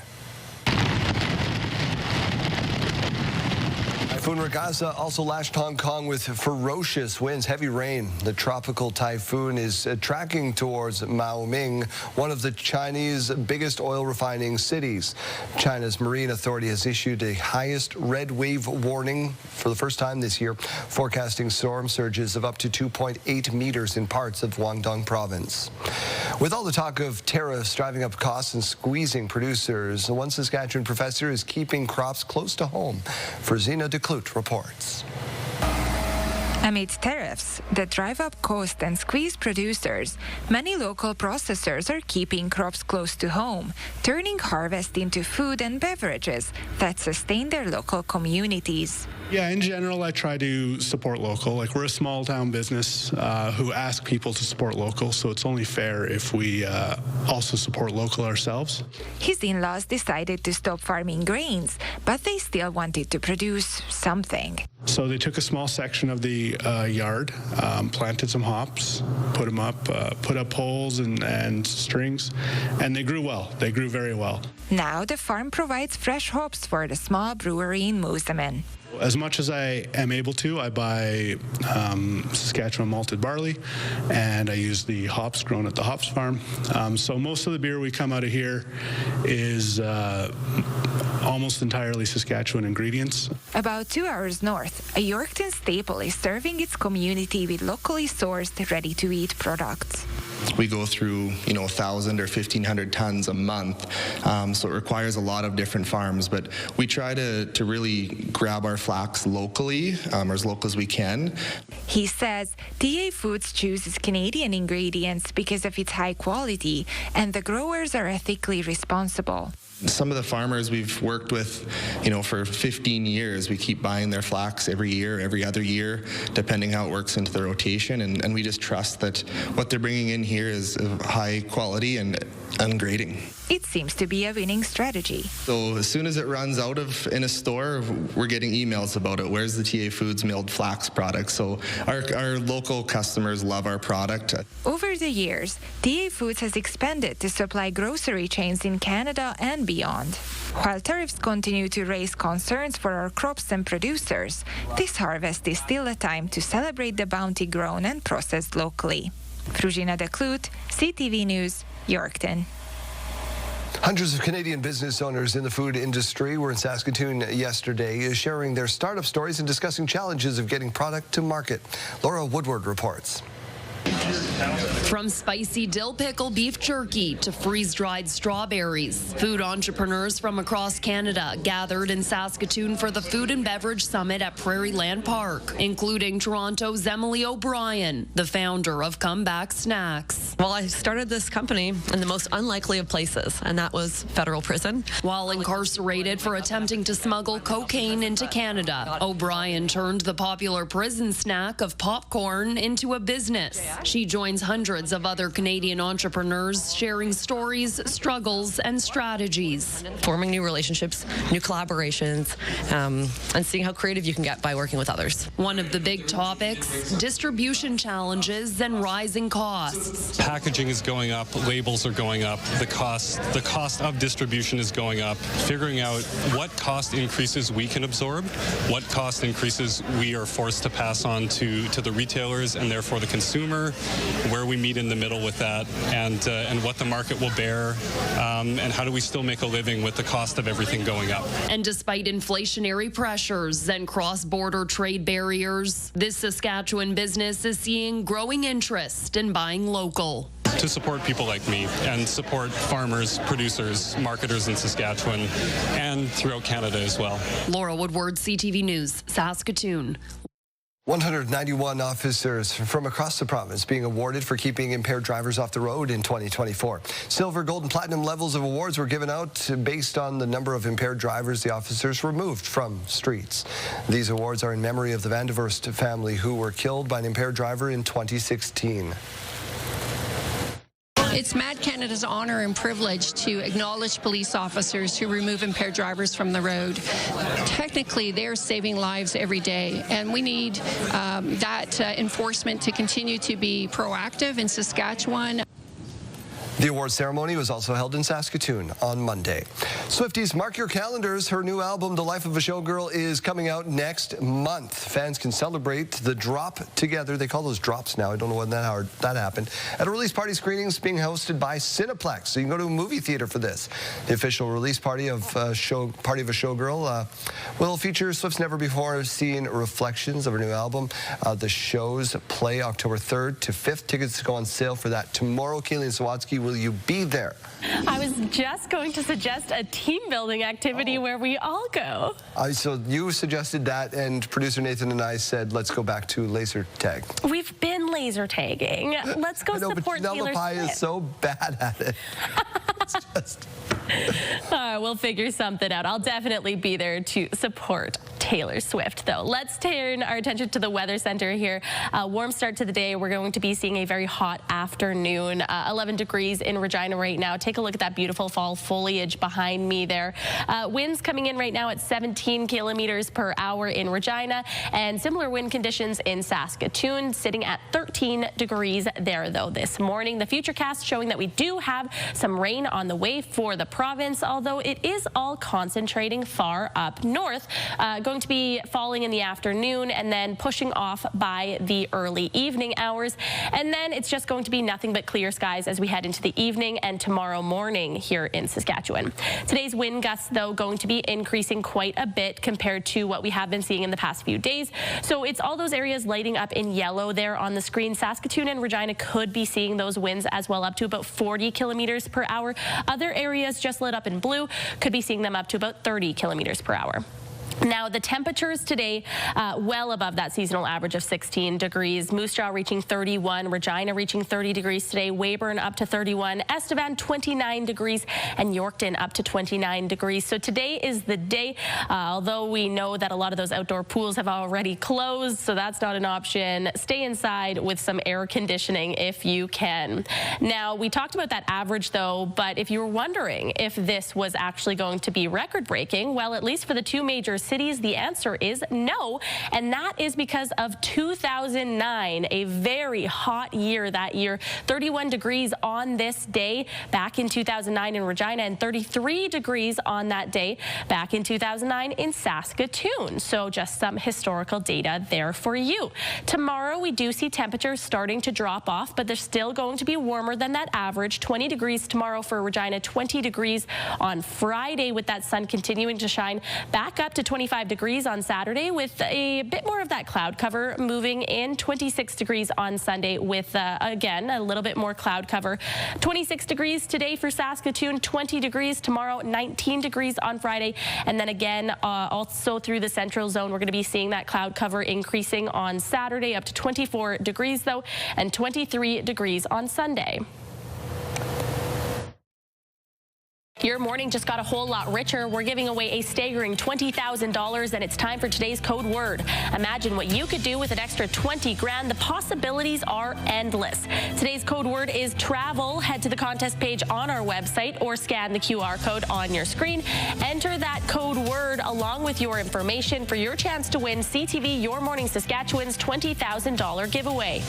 Typhoon Regina also lashed Hong Kong with ferocious winds, heavy rain. The tropical typhoon is tracking towards Maoming, one of the Chinese biggest oil refining cities. China's Marine Authority has issued a highest red wave warning for the first time this year, forecasting storm surges of up to 2.8 meters in parts of Guangdong province. With all the talk of tariffs driving up costs and squeezing producers, one Saskatchewan professor is keeping crops close to home. Regina reports. Amid tariffs that drive up cost and squeeze producers, many local processors are keeping crops close to home, turning harvest into food and beverages that sustain their local communities. Yeah, in general, I try to support local. Like, we're a small town business who ask people to support local, so it's only fair if we also support local ourselves. His in-laws decided to stop farming grains, but they still wanted to produce something. So they took a small section of the yard, planted some hops, put them up, put up poles and strings, and they grew well. They grew very well. Now the farm provides fresh hops for the small brewery in Moosomin. As much as I am able to, I buy Saskatchewan malted barley, and I use the hops grown at the hops farm. So most of the beer we come out of here is almost entirely Saskatchewan ingredients. About 2 hours north, a Yorkton staple is serving its community with locally sourced, ready-to-eat products. We go through, 1,000 or 1,500 tons a month, so it requires a lot of different farms. But we try to really grab our flax locally, or as local as we can. He says TA Foods chooses Canadian ingredients because of its high quality, and the growers are ethically responsible. Some of the farmers we've worked with, for 15 years, we keep buying their flax every year, every other year, depending how it works into the rotation. And we just trust that what they're bringing in here is of high quality and ungrading. It seems to be a winning strategy. So as soon as it runs out in a store, we're getting emails about it. Where's the TA Foods milled flax product? So our local customers love our product. Over the years, TA Foods has expanded to supply grocery chains in Canada and beyond. While tariffs continue to raise concerns for our crops and producers, this harvest is still a time to celebrate the bounty grown and processed locally. Regina, CTV News, Yorkton. Hundreds of Canadian business owners in the food industry were in Saskatoon yesterday, sharing their startup stories and discussing challenges of getting product to market. Laura Woodward reports. From spicy dill pickle beef jerky to freeze-dried strawberries, food entrepreneurs from across Canada gathered in Saskatoon for the Food and Beverage Summit at Prairie Land Park, including Toronto's Emily O'Brien, the founder of Comeback Snacks. Well, I started this company in the most unlikely of places, and that was federal prison. While incarcerated for attempting to smuggle cocaine into Canada, O'Brien turned the popular prison snack of popcorn into a business. She joins hundreds of other Canadian entrepreneurs sharing stories, struggles, and strategies. Forming new relationships, new collaborations, and seeing how creative you can get by working with others. One of the big topics, distribution challenges and rising costs. Packaging is going up, labels are going up, the cost of distribution is going up. Figuring out what cost increases we can absorb, what cost increases we are forced to pass on to the retailers and therefore the consumer, where we meet in the middle with that, and what the market will bear, and how do we still make a living with the cost of everything going up. And despite inflationary pressures and cross-border trade barriers, this Saskatchewan business is seeing growing interest in buying local. To support people like me and support farmers, producers, marketers in Saskatchewan and throughout Canada as well. Laura Woodward, CTV News, Saskatoon. 191 officers from across the province being awarded for keeping impaired drivers off the road in 2024. Silver, gold, and platinum levels of awards were given out based on the number of impaired drivers the officers removed from streets. These awards are in memory of the Van der Verst family who were killed by an impaired driver in 2016. It's Mad Canada's honour and privilege to acknowledge police officers who remove impaired drivers from the road. Technically, they're saving lives every day, and we need that enforcement to continue to be proactive in Saskatchewan. The award ceremony was also held in Saskatoon on Monday. Swifties, mark your calendars. Her new album, The Life of a Showgirl, is coming out next month. Fans can celebrate the drop together. They call those drops now. I don't know when that happened. At a release party screenings being hosted by Cineplex. So you can go to a movie theater for this. The official release party of a Showgirl will feature Swift's never-before-seen reflections of her new album. The shows play October 3rd to 5th. Tickets go on sale for that tomorrow. Kayleen Sawatsky will you be there? I was just going to suggest a team-building activity where we all go. So you suggested that, and producer Nathan and I said, let's go back to laser tag. We've been laser tagging. Let's go support Taylor Swift. Is so bad at it. It's just... We'll figure something out. I'll definitely be there to support Taylor Swift, though. Let's turn our attention to the weather center here. Warm start to the day. We're going to be seeing a very hot afternoon. 11 degrees in Regina right now. Take a look at that beautiful fall foliage behind me there. Winds coming in right now at 17 kilometers per hour in Regina, and similar wind conditions in Saskatoon, sitting at 13 degrees there, though, this morning. The futurecast showing that we do have some rain on the way for the province, although it is all concentrating far up north. Going to be falling in the afternoon and then pushing off by the early evening hours. And then it's just going to be nothing but clear skies as we head into the evening and tomorrow morning here in Saskatchewan. Today's wind gusts, though, going to be increasing quite a bit compared to what we have been seeing in the past few days. So it's all those areas lighting up in yellow there on the screen. Saskatoon and Regina could be seeing those winds as well, up to about 40 kilometers per hour. Other areas just lit up in blue could be seeing them up to about 30 kilometers per hour. Now, the temperatures today well above that seasonal average of 16 degrees. Moose Jaw reaching 31, Regina reaching 30 degrees today, Weyburn up to 31, Estevan 29 degrees, and Yorkton up to 29 degrees. So today is the day, although we know that a lot of those outdoor pools have already closed, so that's not an option. Stay inside with some air conditioning if you can. Now, we talked about that average, though, but if you were wondering if this was actually going to be record-breaking, well, at least for the two major cities, the answer is no, and that is because of 2009, a very hot year that year. 31 degrees on this day back in 2009 in Regina, and 33 degrees on that day back in 2009 in Saskatoon. So just some historical data there for you. Tomorrow we do see temperatures starting to drop off, but they're still going to be warmer than that average. 20 degrees tomorrow for Regina, 20 degrees on Friday with that sun continuing to shine, back up to 25 degrees on Saturday with a bit more of that cloud cover moving in. 26 degrees on Sunday with, again, a little bit more cloud cover. 26 degrees today for Saskatoon, 20 degrees tomorrow, 19 degrees on Friday. And then again, also through the central zone, we're going to be seeing that cloud cover increasing on Saturday up to 24 degrees, though, and 23 degrees on Sunday. Your morning just got a whole lot richer. We're giving away a staggering $20,000, and it's time for today's code word. Imagine what you could do with an extra 20 grand. The possibilities are endless. Today's code word is travel. Head to the contest page on our website or scan the QR code on your screen. Enter that code word along with your information for your chance to win CTV Your Morning Saskatchewan's $20,000 giveaway.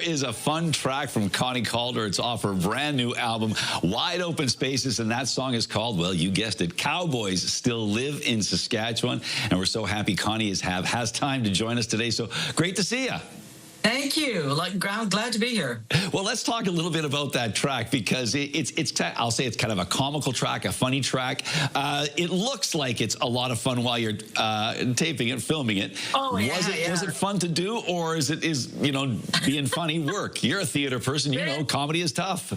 Is a fun track from Connie Calder. It's off her brand new album, Wide Open Spaces, and that song is called, well, you guessed it, Cowboys Still Live in Saskatchewan. And we're so happy Connie has time to join us today. So great to see you. Thank you. I'm glad to be here. Well, let's talk a little bit about that track, because I'll say it's kind of a comical track, a funny track. It looks like it's a lot of fun while you're taping it, filming it. Oh, yeah, Was it fun to do, or is being funny work? You're a theater person, you know comedy is tough.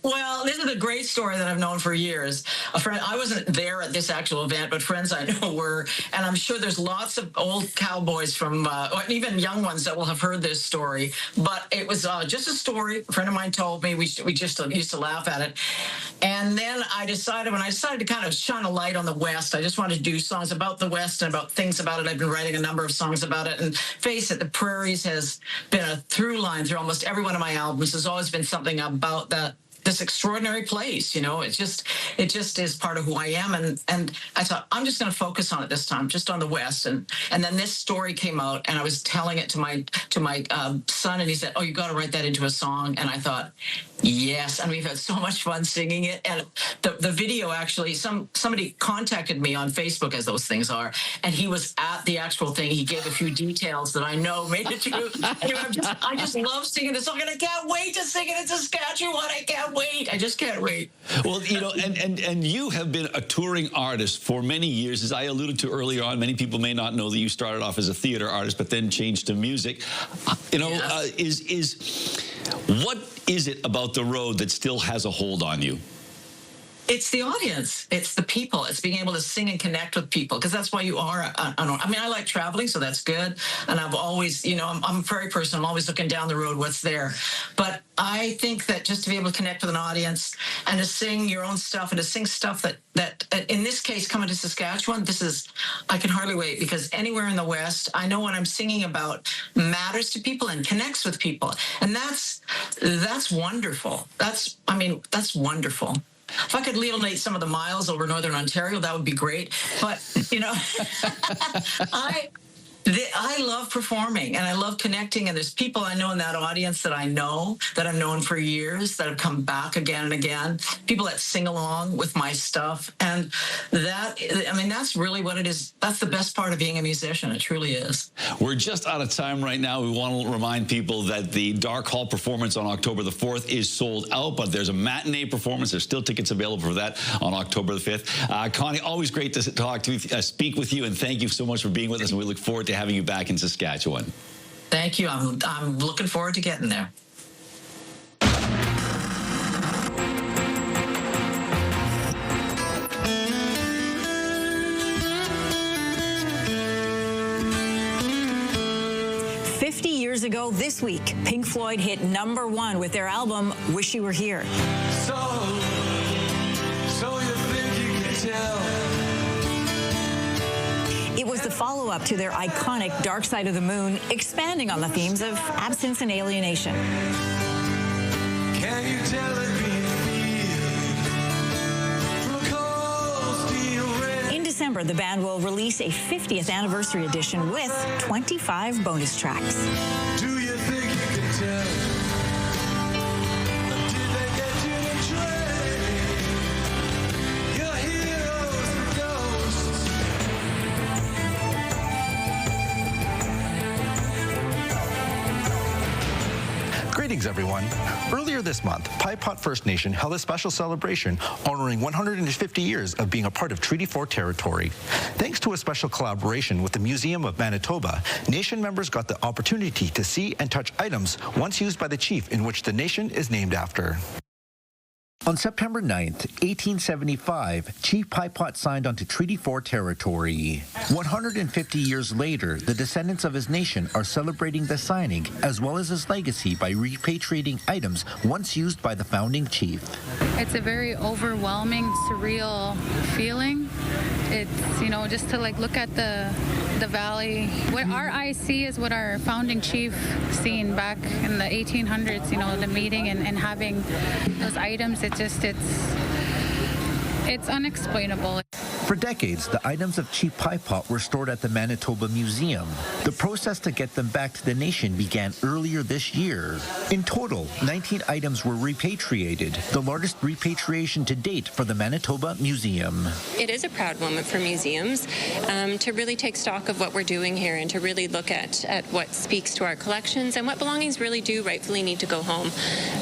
Well, this is a great story that I've known for years. A friend, I wasn't there at this actual event, but friends I know were, and I'm sure there's lots of old cowboys from, or even young ones that will have heard this story. But it was just a story a friend of mine told me. We just used to laugh at it. And then I decided, when I decided to kind of shine a light on the West, I just wanted to do songs about the West and about things about it. I've been writing a number of songs about it. And face it, the prairies has been a through line through almost every one of my albums. There's always been something about that this extraordinary place. You know, it just is part of who I am. And I thought, I'm just going to focus on it this time, just on the West. And then this story came out, and I was telling it to my son, and he said, "Oh, you got to write that into a song." And I thought, yes. And we've had so much fun singing it. And the video, actually, somebody contacted me on Facebook, as those things are, and he was at the actual thing. He gave a few details that I know made it true. Anyway, I just love singing this song, and I can't wait to sing it in Saskatchewan. I can't wait. I just can't wait. Well, you know, and you have been a touring artist for many years. As I alluded to earlier on, many people may not know that you started off as a theater artist, but then changed to music. You know, what is it about the road that still has a hold on you? It's the audience. It's the people. It's being able to sing and connect with people, because that's why you are. I mean, I like traveling, so that's good. And I've always, you know, I'm a prairie person. I'm always looking down the road, what's there. But I think that just to be able to connect with an audience and to sing your own stuff, and to sing stuff that in this case, coming to Saskatchewan, I can hardly wait, because anywhere in the West, I know what I'm singing about matters to people and connects with people. And that's wonderful. That's wonderful. If I could eliminate some of the miles over Northern Ontario, that would be great. But, you know, I love performing, and I love connecting, and there's people I know in that audience that I know, that I've known for years, that have come back again and again, people that sing along with my stuff. And that's really what it is. That's the best part of being a musician. It truly is. We're just out of time right now. We want to remind people that the Dark Hall performance on October the 4th is sold out, but there's a matinee performance. There's still tickets available for that on October the 5th. Connie, always great to speak with you, and thank you so much for being with us, and we look forward to having you back in Saskatchewan. Thank you. I'm looking forward to getting there. Years ago this week, Pink Floyd hit #1 with their album Wish You Were Here. So you think you can tell? It was the follow-up to their iconic Dark Side of the Moon, expanding on the themes of absence and alienation. Can you tell it In December, the band will release a 50th anniversary edition with 25 bonus tracks. Do you think you can tell? Did they get you to trade your heroes for ghosts? Greetings, everyone. Earlier this month, Pipot First Nation held a special celebration honoring 150 years of being a part of Treaty 4 territory. Thanks to a special collaboration with the Museum of Manitoba, Nation members got the opportunity to see and touch items once used by the chief in which the nation is named after. On September 9th, 1875, Chief Pipot signed onto Treaty 4 territory. 150 years later, the descendants of his nation are celebrating the signing as well as his legacy by repatriating items once used by the founding chief. It's a very overwhelming, surreal feeling. It's, you know, just to look at the valley. What our eyes see is what our founding chief seen back in the 1800s, you know, the meeting and having those items. It's unexplainable. For decades, the items of Chief Pipot were stored at the Manitoba Museum. The process to get them back to the nation began earlier this year. In total, 19 items were repatriated, the largest repatriation to date for the Manitoba Museum. It is a proud moment for museums to really take stock of what we're doing here and to really look at what speaks to our collections and what belongings really do rightfully need to go home.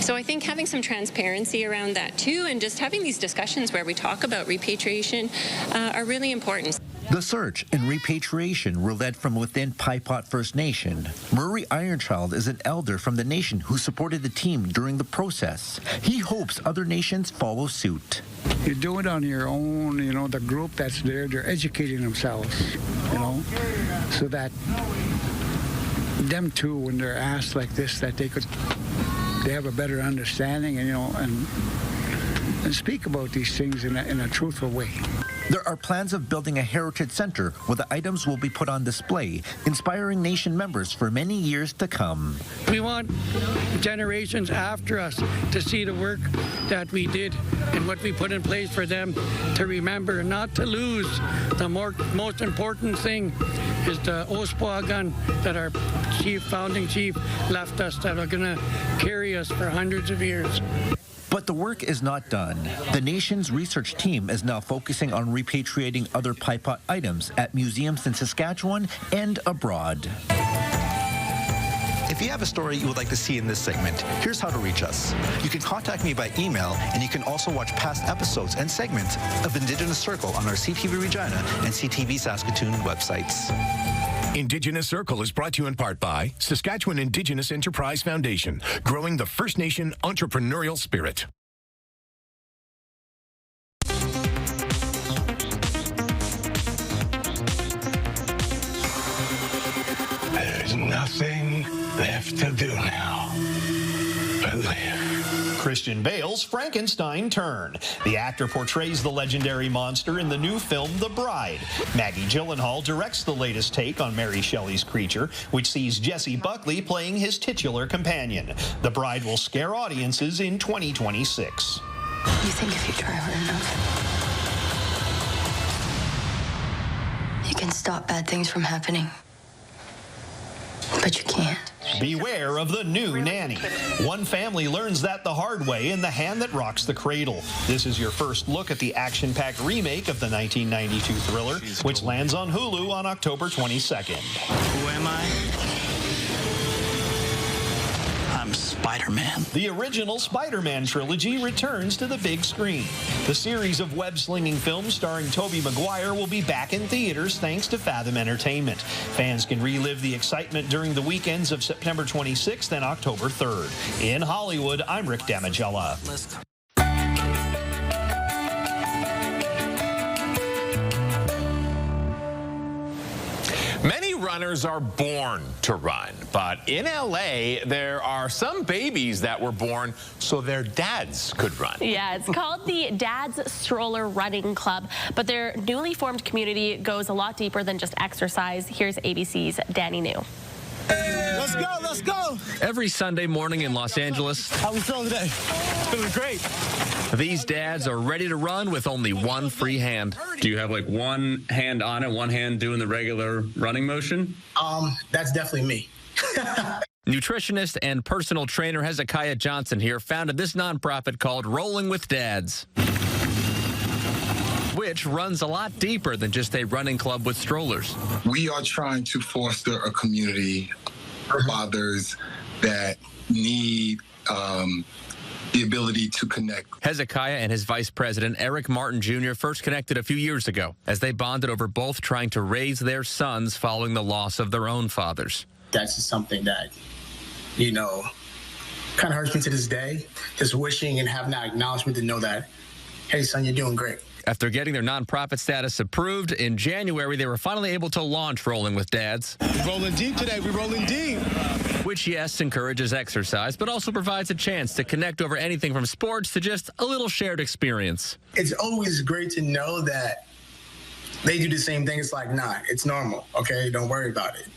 So I think having some transparency around that too, and just having these discussions where we talk about repatriation are really important. The search and repatriation were led from within Pipot First Nation. Murray Ironchild is an elder from the nation who supported the team during the process. He hopes other nations follow suit. You do it on your own, you know, the group that's there, they're educating themselves, you know, so that them too, when they're asked like this, that they have a better understanding and, you know, and speak about these things in a truthful way. There are plans of building a heritage center where the items will be put on display, inspiring nation members for many years to come. We want generations after us to see the work that we did and what we put in place for them to remember, not to lose. The most important thing is the Ospagan that our founding chief left us that are going to carry us for hundreds of years. But the work is not done. The nation's research team is now focusing on repatriating other Pipot items at museums in Saskatchewan and abroad. If you have a story you would like to see in this segment, here's how to reach us. You can contact me by email, and you can also watch past episodes and segments of Indigenous Circle on our CTV Regina and CTV Saskatoon websites. Indigenous Circle is brought to you in part by Saskatchewan Indigenous Enterprise Foundation, growing the First Nation entrepreneurial spirit. There's nothing left to do now but live. Christian Bale's Frankenstein turn. The actor portrays the legendary monster in the new film The Bride. Maggie Gyllenhaal directs the latest take on Mary Shelley's creature, which sees Jesse Buckley playing his titular companion. The Bride will scare audiences in 2026. You think if you try hard enough, you can stop bad things from happening. But you can't. Beware of the new nanny. One family learns that the hard way in The Hand That Rocks the Cradle. This is your first look at the action-packed remake of the 1992 thriller, which lands on Hulu on October 22nd. Who am I? I'm Spider-Man. The original Spider-Man trilogy returns to the big screen. The series of web-slinging films starring Tobey Maguire will be back in theaters thanks to Fathom Entertainment. Fans can relive the excitement during the weekends of September 26th and October 3rd. In Hollywood, I'm Rick Damigella. Many runners are born to run, but in LA, there are some babies that were born so their dads could run. Yeah, it's called the Dad's Stroller Running Club, but their newly formed community goes a lot deeper than just exercise. Here's ABC's Danny New. Let's go, let's go. Every Sunday morning in Los Angeles, how we feeling today? Feeling great. These dads are ready to run with only one free hand. Do you have like one hand on it, one hand doing the regular running motion? That's definitely me. Nutritionist and personal trainer Hezekiah Johnson here founded this nonprofit called Rolling with Dads, which runs a lot deeper than just a running club with strollers. We are trying to foster a community of fathers that need the ability to connect. Hezekiah and his vice president, Eric Martin Jr., first connected a few years ago as they bonded over both trying to raise their sons following the loss of their own fathers. That's just something that, you know, kind of hurts me to this day. Just wishing and having that acknowledgement to know that, hey, son, you're doing great. After getting their nonprofit status approved, in January, they were finally able to launch Rolling with Dads. We're rolling deep today. We're rolling deep. Which, yes, encourages exercise, but also provides a chance to connect over anything from sports to just a little shared experience. It's always great to know that they do the same thing. It's like, nah, it's normal, okay? Don't worry about it.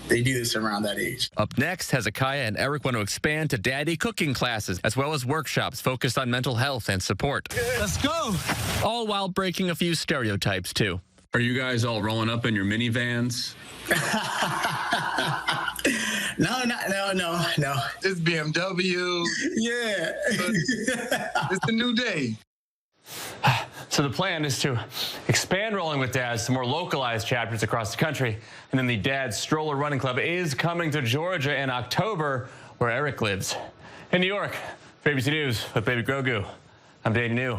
They do this around that age. Up next, Hezekiah and Eric want to expand to daddy cooking classes, as well as workshops focused on mental health and support. Let's go! All while breaking a few stereotypes, too. Are you guys all rolling up in your minivans? No. It's BMW. Yeah. It's a new day. So the plan is to expand Rolling with Dads to more localized chapters across the country. And then the Dad's Stroller Running Club is coming to Georgia in October, where Eric lives. In New York, for ABC News with Baby Grogu, I'm Danny New.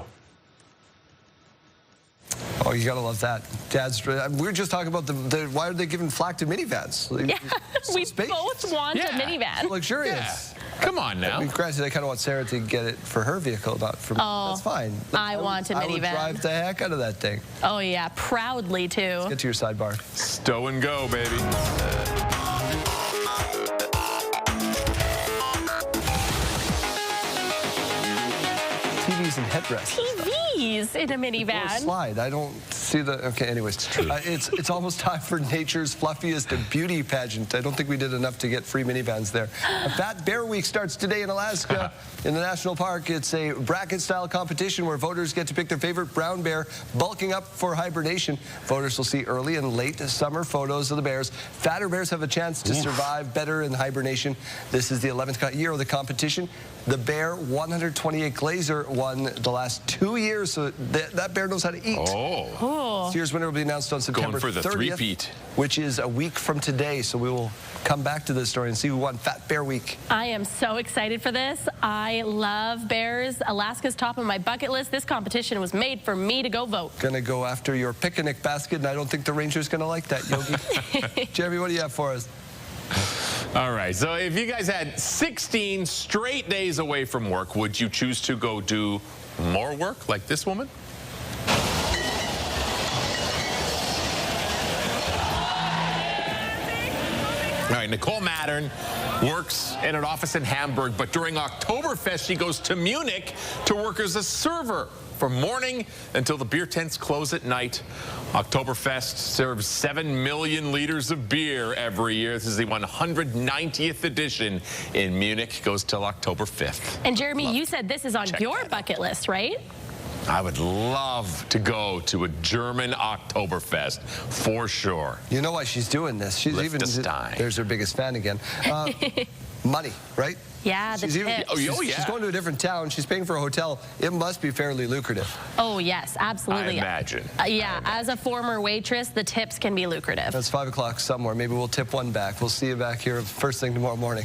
Oh, you gotta love that. Dad's. We were just talking about the why are they giving flack to minivans? Yeah, we both want a minivan. So luxurious. Yeah. Come on now. I mean, granted, I kind of want Sarah to get it for her vehicle, not for me. That's fine. I want a minivan. I would drive the heck out of that thing. Oh, yeah, proudly, too. Let's get to your sidebar. Stow and go, baby. TVs and headrests. TVs in a minivan. Slide. I don't. See the, okay, anyways. It's almost time for nature's fluffiest beauty pageant. I don't think we did enough to get free minivans there. Fat Bear Week starts today in Alaska. In the national park, it's a bracket-style competition where voters get to pick their favorite brown bear bulking up for hibernation. Voters will see early and late summer photos of the bears. Fatter bears have a chance to survive better in hibernation. This is the 11th year of the competition. The bear 128 Glazer won the last 2 years, so that bear knows how to eat. Oh. This year's winner will be announced on September Going for the 30th, three-peat. which is a week from today. So we will come back to this story and see who won Fat Bear Week. I am so excited for this. I love bears. Alaska's top of my bucket list. This competition was made for me to go vote. Gonna go after your picnic basket, and I don't think the Ranger's gonna like that, Yogi. Jeremy, what do you have for us? All right, so if you guys had 16 straight days away from work, would you choose to go do more work like this woman? All right, Nicole Mattern works in an office in Hamburg, but during Oktoberfest, she goes to Munich to work as a server from morning until the beer tents close at night. Oktoberfest serves 7 million liters of beer every year. This is the 190th edition in Munich. Goes till October 5th. And Jeremy, you said this is on your bucket list, right? I would love to go to a German Oktoberfest for sure. You know why she's doing this? She's Liechtenstein. There's her biggest fan again. Money, right? Yeah, the tips. She's going to a different town. She's paying for a hotel. It must be fairly lucrative. Oh, yes, absolutely. I imagine. Yeah, as a former waitress, the tips can be lucrative. That's 5 o'clock somewhere. Maybe we'll tip one back. We'll see you back here first thing tomorrow morning.